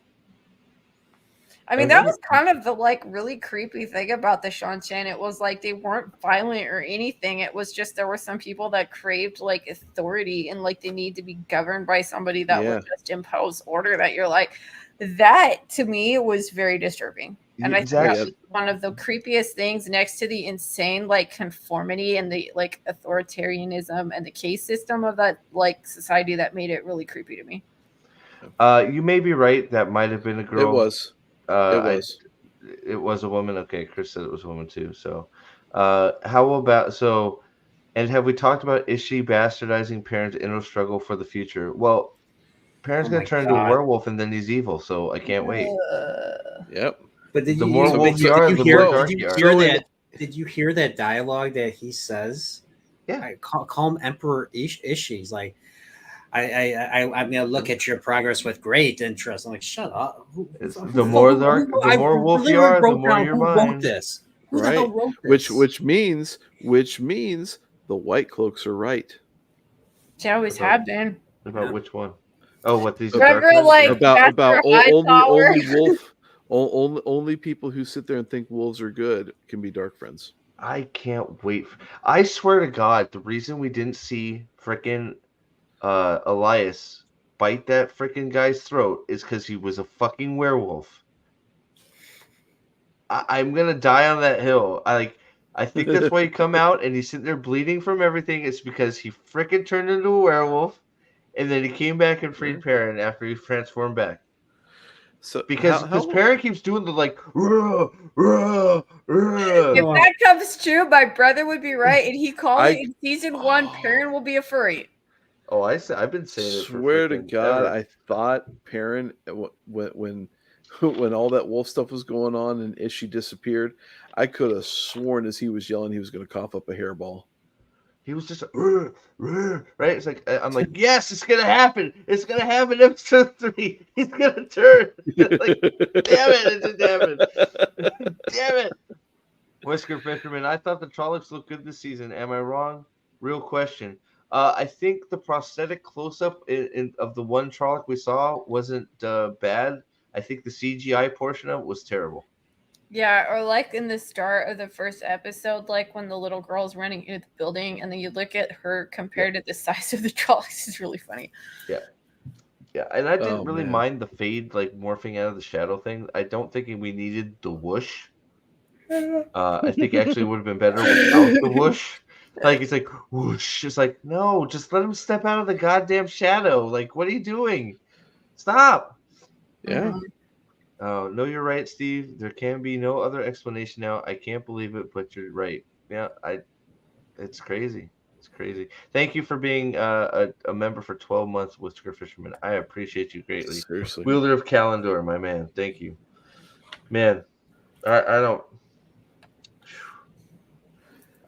I mean, that was kind of the like really creepy thing about the Seanchan. It was like they weren't violent or anything. It was just there were some people that craved like authority and like they need to be governed by somebody that would just impose order. That you're like, that to me was very disturbing. And I think that was one of the creepiest things next to the insane like conformity and the like authoritarianism and the caste system of that like society that made it really creepy to me. You may be right. That might have been a girl. It was. It was a woman. Okay, Chris said it was a woman too. So, how about and have we talked about is she bastardizing parents' inner struggle for the future? Well, parents gonna turn into a werewolf and then he's evil. So I can't wait. Yep. But did the you, more wolf you are, the more dark you are. Did you hear that dialogue that he says? Yeah. Call him Emperor Ishii. He's like, I'm gonna look at your progress with great interest. I'm like, shut up. The more wolf you are, the more you're mine. This. Who the hell wrote this? Which means the White Cloaks are right. They always have been. About which one? Oh, what these about only people who sit there and think wolves are good can be dark friends. I can't wait. I swear to God, the reason we didn't see frickin' Elias bite that frickin' guy's throat is because he was a fucking werewolf. I'm gonna die on that hill. I think that's why he come out and he's sitting there bleeding from everything. It's because he frickin' turned into a werewolf, and then he came back and freed Perrin after he transformed back. So because Perrin keeps doing the like, rah, rah, rah. If that comes true, my brother would be right, and he called it in season 1. Perrin will be a furry. Oh, I've been saying it. Swear to God, ever. I thought Perrin when all that wolf stuff was going on and Ishii disappeared, I could have sworn as he was yelling he was going to cough up a hairball. He was just right. It's like I'm like, yes, it's gonna happen. It's gonna happen. Episode 3. He's gonna turn. Like, damn it! It didn't happen. Damn it! Whisker Fisherman. I thought the Trollocs looked good this season. Am I wrong? Real question. I think the prosthetic close-up of the one Trolloc we saw wasn't bad. I think the CGI portion of it was terrible. Yeah, or like in the start of the first episode, like when the little girl's running into the building, and then you look at her compared to the size of the Trollocs, is really funny. Yeah, and I didn't really mind the fade, like morphing out of the shadow thing. I don't think we needed the whoosh. I think actually it would have been better without the whoosh. Like it's like whoosh. It's like no, just let him step out of the goddamn shadow. Like what are you doing? Stop. Yeah. Oh, no, you're right, Steve. There can be no other explanation now. I can't believe it, but you're right. Yeah, it's crazy. It's crazy. Thank you for being a member for 12 months, Whisker Fisherman. I appreciate you greatly. Seriously. Wielder of Kalendor, my man. Thank you. Man, I don't.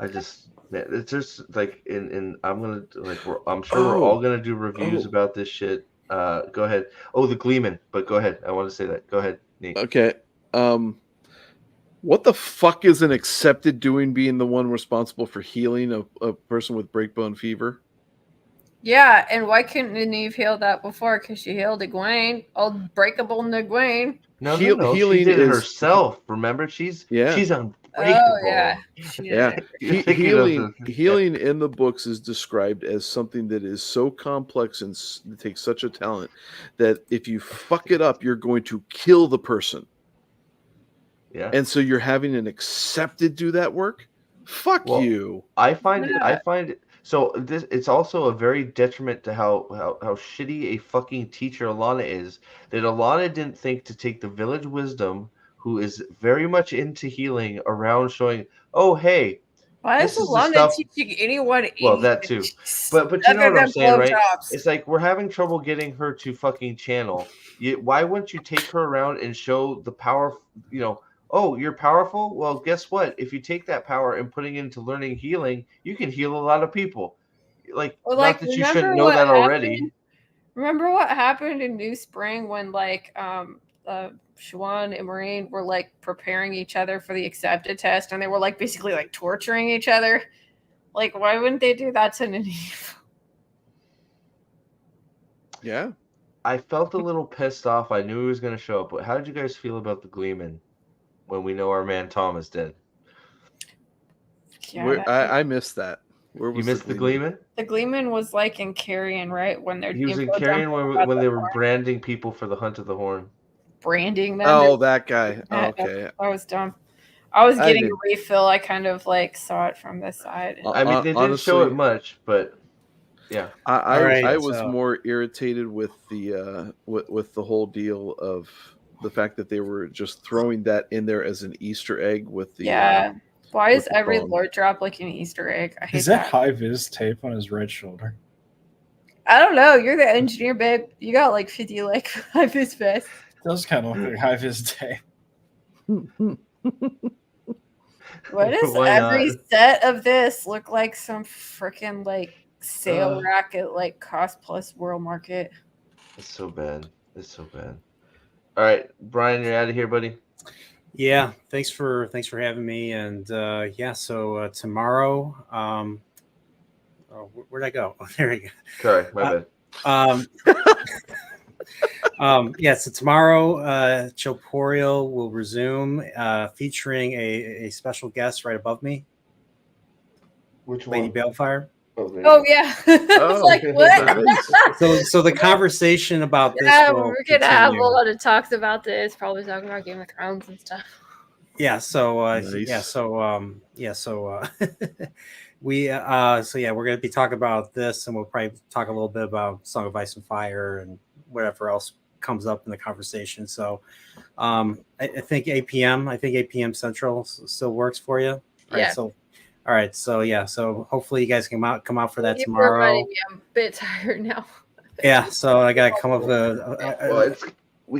It's just like I'm gonna like I'm sure we're all gonna do reviews about this shit. Go ahead. Oh, the Gleeman, but go ahead. I want to say that. Go ahead, Nate. Okay. What the fuck is an accepted doing being the one responsible for healing a person with breakbone fever? Yeah, and why couldn't Nynaeve heal that before? Because she healed Egwene, old breakable Egwene. No, healing she did it herself. Remember, she's unbreakable. Oh yeah, healing in the books is described as something that is so complex and takes such a talent that if you fuck it up, you're going to kill the person. Yeah, and so you're having an accepted do that work. Fuck you. I find it. So it's also a very detriment to how shitty a fucking teacher Alana is. That Alana didn't think to take the village wisdom, who is very much into healing, around showing, oh hey, Why is This is the Alana stuff. teaching anyone Well, anything? that too. But you know Other what I'm than saying, right? blowjobs. It's like we're having trouble getting her to fucking channel. Why wouldn't you take her around and show the power? You know, oh, you're powerful. Well, guess what? If you take that power and putting it into learning healing, you can heal a lot of people. Like, Or, not that you shouldn't know that already. Remember what happened in New Spring when like Shuan and Marine were like preparing each other for the accepted test, and they were like basically like torturing each other. Like, why wouldn't they do that to Nynaeve? Yeah. I felt a little pissed off. I knew he was going to show up. But how did you guys feel about the Gleeman when we know our man Tom is dead? Yeah, I missed that. Where was you missed the Gleeman? The Gleeman was like in Carrion, right? When they're he was in Carrion when they were branding people for the Hunt of the Horn. Branding them. Oh, that guy. Okay. That was dumb. I was getting a refill. I kind of like saw it from this side. I mean, they didn't show it much, but yeah. I was more irritated with the with the whole deal of the fact that they were just throwing that in there as an Easter egg with the why is every lore drop like an Easter egg? I hate is that high-vis tape on his right shoulder? I don't know. You're the engineer, babe. You got like 50 like high-vis vests. It does kind of look like high-vis tape. Why does every set of this look like some freaking like sale rack at like Cost Plus World Market? It's so bad. It's so bad. All right, Brian, you're out of here, buddy. Yeah, thanks for having me. And so tomorrow, where'd I go? Oh, there we go. Sorry, my bad. So tomorrow, Choporeal will resume, featuring a special guest right above me. Which Lady Balefire. Oh yeah. Like what? so the conversation about this. Yeah, we're gonna have a lot of talks about this. Probably talking about Game of Thrones and stuff. Yeah. So nice. We're gonna be talking about this, and we'll probably talk a little bit about Song of Ice and Fire and whatever else comes up in the conversation. So I think 8 p.m. I think 8 p.m. Central still works for you. Yeah. All right, so hopefully you guys can come out for that tomorrow. I'm a bit tired now. Yeah, so I gotta come up with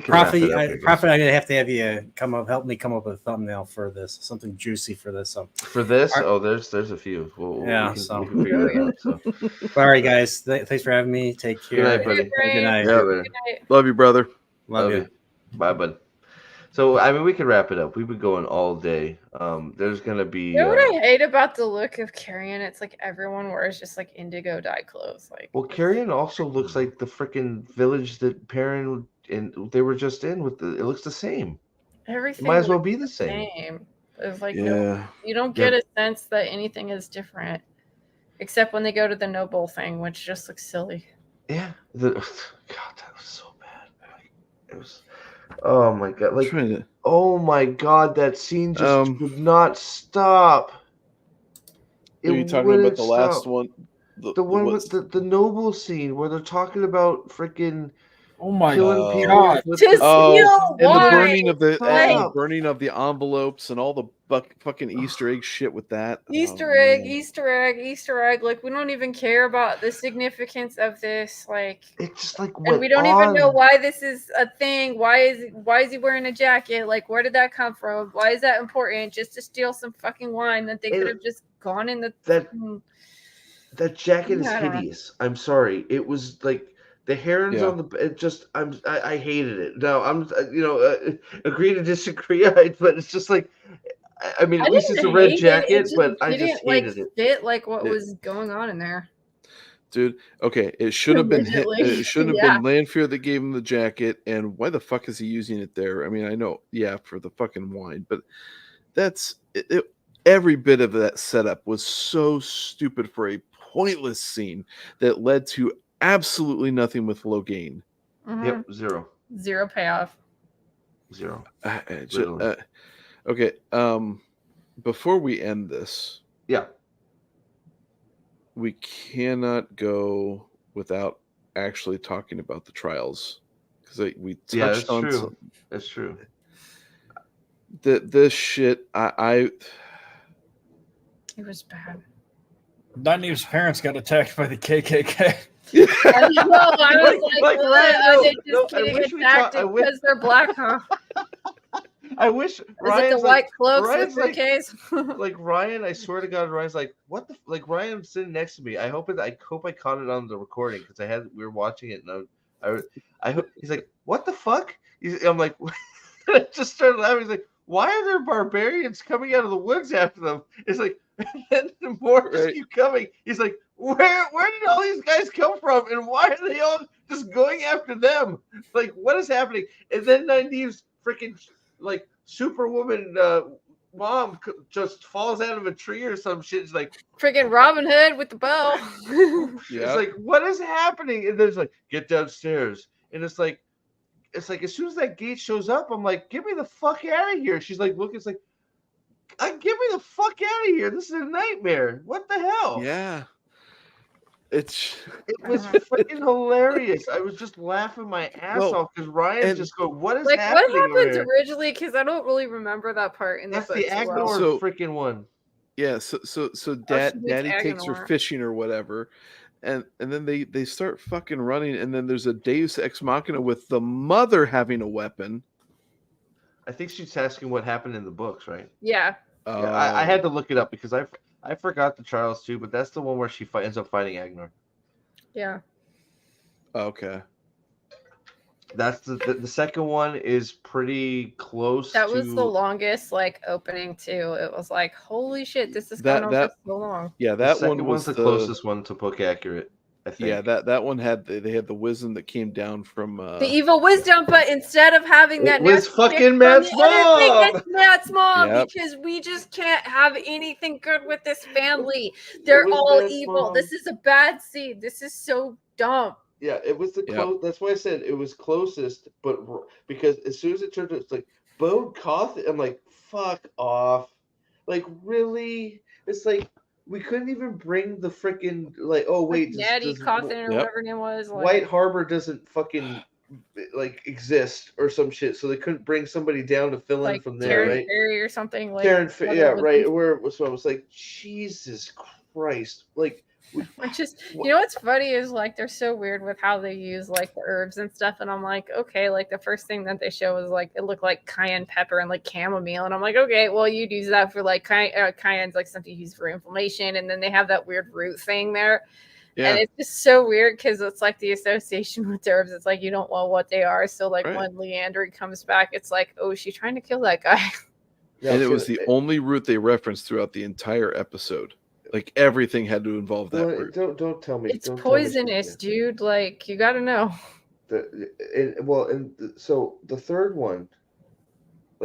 Prophet. I'm gonna have to have you help me come up with a thumbnail for this, something juicy for this. So for this, there's a few. We can figure that out. So. All right, guys, thanks for having me. Take care. Good night, buddy. Good night. Yeah, Good night. Love you, brother. Love you. Bye, bud. So, I mean, we could wrap it up. We've been going all day. There's going to be... You know what I hate about the look of Carrion? It's like everyone wears just like indigo dye clothes. Like, well, Carrion also looks like the freaking village that Perrin and they were just in. It looks the same. Everything might as well be the same. It's like, no, you don't get a sense that anything is different. Except when they go to the noble thing, which just looks silly. Yeah. God, that was so bad. Like, it was... Oh my god! Like, oh my god! That scene just would not stop. Are you talking about the last one? The one with the noble scene where they're talking about freaking killing people god! With and the burning of the envelopes and all the fucking Easter egg shit with that. Easter egg. Like, we don't even care about the significance of this. Like, it's just like, and we don't even know why this is a thing. Why is he wearing a jacket? Like, where did that come from? Why is that important? Just to steal some fucking wine that they could have just gone in the that jacket is hideous. I'm sorry. It was like the herons on the. It just I hated it. Now I'm agree to disagree. But it's just like. I mean, at least it's a red jacket, but I just hated it. Fit like what was going on in there, dude. Okay, it should have been it shouldn't have been Lanfear that gave him the jacket. And why the fuck is he using it there? I mean, I know, for the fucking wine, but that's it. Every bit of that setup was so stupid for a pointless scene that led to absolutely nothing with Logain. Mm-hmm. Yep, zero payoff. Zero. Okay, before we end this, we cannot go without actually talking about the trials because we touched on. True. That's true. This shit, It was bad. Nynaeve's parents got attacked by the KKK. I was like Ryan, are they no, just getting attacked because they're black, huh? I wish Ryan's it the white cloaks Ryan's with briquets? like Ryan, I swear to God, Ryan's like, what the like Ryan's sitting next to me. I hope I caught it on the recording because we were watching it and I hope he's like, what the fuck? I'm like, I just started laughing. He's like, why are there barbarians coming out of the woods after them? It's like, and then the more just keep coming. He's like, where did all these guys come from, and why are they all just going after them? Like, what is happening? And then Nynaeve's freaking like Superwoman mom just falls out of a tree or some shit. It's like freaking Robin Hood with the bow. It's like, what is happening? And there's like, get downstairs, and it's like as soon as that gate shows up, I'm like, get me the fuck out of here. She's like, look, it's like, get me the fuck out of here. This is a nightmare. What the hell? Yeah. It was freaking hilarious. I was just laughing my ass off because Ryan just go, "What is happening?" What happened originally? Because I don't really remember that part in the book. That's the Agnor freaking one. Yeah. So Daddy takes her fishing or whatever, and then they start fucking running, and then there's a Deus Ex Machina with the mother having a weapon. I think she's asking what happened in the books, right? Yeah. I had to look it up because I forgot the Charles too, but that's the one where she ends up fighting Agnor. Yeah. Okay. That's the second one is pretty close. That was the longest opening too. It was like, holy shit, this is going on for so long. Yeah, that one was the closest one to book accurate. I think. Yeah, that one had they had the wisdom that came down from the evil wisdom, but instead of having that, it was fucking Matt's mom. It's Matt's mom because we just can't have anything good with this family. They're all evil. Mom. This is a bad seed. This is so dumb. Yeah, it was the close. That's why I said it was closest, but because as soon as it turned, it's like Bode Koth. I'm like, fuck off. Like, really? It's like. We couldn't even bring the freaking Natty Cawthon or whatever her name was. White Harbor doesn't fucking exist or some shit, so they couldn't bring somebody down to fill in from there, right? Ferry or something right. Where so I was like, Jesus Christ, like. You know what's funny is they're so weird with how they use the herbs and stuff, and I'm like, okay, the first thing that they show is it looked like cayenne pepper and chamomile, and I'm like, okay, well you'd use that for cayenne's something you use for inflammation, and then they have that weird root thing there, and it's just so weird because it's the association with herbs. It's you don't know what they are, so when Liandrin comes back, it's oh, is she trying to kill that guy? And it was the only root they referenced throughout the entire episode. Everything had to involve that root. Don't tell me. It's poisonous, dude. You got to know. So the third one,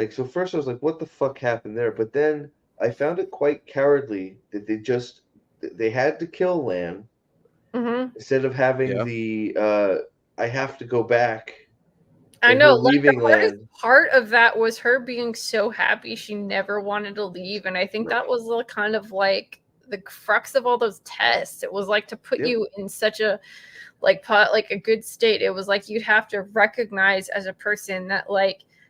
so first I was like, what the fuck happened there? But then I found it quite cowardly that they had to kill Lan instead of having I have to go back. I know, the hardest part of that was her being so happy she never wanted to leave, and I think that was kind of the crux of all those tests. It was to put you in such a a good state. It was you'd have to recognize as a person that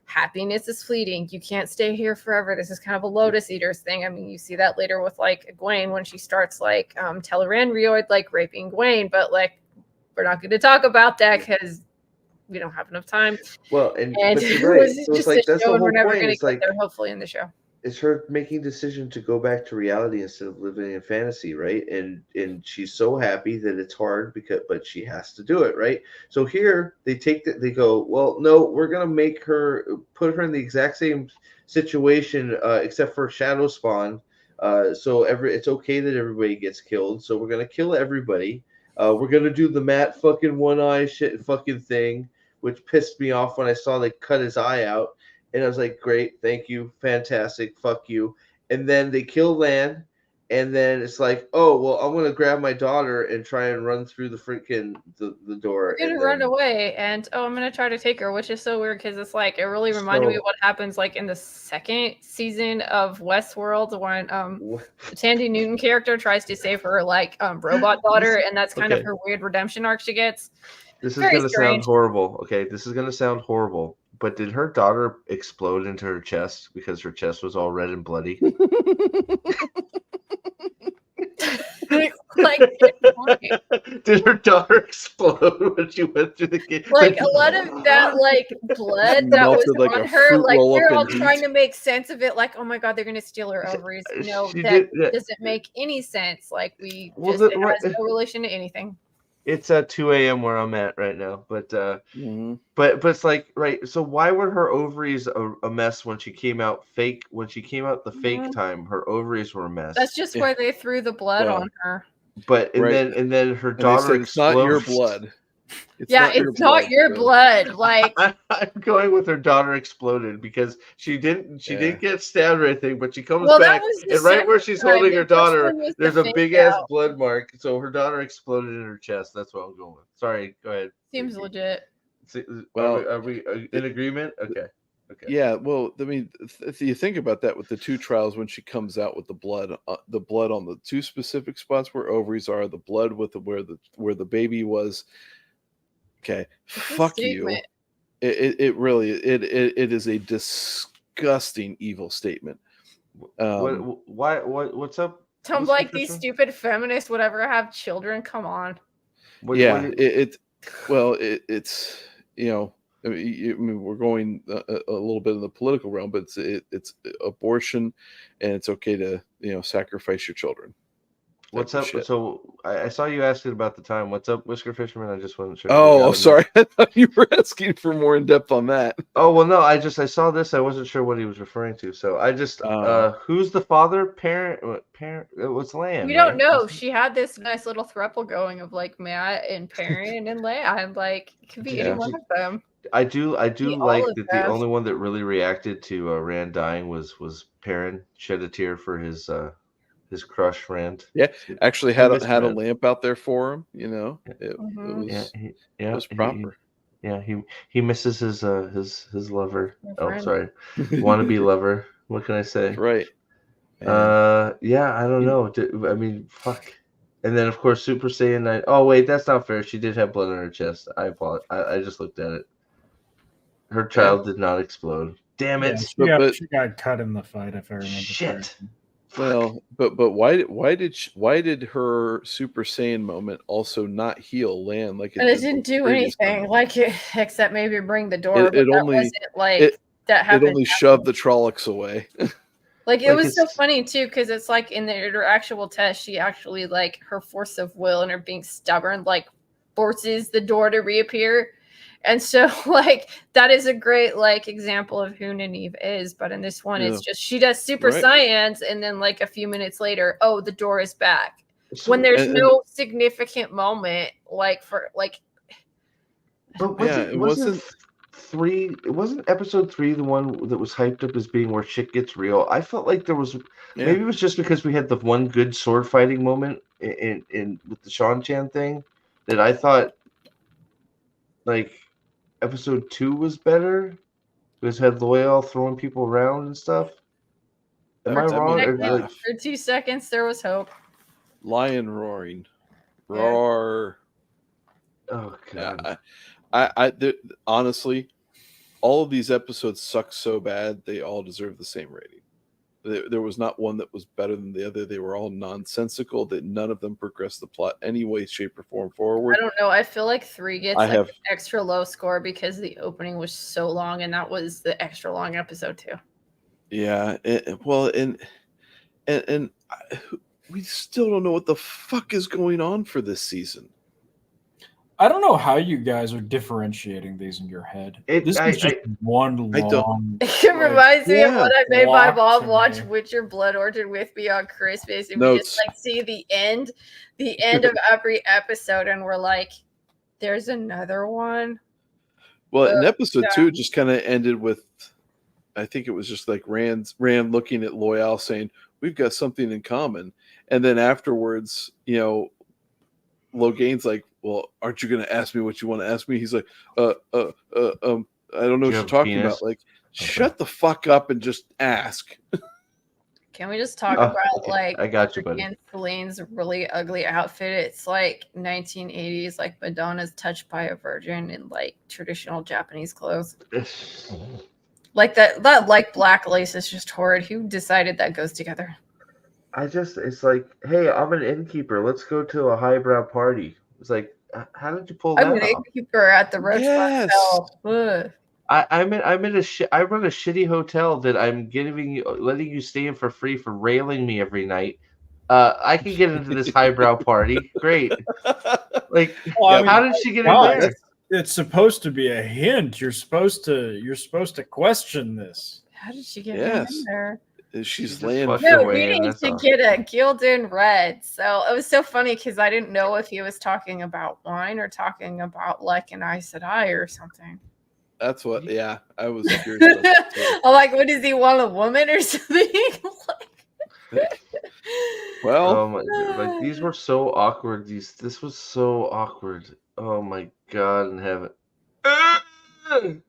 happiness is fleeting. You can't stay here forever. This is kind of a lotus eaters thing. I mean, you see that later with Egwene when she starts Tel'aran'rhiod raping Egwene, but we're not going to talk about that because we don't have enough time. Well, and it was just a show, and we're never going to get there hopefully in the show. It's her making a decision to go back to reality instead of living in fantasy, right? And she's so happy that it's hard but she has to do it, right? So here they they go, well, no, we're gonna put her in the exact same situation, except for Shadow Spawn. So it's okay that everybody gets killed. So we're gonna kill everybody. We're gonna do the Matt fucking one eye shit fucking thing, which pissed me off when I saw they cut his eye out. And I was like, great, thank you, fantastic, fuck you. And then they kill Lan, and then it's oh, well, I'm going to grab my daughter and try and run through the freaking the door. We're going to run away, and I'm going to try to take her, which is so weird because it's it really reminded me of what happens in the second season of Westworld when the Tandy Newton character tries to save her robot daughter, and that's kind of her weird redemption arc she gets. This is going to sound horrible, okay? This is going to sound horrible. But did her daughter explode into her chest because her chest was all red and bloody? Like, did her daughter explode when she went through the gate? Like a lot of that, like blood that was Melted like on a her, fruit like roll-up they're all in trying heat. to make sense of it. Like, oh my god, they're gonna steal her ovaries. No, She that did- doesn't make any sense. Like, it Right. has no relation to anything. It's at 2 a.m. where I'm at right now, but Mhm. but it's like, right. So why were her ovaries a mess when she came out fake? When she came out the fake time, her ovaries were a mess. That's just why they threw the blood on her. But and Right. then her And they daughter said, it's not your explodes. blood. It's Yeah, it's not your so- blood. Like, I'm going with her daughter exploded because she didn't get stabbed or anything, but she comes well, that back was the and right where she's second time. holding her The first daughter, one was the there's a fake big ass out. blood mark. So her daughter exploded in her chest. That's what I'm going with. Sorry, go ahead. Seems Vicky. legit. Well, are we in agreement? Okay. Yeah, well, I mean, if you think about that with the two trials, when she comes out with the blood on the two specific spots where ovaries are, the blood with where the baby was. Okay, fuck you. It really it is a disgusting evil statement. What's up? Don't like these stupid feminists would ever have children. Come on. It's you know. I mean, we're going a little bit in the political realm, but it's abortion, and it's okay to sacrifice your children. What's up? So I saw you asking about the time. What's up, Whisker Fisherman? I just wasn't sure. Oh, sorry. I thought you were asking for more in depth on that. Oh well, no. I saw this. I wasn't sure what he was referring to. So I just who's the father? Parent? It was Lan. We don't know. She had this nice little throuple going of like Matt and Perrin and Lan. Like, it could be any one of them. I do like that the only one that really reacted to Rand dying was Perrin. Shed a tear for his crush Rand. Yeah, actually had a lamp out there for him. It was proper. He misses his lover. Oh, sorry, wannabe lover. What can I say? Right. I don't know. I mean, fuck. And then of course Super Saiyan 9. Oh wait, that's not fair. She did have blood on her chest. I apologize. I just looked at it. Her child did not explode. Damn it! Yeah, she got cut in the fight, if I remember. Shit. Well, but why did her Super Saiyan moment also not heal Lan like it and it didn't do anything except maybe bring the door. It only shoved the Trollocs away. Like, it was so funny too, because it's like in her actual test, she actually, like, her force of will and her being stubborn, like, forces the door to reappear. And so, like, that is a great, like, example of who Nynaeve is. But in this one, it's just she does super science, and then, like, a few minutes later, oh, the door is back. When there's no significant moment, like, for, like. But wasn't episode 3 the one that was hyped up as being where shit gets real? I felt like there was maybe it was just because we had the one good sword fighting moment in with the Seanchan thing that I thought like episode 2 was better because it had Loyal throwing people around and stuff. Am I wrong? For 2 seconds there was hope. Lion roaring. Roar. Oh god. Honestly, all of these episodes suck so bad they all deserve the same rating. There was not one that was better than the other. They were all nonsensical. That none of them progressed the plot any way, shape, or form forward. I don't know. I feel like 3 gets an extra low score because the opening was so long, and that was the extra long episode too. Yeah, and we still don't know what the fuck is going on for this season. I don't know how you guys are differentiating these in your head. This is just one long. It reminds me of when I made my mom watch Witcher Blood Orchard with me on Christmas, and we just like see the end of every episode, and we're like, "There's another one." Well, in episode 2, it just kind of ended with, I think it was just like Rand looking at Loyal saying, "We've got something in common," and then afterwards, Logain's like, "Well, aren't you going to ask me what you want to ask me?" He's like, I don't know what you're talking about. Like, shut the fuck up and just ask. Can we just talk about like I got you, buddy. And Celine's really ugly outfit? It's like 1980s, like Madonna's touched by a virgin in like traditional Japanese clothes. Like that like black lace is just horrid. Who decided that goes together? it's like, hey, I'm an innkeeper. Let's go to a highbrow party. It's like, how did you pull that I'm an off? innkeeper at the Roach Motel. I run a shitty hotel that I'm letting you stay in for free for railing me every night. I can get into this highbrow party. Great. Like, how did she get in there? It's supposed to be a hint. You're supposed to question this. How did she get in there? She's laying. No, we need to get a Gildan Red. So it was so funny because I didn't know if he was talking about wine or talking about like an Aes Sedai or something. That's what. Yeah, I was curious. I'm like, what does he want, a woman or something? Well, like these were so awkward. This was so awkward. Oh my god in heaven.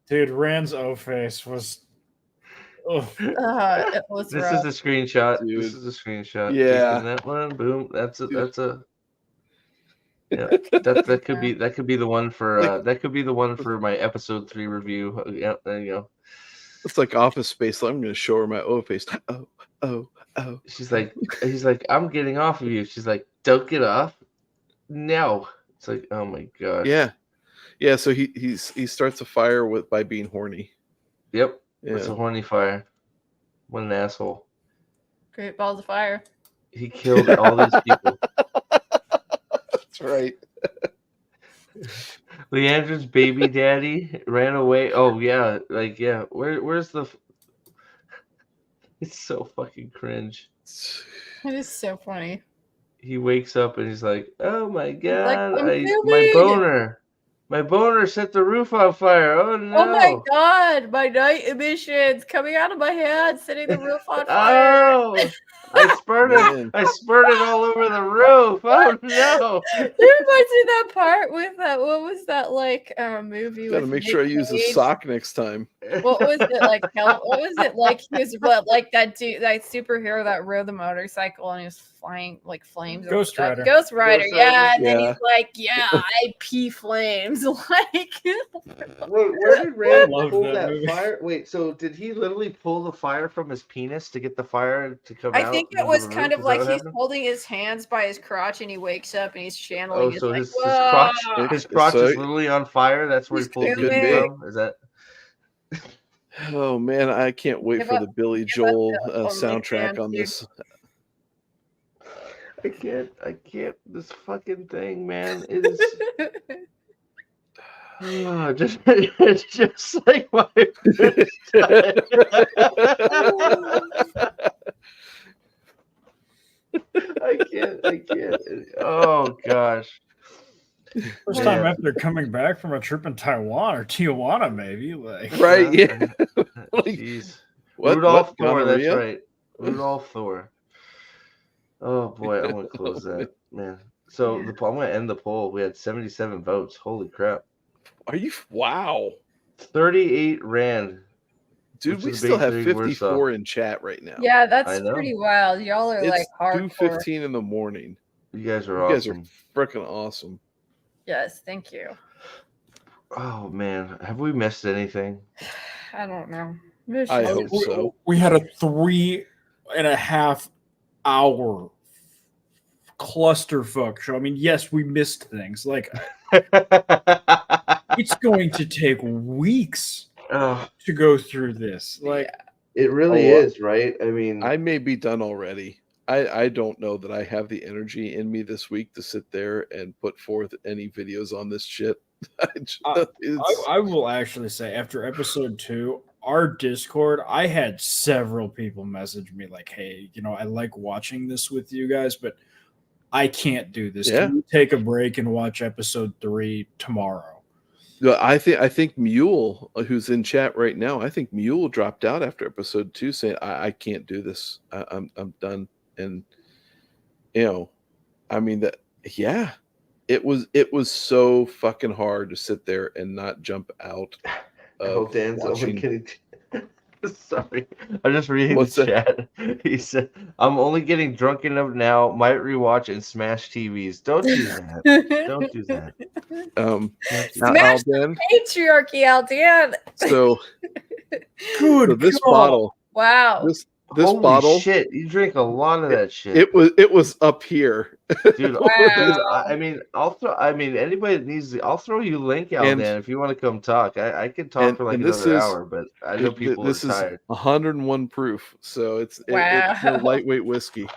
Dude, Rand's O face was. It was this rough. is a screenshot. Dude. This is a screenshot. Yeah. Taking that one. Boom. That's a. Yeah. That could be the one for that could be the one for my episode 3 review. Yeah. There you go. It's like Office Space. I'm going to show her my O face. Oh. He's like, I'm getting off of you. She's like, don't get off. No. It's like, oh my god. Yeah. So he starts a fire by being horny. Yep. Yeah. It's a horny fire. What an asshole. Great balls of fire. He killed all these people. That's right. Liandrin's baby daddy ran away. Oh yeah, like yeah. Where's the? It's so fucking cringe. It is so funny. He wakes up and he's like, "Oh my god, like, my boner set the roof on fire. Oh no! Oh my god, my night emissions coming out of my head, setting the roof on fire." Oh, I spurted all over the roof. Oh no! It reminds me of that part with that. What was that like movie? Gotta make sure I use a sock next time. What was it like? What was it like? He was like that dude, that superhero that rode the motorcycle and he was flying like flames. Ghost Rider. Ghost Rider. Yeah, and then he's like, "Yeah, I pee flames." Like, where did Rand pull that movie. fire? Wait, so did he literally pull the fire from his penis to get the fire to come out? I think it was kind of like he's holding his hands by his crotch and he wakes up and he's channeling. Oh, so his crotch is literally on fire. That's where he pulled it from. Is that? Oh man, I can't wait for the Billy Joel soundtrack on this. I can't. This fucking thing, man. It is. It's just like my. I can't. Oh gosh. First time after coming back from a trip in Taiwan or Tijuana, maybe. Like, right? Yeah. Jeez. Rudolph Thor. That's right. Rudolph Thor. Oh boy, I'm gonna close that, man. So I'm gonna end the poll. We had 77 votes. Holy crap! Are you? Wow. 38 Rand. Dude, we still have 54 in chat right now. Yeah, that's pretty wild. Y'all are like hardcore. 2:15 in the morning. You guys are awesome. You guys are freaking awesome. Yes, thank you. Oh man, have we missed anything? I don't know. I hope so. We had a 3.5 hour clusterfuck show. I mean, yes, we missed things. Like, it's going to take weeks to go through this. Like, it really is, right? I mean, I may be done already. I don't know that I have the energy in me this week to sit there and put forth any videos on this shit. I will actually say, after episode 2, our Discord, I had several people message me like, "Hey, I like watching this with you guys, but I can't do this. Yeah. Can you take a break and watch episode 3 tomorrow?" I think Mule, who's in chat right now, I think Mule dropped out after episode 2, saying, "I can't do this. I'm done." And I mean it was so fucking hard to sit there and not jump out. Dan's only getting. Sorry, I'm just reading the chat. He said, "I'm only getting drunk enough now. Might rewatch and smash TVs. Don't do that. Don't do that." Smash the patriarchy, Aldan. So this bottle. Wow. Holy bottle. Shit, you drink a lot of that shit. It was up here, dude. Wow. I mean, anybody that needs. I'll throw you a link, And- Aldan, if you want to come talk. I could talk for like another hour, but I know people this are is tired. 101 proof, so it's no lightweight whiskey.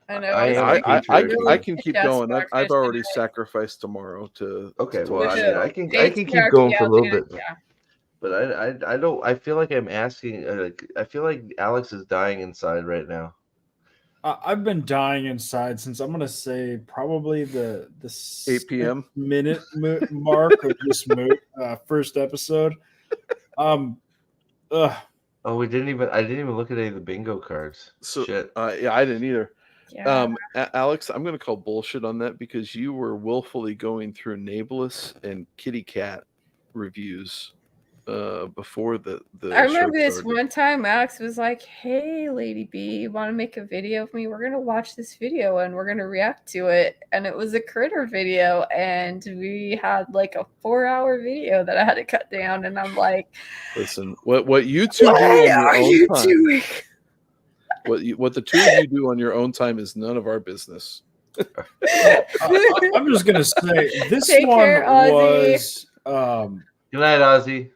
I know. I can keep going. desperate I've to already finish it. sacrificed tomorrow to. Okay, to well, I the mean, show. I can keep going for a little bit. Yeah. But I don't. I feel like I'm asking. I feel like Alex is dying inside right now. I've been dying inside since I'm gonna say probably the 8 p.m. minute mark of this first episode. Oh, I didn't even look at any of the bingo cards. So Shit. yeah, I didn't either. Yeah. Alex, I'm going to call bullshit on that because you were willfully going through Nablus and Kitty Cat reviews before the I remember show this started. one time Alex was like, "Hey, Lady B, you want to make a video of me? We're gonna watch this video and we're gonna react to it." And it was a critter video, and we had like a 4-hour video that I had to cut down. And I'm like, "Listen, what you two do on your own time? Doing? What the two of you do on your own time is none of our business." I'm just gonna say this Take one care, was. Good night, Ozzy.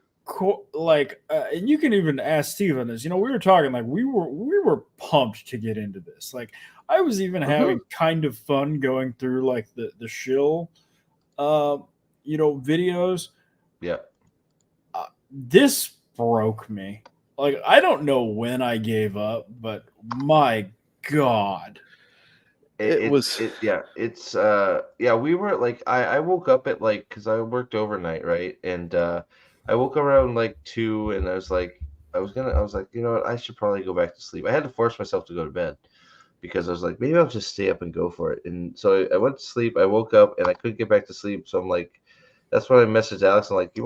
Like, and you can even ask Steve on this. You know, we were talking like we were pumped to get into this. Like, I was even having kind of fun going through like the shill, videos. Yeah. This broke me. Like, I don't know when I gave up, but my God. We were like, I woke up at like, because I worked overnight, right? And I woke up around like 2, and I was like, you know what, I should probably go back to sleep. I had to force myself to go to bed because I was like, maybe I'll just stay up and go for it. And so I went to sleep. I woke up and I couldn't get back to sleep. So I'm like, that's when I messaged Alex. I'm like, you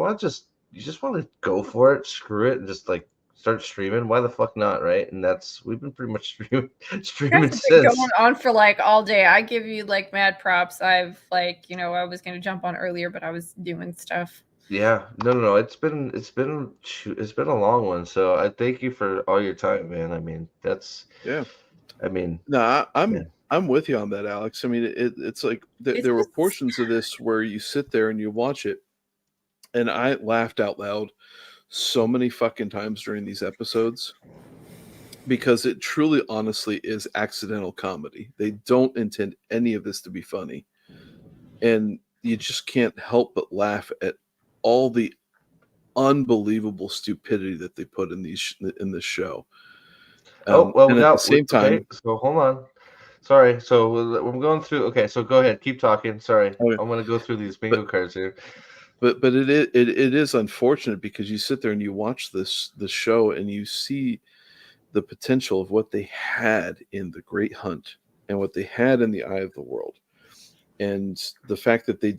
just want to go for it, screw it, and just like start streaming. Why the fuck not, right? And we've been pretty much streaming since. Going on for like all day. I give you like mad props. I've like, I was gonna jump on earlier, but I was doing stuff. Yeah, no. It's been a long one. So I thank you for all your time, man. I mean, I'm with you on that, Alex. I mean, it's like there were portions of this where you sit there and you watch it, and I laughed out loud so many fucking times during these episodes because it truly, honestly is accidental comedy. They don't intend any of this to be funny, and you just can't help but laugh at all the unbelievable stupidity that they put in this show. At the same time, okay, so hold on. Sorry, so I'm going through. Okay, so go ahead, keep talking. Sorry, okay. I'm going to go through these bingo cards here. But it is unfortunate because you sit there and you watch the show and you see the potential of what they had in The Great Hunt and what they had in The Eye of the World, and the fact that they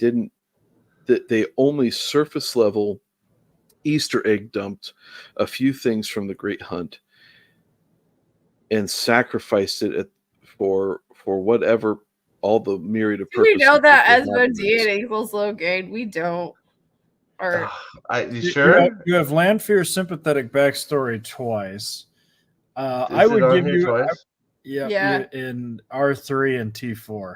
only surface level Easter egg dumped a few things from The Great Hunt and sacrificed it for whatever all the myriad of purposes. We know that Asmodean equals low gain. We don't. Or you sure? You have Lanfear's sympathetic backstory twice. I would give you twice? Yeah, in R3 and T4.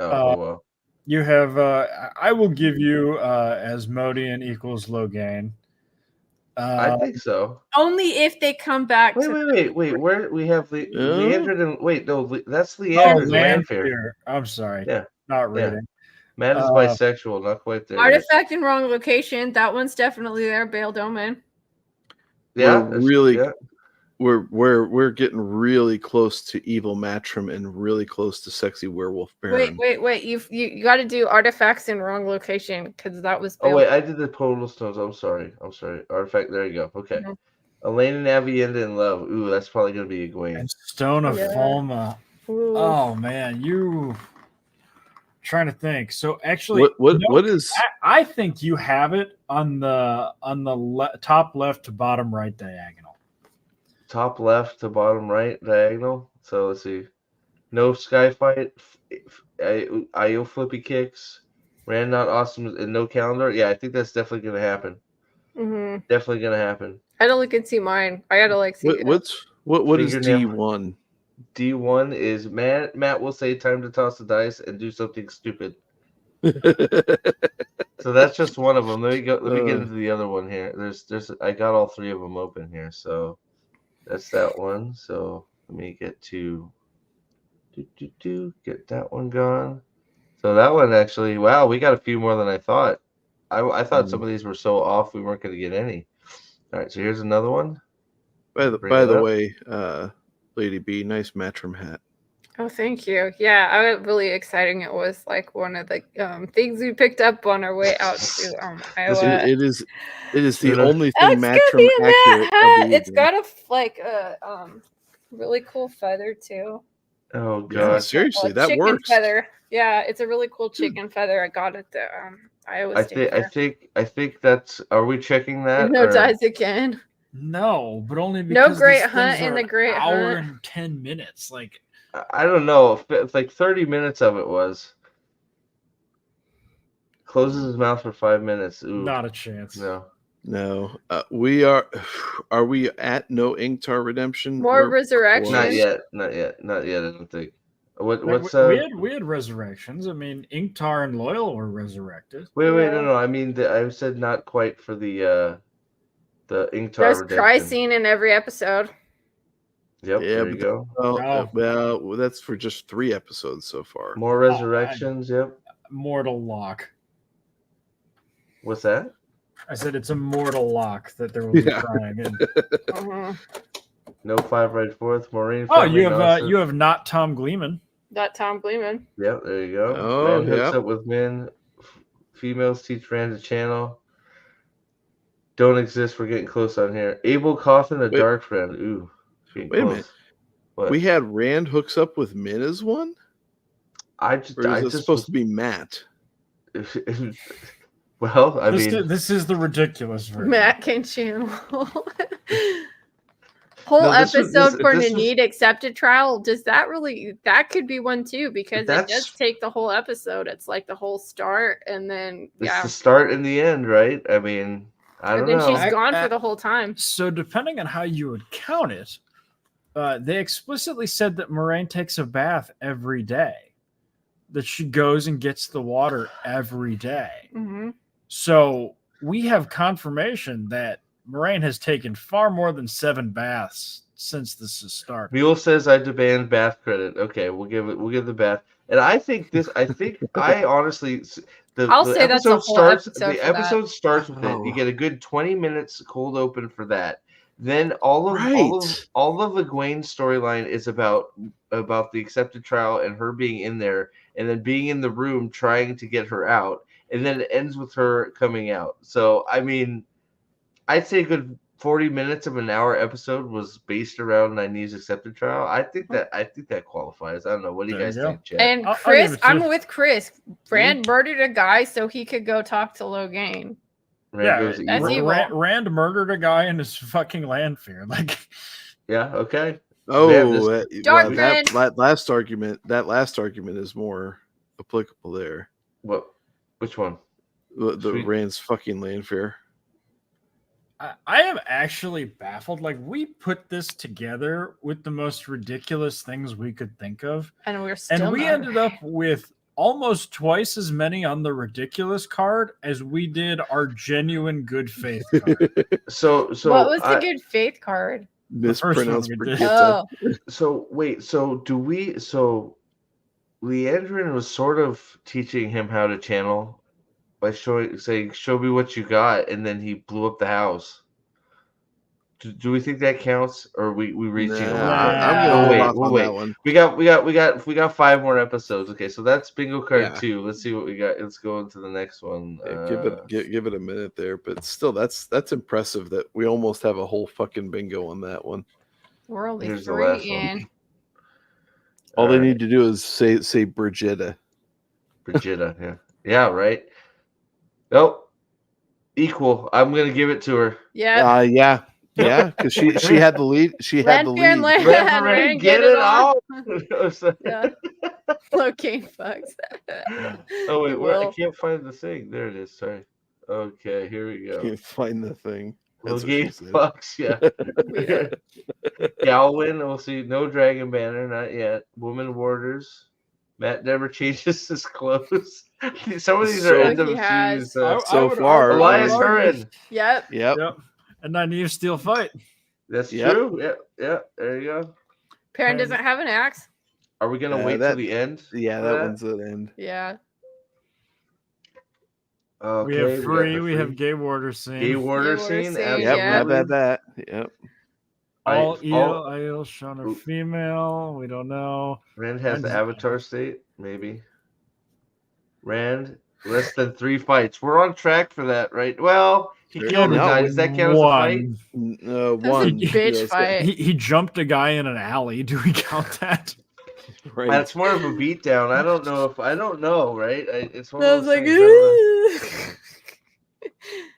Well. You have I will give you Asmodean equals low gain. I think so. Only if they come back. Wait. Where we have Liandrin and wait, no, that's Liandrin. Lanfear. I'm sorry. Yeah, not reading. Yeah. Matt is bisexual, not quite there. Artifact in wrong location. That one's definitely there. Bale Domain. Yeah, we're getting really close to Evil Matrim and really close to Sexy Werewolf Baron. Wait. You got to do artifacts in wrong location because that was. Bale. Oh wait, I did the Total Stones. I'm sorry. Artifact. There you go. Okay. Mm-hmm. Elaine and Avienda in love. Ooh, that's probably gonna be a Egwene. And Stone of Fulma. Oh man, you. Trying to think. So actually, what is? I think you have it on the top left to bottom right diagonal. Top left to bottom right diagonal. So let's see. No sky fight. IO flippy kicks. Rand not awesome and no calendar. Yeah, I think that's definitely gonna happen. Mm-hmm. Definitely gonna happen. I don't look and see mine. I gotta see. What is D1? D1 is Matt will say time to toss the dice and do something stupid. So that's just one of them. Let me get into the other one here. There's I got all three of them open here. So that's that one. So let me get to get that one gone. So that one actually, wow, we got a few more than I thought. I thought some of these were so off we weren't going to get any. All right, so here's another one. By the way, Lady B, nice Matrim hat. Oh, thank you. Yeah, I was really exciting. It was like one of the things we picked up on our way out to Iowa. It is the only thing Matrim accurate. It's got a really cool feather too. Oh god, yeah, seriously, that works. Feather. Yeah, it's a really cool chicken feather. I got it the Iowa State Fair. I think that's. Are we checking that? No dies again. No, but only because no great hunt in the great hour hunt. and 10 minutes. Like I don't know. It's like 30 minutes of it was. Closes his mouth for 5 minutes. Ooh. Not a chance. No. We are. Are we at no Inktar redemption? More resurrection. Not yet. I don't think. We had resurrections. I mean, Inktar and Loyal were resurrected. Wait, no. I mean, I said not quite for the Inktar There's redemption. cry scene in every episode. Yep, there you go. Well, that's for just 3 episodes so far. More resurrections, yep. Mortal lock. What's that? I said it's a mortal lock that there will be crying in. No 5 right fourth. Maureen. Oh, you have not Tom Gleeman. Not Tom Gleeman. Yep, there you go. Oh, man hooks up with men. Females teach Rand to channel. Don't exist. We're getting close on here. Abel Coffin, the dark friend. Ooh. Wait a minute. What? We had Rand hooks up with Min as one? Or is it supposed to be Matt? Well, this is the ridiculous version. Matt can channel. Whole episode for Nanit accepted trial. That could be one too, because it does take the whole episode. It's like the whole start and then it's the start and the end, right? I mean, I don't know. And then she's gone for the whole time. So depending on how you would count it, they explicitly said that Moraine takes a bath every day. That she goes and gets the water every day. Mm-hmm. So we have confirmation that Moraine has taken far more than 7 baths since this has started. Mule says I demand bath credit. Okay, we'll give the bath. And I think I honestly the episode starts with it. You get a good 20 minutes cold open for that. Then all of Egwene's storyline is about the accepted trial and her being in there and then being in the room trying to get her out, and then it ends with her coming out. So I mean, I'd say a good 40 minutes of an hour episode was based around Nynaeve's accepted trial. I think that qualifies. I don't know. What do you guys think, Chad? And Chris, I'm with Chris. Rand murdered a guy so he could go talk to Logain. Rand murdered a guy in his fucking land fear. Like, yeah, okay. Oh, that last argument is more applicable there. What? Which one? The Rand's fucking land fear. I am actually baffled. Like, we put this together with the most ridiculous things we could think of, and we ended up with almost twice as many on the ridiculous card as we did our genuine good faith card. So what was the good faith card? Mispronounced. Oh. So wait. So Liandrin was sort of teaching him how to channel by saying, "Show me what you got," and then he blew up the house. Do we think that counts, or are we reaching? I'm gonna wait. That one. We got 5 more episodes. Okay, so that's bingo card 2. Let's see what we got. Let's go into the next one. Give it a minute there, but still, that's impressive that we almost have a whole fucking bingo on that one. We're only 3 in. All they need to do is say Brigitta. Yeah, right. Nope. Equal. I'm gonna give it to her. Yeah. Yeah, because she had the lead. She had the lead. Rand, get it all. Yeah. Okay, fucks. Oh wait, I can't find the thing. There it is. Sorry. Okay, here we go. Can't find the thing. Logain fucks, yeah. Galwin, we'll see. No Dragon Banner, not yet. Woman Warders. Matt never changes his clothes. Some of these are end of series. So far. Elias Hurin. Yep. And Nynaeve still fight. That's true. Yeah. There you go. Perrin doesn't have an axe. Are we gonna wait till the end? Yeah, that one's the end. Yeah. Okay, we have Free. We have Gay Warder Scene. Gay Warder Scene. Yep, that. Yep. All Aiel shown are female. We don't know. Rand has the Avatar state, maybe. Rand, less than 3 fights. We're on track for that, right? Well, he killed a guy. Does that count as a fight? One. Bitch fight. He jumped a guy in an alley. Do we count that? Right. That's more of a beatdown. I don't know, right? It's one of those like, things.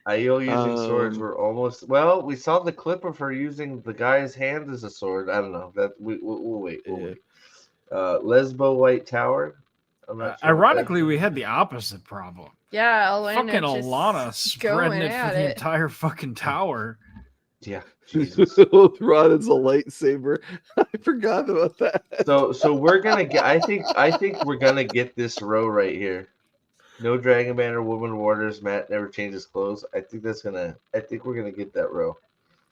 Aiel using swords were almost. Well, we saw the clip of her using the guy's hand as a sword. I don't know. That we'll wait. We'll wait. Lesbo White Tower. I'm not sure ironically, we had the opposite problem. Yeah, Alana fucking Alana spreading it for the entire fucking tower. Yeah, Jesus. With Rod as a lightsaber. I forgot about that. So we're gonna get. I think we're gonna get this row right here. No Dragon Banner, Woman Warders. Matt never changes clothes. I think we're gonna get that row.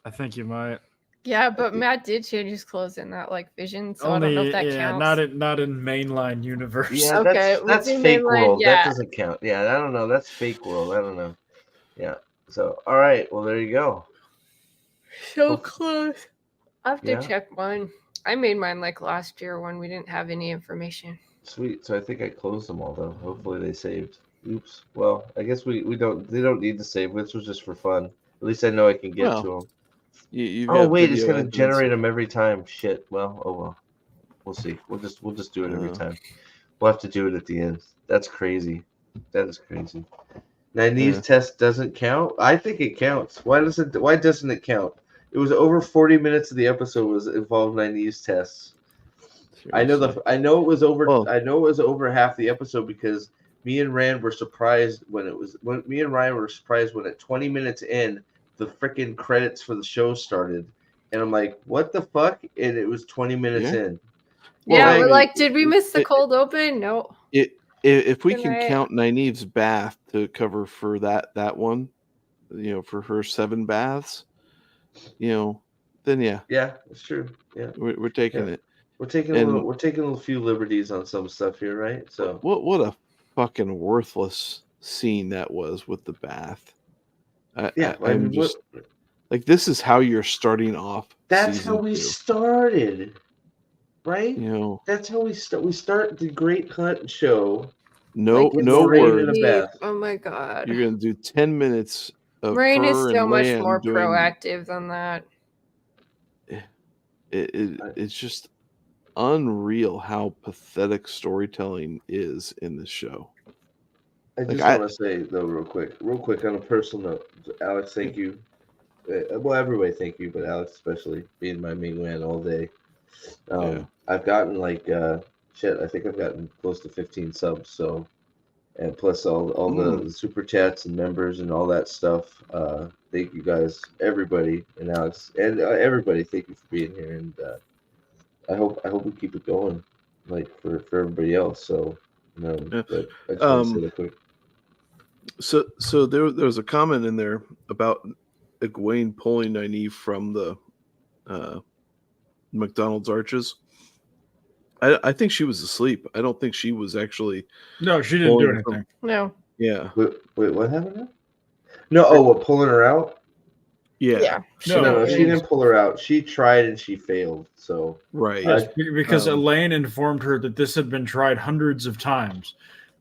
I think you might. Yeah, but Matt did change his clothes in that vision, so I don't know if that counts. Not in mainline universe. Yeah, okay, that's fake world. That doesn't count. Yeah, I don't know. That's fake world. I don't know. Yeah. So all right. Well, there you go. So close. I have to check mine. I made mine last year when we didn't have any information. Sweet. So I think I closed them all though. Hopefully they saved. Oops. Well, I guess we don't. They don't need to save. This was just for fun. At least I know I can get to them. Wait, it's gonna generate them every time. Shit. Well. We'll see. We'll just do it every time. We'll have to do it at the end. That's crazy. That is crazy. Nynaeve's test doesn't count. I think it counts. Why doesn't it count? It was over 40 minutes of the episode was involved Nynaeve's tests. Seriously. I know it was over. Oh. I know it was over half the episode because me and Rand were surprised when me and Ryan were surprised when at 20 minutes in the freaking credits for the show started, and I'm like, what the fuck? And it was 20 minutes in. Yeah, we're like, did we miss the cold open? No. If we can count Nynaeve's bath to cover for that one, for her 7 baths, then yeah. Yeah, it's true. Yeah, we're taking it. We're taking a few liberties on some stuff here, right? So what a fucking worthless scene that was with the bath. I'm just like, this is how you're starting off. That's how we started, right? That's how we start. We start the Great Hunt show. No word. Oh my god! You're gonna do 10 minutes of Rain is so much Lan more proactive than that. It's just unreal how pathetic storytelling is in this show. I just want to say though, real quick on a personal note, Alex, thank you. Well, everybody, thank you, but Alex especially, being my main man all day. I've gotten I think I've gotten close to 15 subs. So, and plus all the super chats and members and all that stuff. Thank you guys, everybody, and Alex and everybody. Thank you for being here, and I hope we keep it going, for everybody else. So, but I just want to say that quick. So there was a comment in there about Egwene pulling Nynaeve from the McDonald's arches. I think she was asleep. I don't think she was actually. No, she didn't do anything. No. Yeah. Wait, what happened there? No. What, pulling her out? Yeah. No, she didn't pull her out. She tried and she failed. So right. Yes, because Elaine informed her that this had been tried hundreds of times.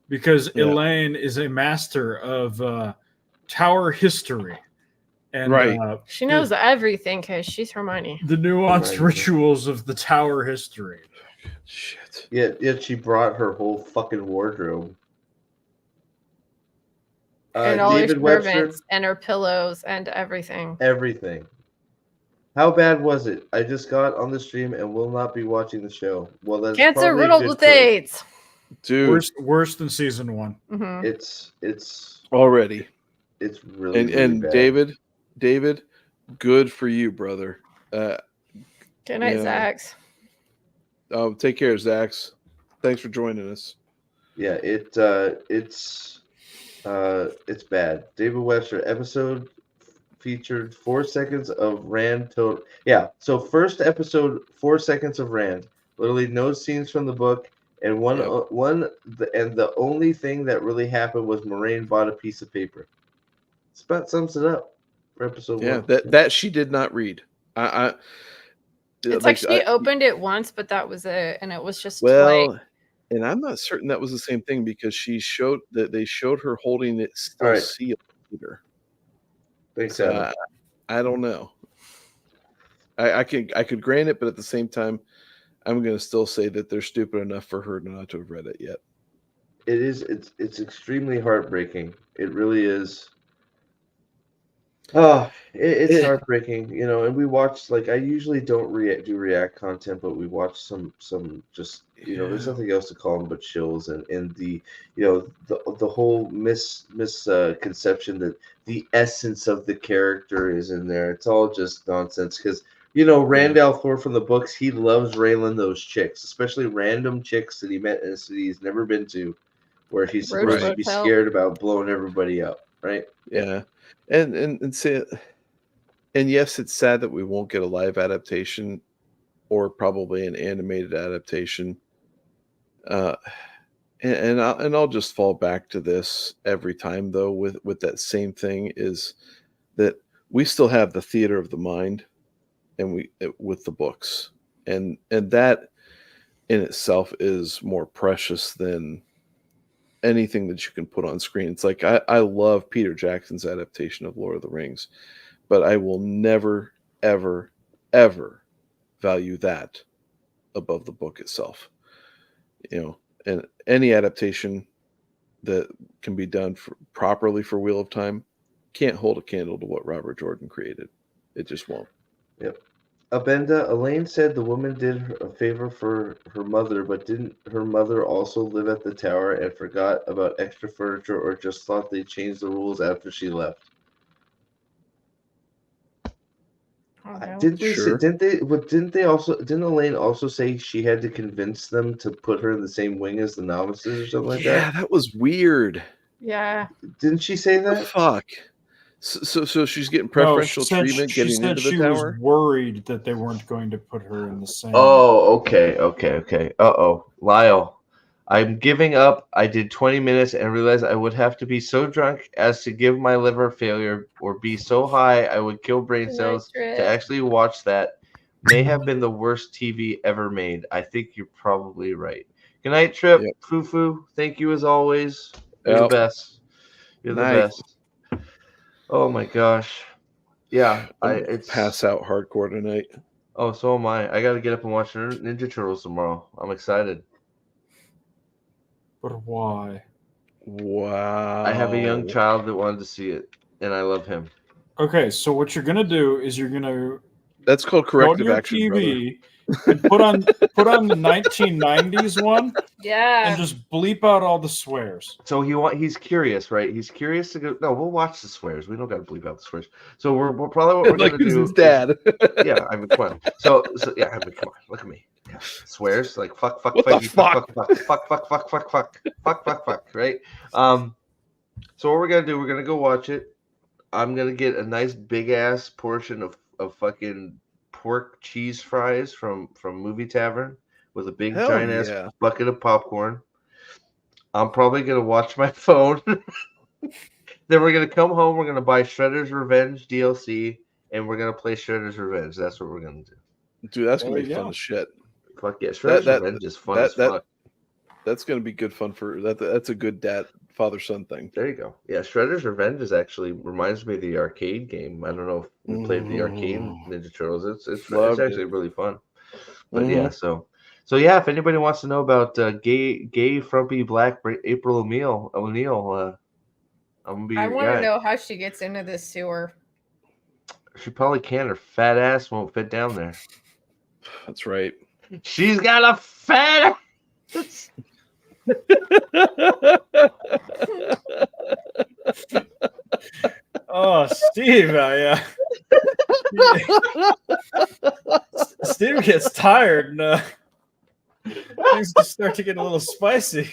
Because Elaine is a master of tower history. And she knows everything because she's Hermione. The nuanced rituals of the tower history. Shit. Yet she brought her whole fucking wardrobe. And all her servants and her pillows and everything. Everything. How bad was it? I just got on the stream and will not be watching the show. Well, that's Cancer riddled with AIDS. Dude, worse than season 1. Mm-hmm. It's already. It's really and bad. David, Good for you, brother. Good night, Zax. Oh, take care, Zax. Thanks for joining us. Yeah, it's bad. David Webster episode featured 4 seconds of Rand total. Yeah, so first episode 4 seconds of Rand. Literally no scenes from the book, and the only thing that really happened was Moraine bought a piece of paper. This about sums it up for episode 1. Yeah, that she did not read. It's like she opened it once, but that was it, and it was just well. And I'm not certain that was the same thing because they showed her holding it still sealed either. Thanks, Adam. I don't know. I could grant it, but at the same time, I'm going to still say that they're stupid enough for her not to have read it yet. It is. It's extremely heartbreaking. It really is. Oh, it's heartbreaking, and we watch, like, I usually don't do react content, but we watch some just, there's nothing else to call them but chills, and the, the whole misconception that the essence of the character is in there. It's all just nonsense because, Rand al'Thor from the books, he loves railing those chicks, especially random chicks that he met in a city he's never been to, where he's supposed to be scared about blowing everybody up, right? Yeah. And say, and yes, it's sad that we won't get a live adaptation or probably an animated adaptation. And I'll just fall back to this every time though with that same thing is that we still have the theater of the mind, and with the books, and that in itself is more precious than anything that you can put on screen. It's like I love Peter Jackson's adaptation of Lord of the Rings, but I will never, ever, ever value that above the book itself. And any adaptation that can be done properly for Wheel of Time can't hold a candle to what Robert Jordan created. It just won't. Yep. Abenda, Elaine said the woman did a favor for her mother, but didn't her mother also live at the tower and forgot about extra furniture, or just thought they changed the rules after she left? Didn't Elaine also say she had to convince them to put her in the same wing as the novices or something like that? Yeah, that was weird. Yeah. Didn't she say that? Fuck. So she's getting preferential treatment getting into the tower? She was worried that they weren't going to put her in the same. Oh, okay. Uh-oh. Lyle, I'm giving up. I did 20 minutes and realized I would have to be so drunk as to give my liver failure, or be so high I would kill brain cells to actually watch that. May have been the worst TV ever made. I think you're probably right. Good night, Trip. Yep. Fufu, thank you as always. You're the best. You're the best. Oh my gosh. Yeah, it's pass out hardcore tonight. Oh, so am I. I got to get up and watch Ninja Turtles tomorrow. I'm excited. But why? Wow. I have a young child that wanted to see it, and I love him. Okay, so what you're gonna do is you're gonna that's called corrective action, TV and put on the 1990s one. Yeah. And just bleep out all the swears. So he's curious, right? He's curious to go. No, we'll watch the swears. We don't got to bleep out the swears. So we're probably what we're like gonna do. His dad. Yeah, I mean, come on. So yeah, I mean, come on. Look at me. Yeah. Swears like fuck, what the fuck, fuck, right? So what we're gonna do? We're gonna go watch it. I'm gonna get a nice big ass portion of fucking pork cheese fries from Movie Tavern with a big giant ass bucket of popcorn. I'm probably gonna watch my phone. Then we're gonna come home. We're gonna buy Shredder's Revenge DLC, and we're gonna play Shredder's Revenge. That's what we're gonna do. Dude, that's gonna be fun as shit. Fuck yeah, Shredder's Revenge is fun as fuck. That's gonna be good fun for that. That's a good father-son thing. There you go. Yeah, Shredder's Revenge is actually reminds me of the arcade game. I don't know if you played the arcade Ninja Turtles. It's actually really fun. But yeah, so yeah, if anybody wants to know about gay frumpy black April O'Neil, I'm gonna be. I want to know how she gets into this sewer. She probably can. Her fat ass won't fit down there. That's right. She's got a fat ass. Oh, Steve, yeah. Steve gets tired and things just start to get a little spicy.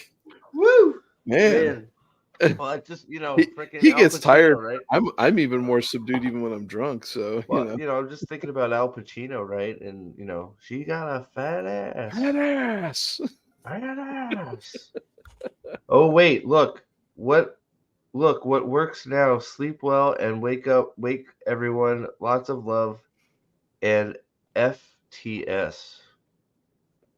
Woo, Man. Well, I just he Pacino, gets tired. right? I'm even more subdued even when I'm drunk. So well, I'm just thinking about Al Pacino, right? And she got a fat ass. Fat ass. Fat ass. Oh wait, look what works now. Sleep well and wake everyone. Lots of love and FTS.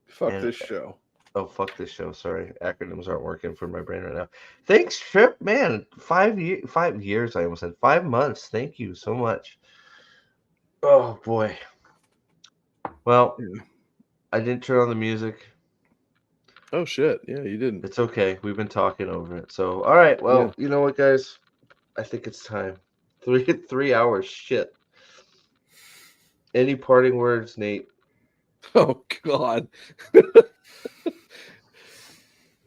Fuck this show. Oh, fuck this show. Sorry. Acronyms aren't working for my brain right now. Thanks, Trip. Man, 5 years. I almost said 5 months. Thank you so much. Oh, boy. Well, I didn't turn on the music. Oh, shit. Yeah, you didn't. It's okay. We've been talking over it. So, all right. Well, you know what, guys? I think it's time. 3 hours. Shit. Any parting words, Nate? Oh, God.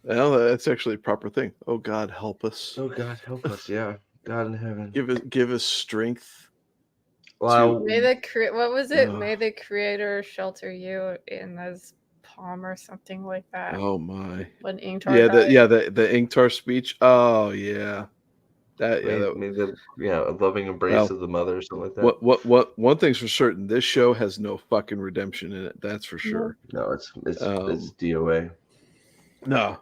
Well, that's actually a proper thing. Oh, God, help us. Oh, God, help us. Yeah. God in heaven. Give us strength. Wow. May the Creator shelter you in His palm or something like that. Oh my. When Ingtar the Ingtar speech. Oh yeah. A loving embrace of the mother or something like that. What one thing's for certain, this show has no fucking redemption in it. That's for sure. No, it's DOA. No.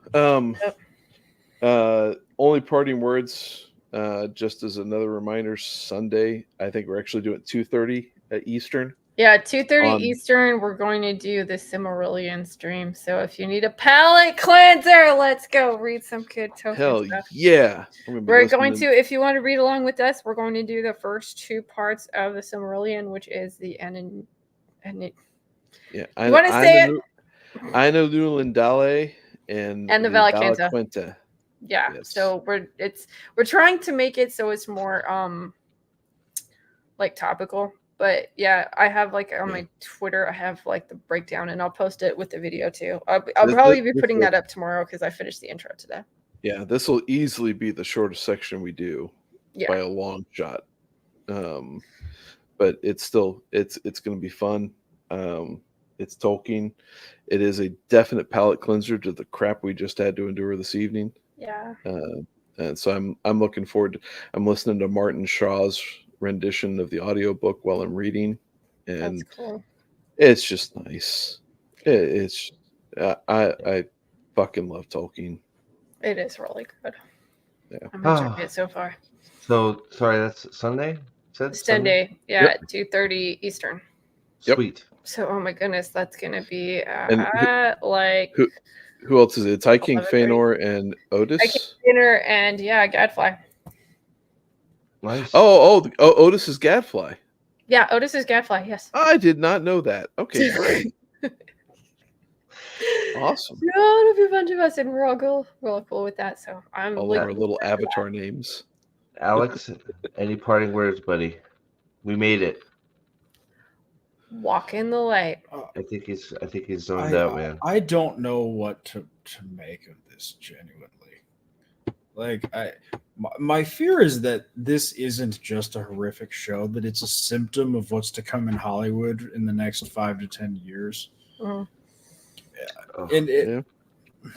Only parting words, just as another reminder, Sunday, I think we're actually doing 2:30 at Eastern. Yeah, 2:30 Eastern, we're going to do the Silmarillion stream. So if you need a palate cleanser, let's go read some good token Hell stuff. Yeah. We're going to, if you want to read along with us, we're going to do the first 2 parts of the Silmarillion, which is the Yeah, I want to say it. Aino Lindale and the Valaquenta. Yeah. Yes. So we're trying to make it so it's more like topical. But yeah, I have on my Twitter, I have the breakdown, and I'll post it with the video too. I'll probably be putting that up tomorrow because I finished the intro today. Yeah, this will easily be the shortest section we do by a long shot. But it's still it's going to be fun. It's Tolkien. It is a definite palate cleanser to the crap we just had to endure this evening. Yeah. And so I'm looking forward to. I'm listening to Martin Shaw's rendition of the audiobook while I'm reading, and that's cool. It's just nice. I fucking love Tolkien. It is really good. Yeah, I'm enjoying it so far. So sorry, that's Sunday. Sunday, yeah, at 2:30 Eastern. Sweet. So, oh my goodness, that's gonna be who else is it? Ty King, Feanor, and Otis. Ty King, Feanor, and Gadfly. Nice. Oh, Otis is Gadfly. Yeah, Otis is Gadfly. Yes. I did not know that. Okay, great. Awesome. No, it'll be a bunch of us, and we're all cool with that. So I'm all our little avatar names. Alex, any parting words, buddy? We made it. Walk in the light. I think he's zoned out, man. I don't know what to make of this genuinely. My fear is that this isn't just a horrific show, that it's a symptom of what's to come in Hollywood in the next 5 to 10 years. Mm.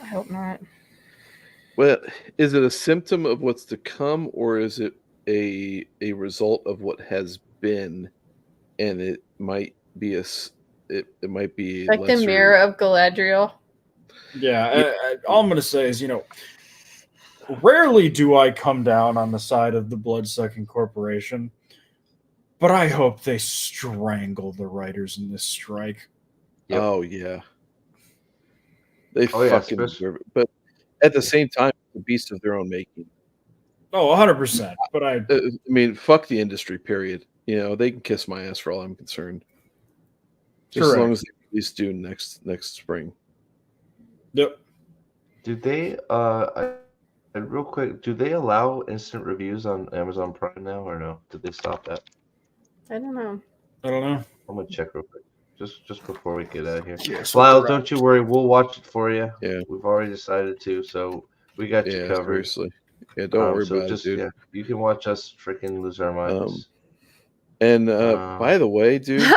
I hope not. Well, is it a symptom of what's to come, or is it a result of what has been, and it might be it might be like the mirror of Galadriel? Yeah, all I'm going to say is, rarely do I come down on the side of the blood-sucking corporation, but I hope they strangle the writers in this strike. Yep. Oh, yeah. They fucking deserve it. But at the same time, the beast of their own making. Oh, 100%. But I mean, fuck the industry, period. They can kiss my ass for all I'm concerned. Just as long as they release Dune next spring. Yep. Did they real quick, do they allow instant reviews on Amazon Prime now or no? Did they stop that? I don't know. I'm gonna check real quick. Just before we get out of here. Yes, Lyle, don't you worry, we'll watch it for you. Yeah. We've already decided to, so we got you covered. Seriously. Yeah, don't worry about it, dude. Yeah, you can watch us freaking lose our minds. And by the way, dude, 50%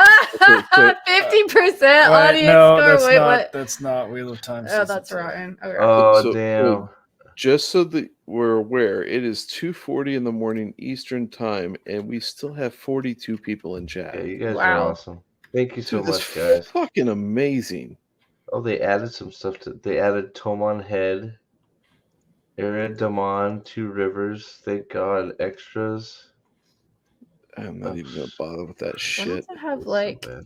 audience no, score. that's Wait, not. what? That's not Wheel of Time. Oh, that's rotten. Okay. Oh, damn. So just so that we're aware, it is 2:40 in the morning Eastern time, and we still have 42 people in chat. Yeah, you guys are awesome. Thank you so much, guys. Fucking amazing. Oh, they added some stuff they added Tomon Head, Aaron Damon, 2 Rivers. Thank God, extras. I'm not even gonna bother with that shit. I have like. So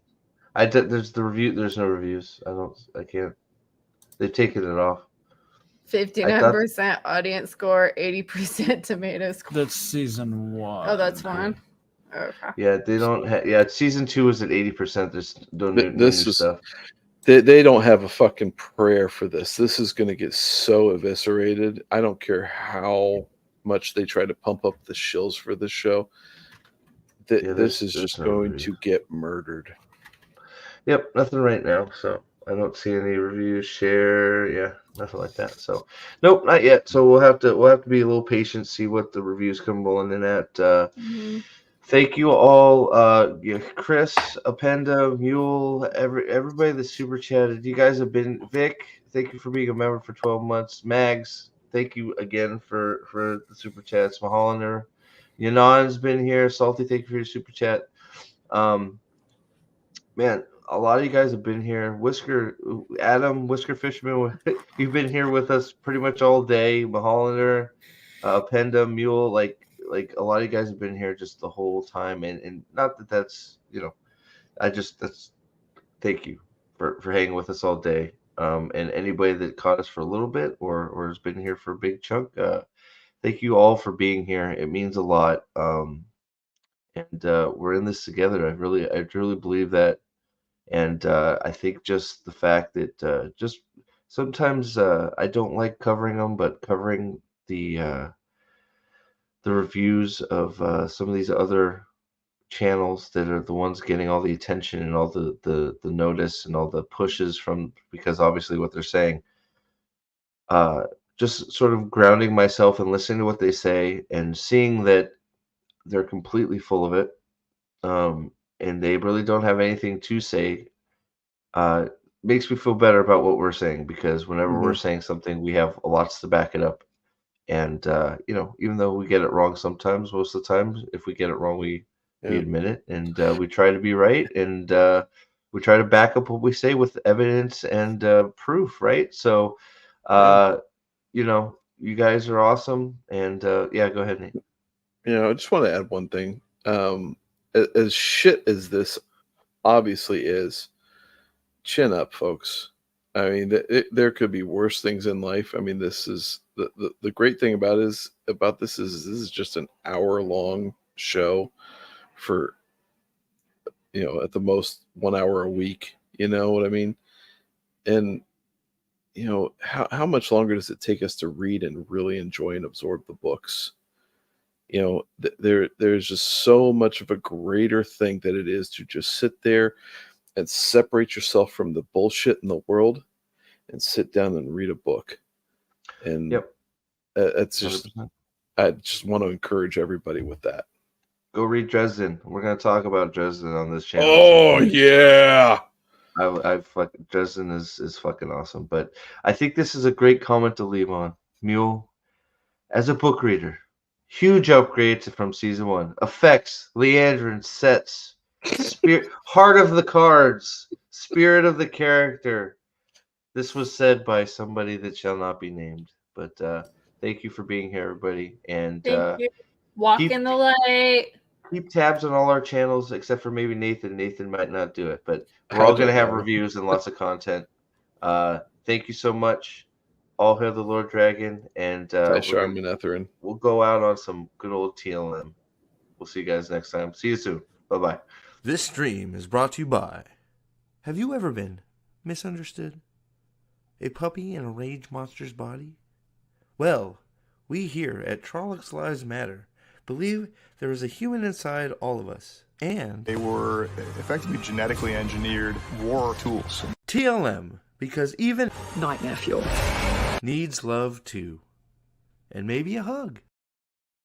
there's the review. There's no reviews. I can't. They've taken it off. 59% audience score, 80% tomato score. That's season 1. Oh, that's fine. Okay. Yeah, they don't have. Yeah, season 2 is at 80%. There's no new stuff. They don't have a fucking prayer for this. This is going to get so eviscerated. I don't care how much they try to pump up the shills for this show. This is just going to get murdered. Yep, nothing right now. So I don't see any reviews, share, nothing like that. So nope, not yet. So we'll have to be a little patient, see what the reviews come rolling in at. Thank you all, Chris, Appenda, Mule, everybody that super chatted. You guys have been Vic. Thank you for being a member for 12 months. Mags, thank you again for the super chats. Mahalander, Yanan's been here. Salty, thank you for your super chat. Man, a lot of you guys have been here. Adam, Whisker Fisherman, you've been here with us pretty much all day. Mahalander, Appenda, Mule, like a lot of you guys have been here just the whole time, and not that that's thank you for hanging with us all day. And anybody that caught us for a little bit or has been here for a big chunk, thank you all for being here. It means a lot. And we're in this together. I truly believe that. And I think just the fact that just sometimes I don't like covering them, but covering the reviews of some of these other channels that are the ones getting all the attention and all the notice and all the pushes because obviously what they're saying, just sort of grounding myself and listening to what they say and seeing that they're completely full of it, and they really don't have anything to say, makes me feel better about what we're saying, because whenever we're saying something, we have lots to back it up. And even though we get it wrong sometimes, most of the time, if we get it wrong, we admit it, and we try to be right, and we try to back up what we say with evidence and proof, right? So you guys are awesome. And go ahead, Nate. I just want to add one thing. As shit as this obviously is, chin up, folks. I mean, there could be worse things in life. I mean, this is the great thing about this is just an hour-long show for, at the most 1 hour a week. You know what I mean? And how much longer does it take us to read and really enjoy and absorb the books? There's just so much of a greater thing that it is to just sit there and separate yourself from the bullshit in the world and sit down and read a book. And it's just, 100%. I just want to encourage everybody with that. Go read Dresden. We're going to talk about Dresden on this channel. Oh, yeah. Dresden is fucking awesome. But I think this is a great comment to leave on. Mule, as a book reader, huge upgrade from season 1. Effects, Liandrin, sets, spirit, heart of the cards, spirit of the character. This was said by somebody that shall not be named. But thank you for being here, everybody. And thank you. Walk in the light. Keep tabs on all our channels, except for maybe Nathan. Nathan might not do it, but we're all going to have reviews and lots of content. Thank you so much. All hail the Lord Dragon, and we'll go out on some good old TLM. We'll see you guys next time. See you soon. Bye-bye. This stream is brought to you by... Have you ever been misunderstood? A puppy in a rage monster's body? Well, we here at Trollocs Lives Matter believe there is a human inside all of us, and they were effectively genetically engineered war tools. TLM, because even nightmare fuel needs love too, and maybe a hug.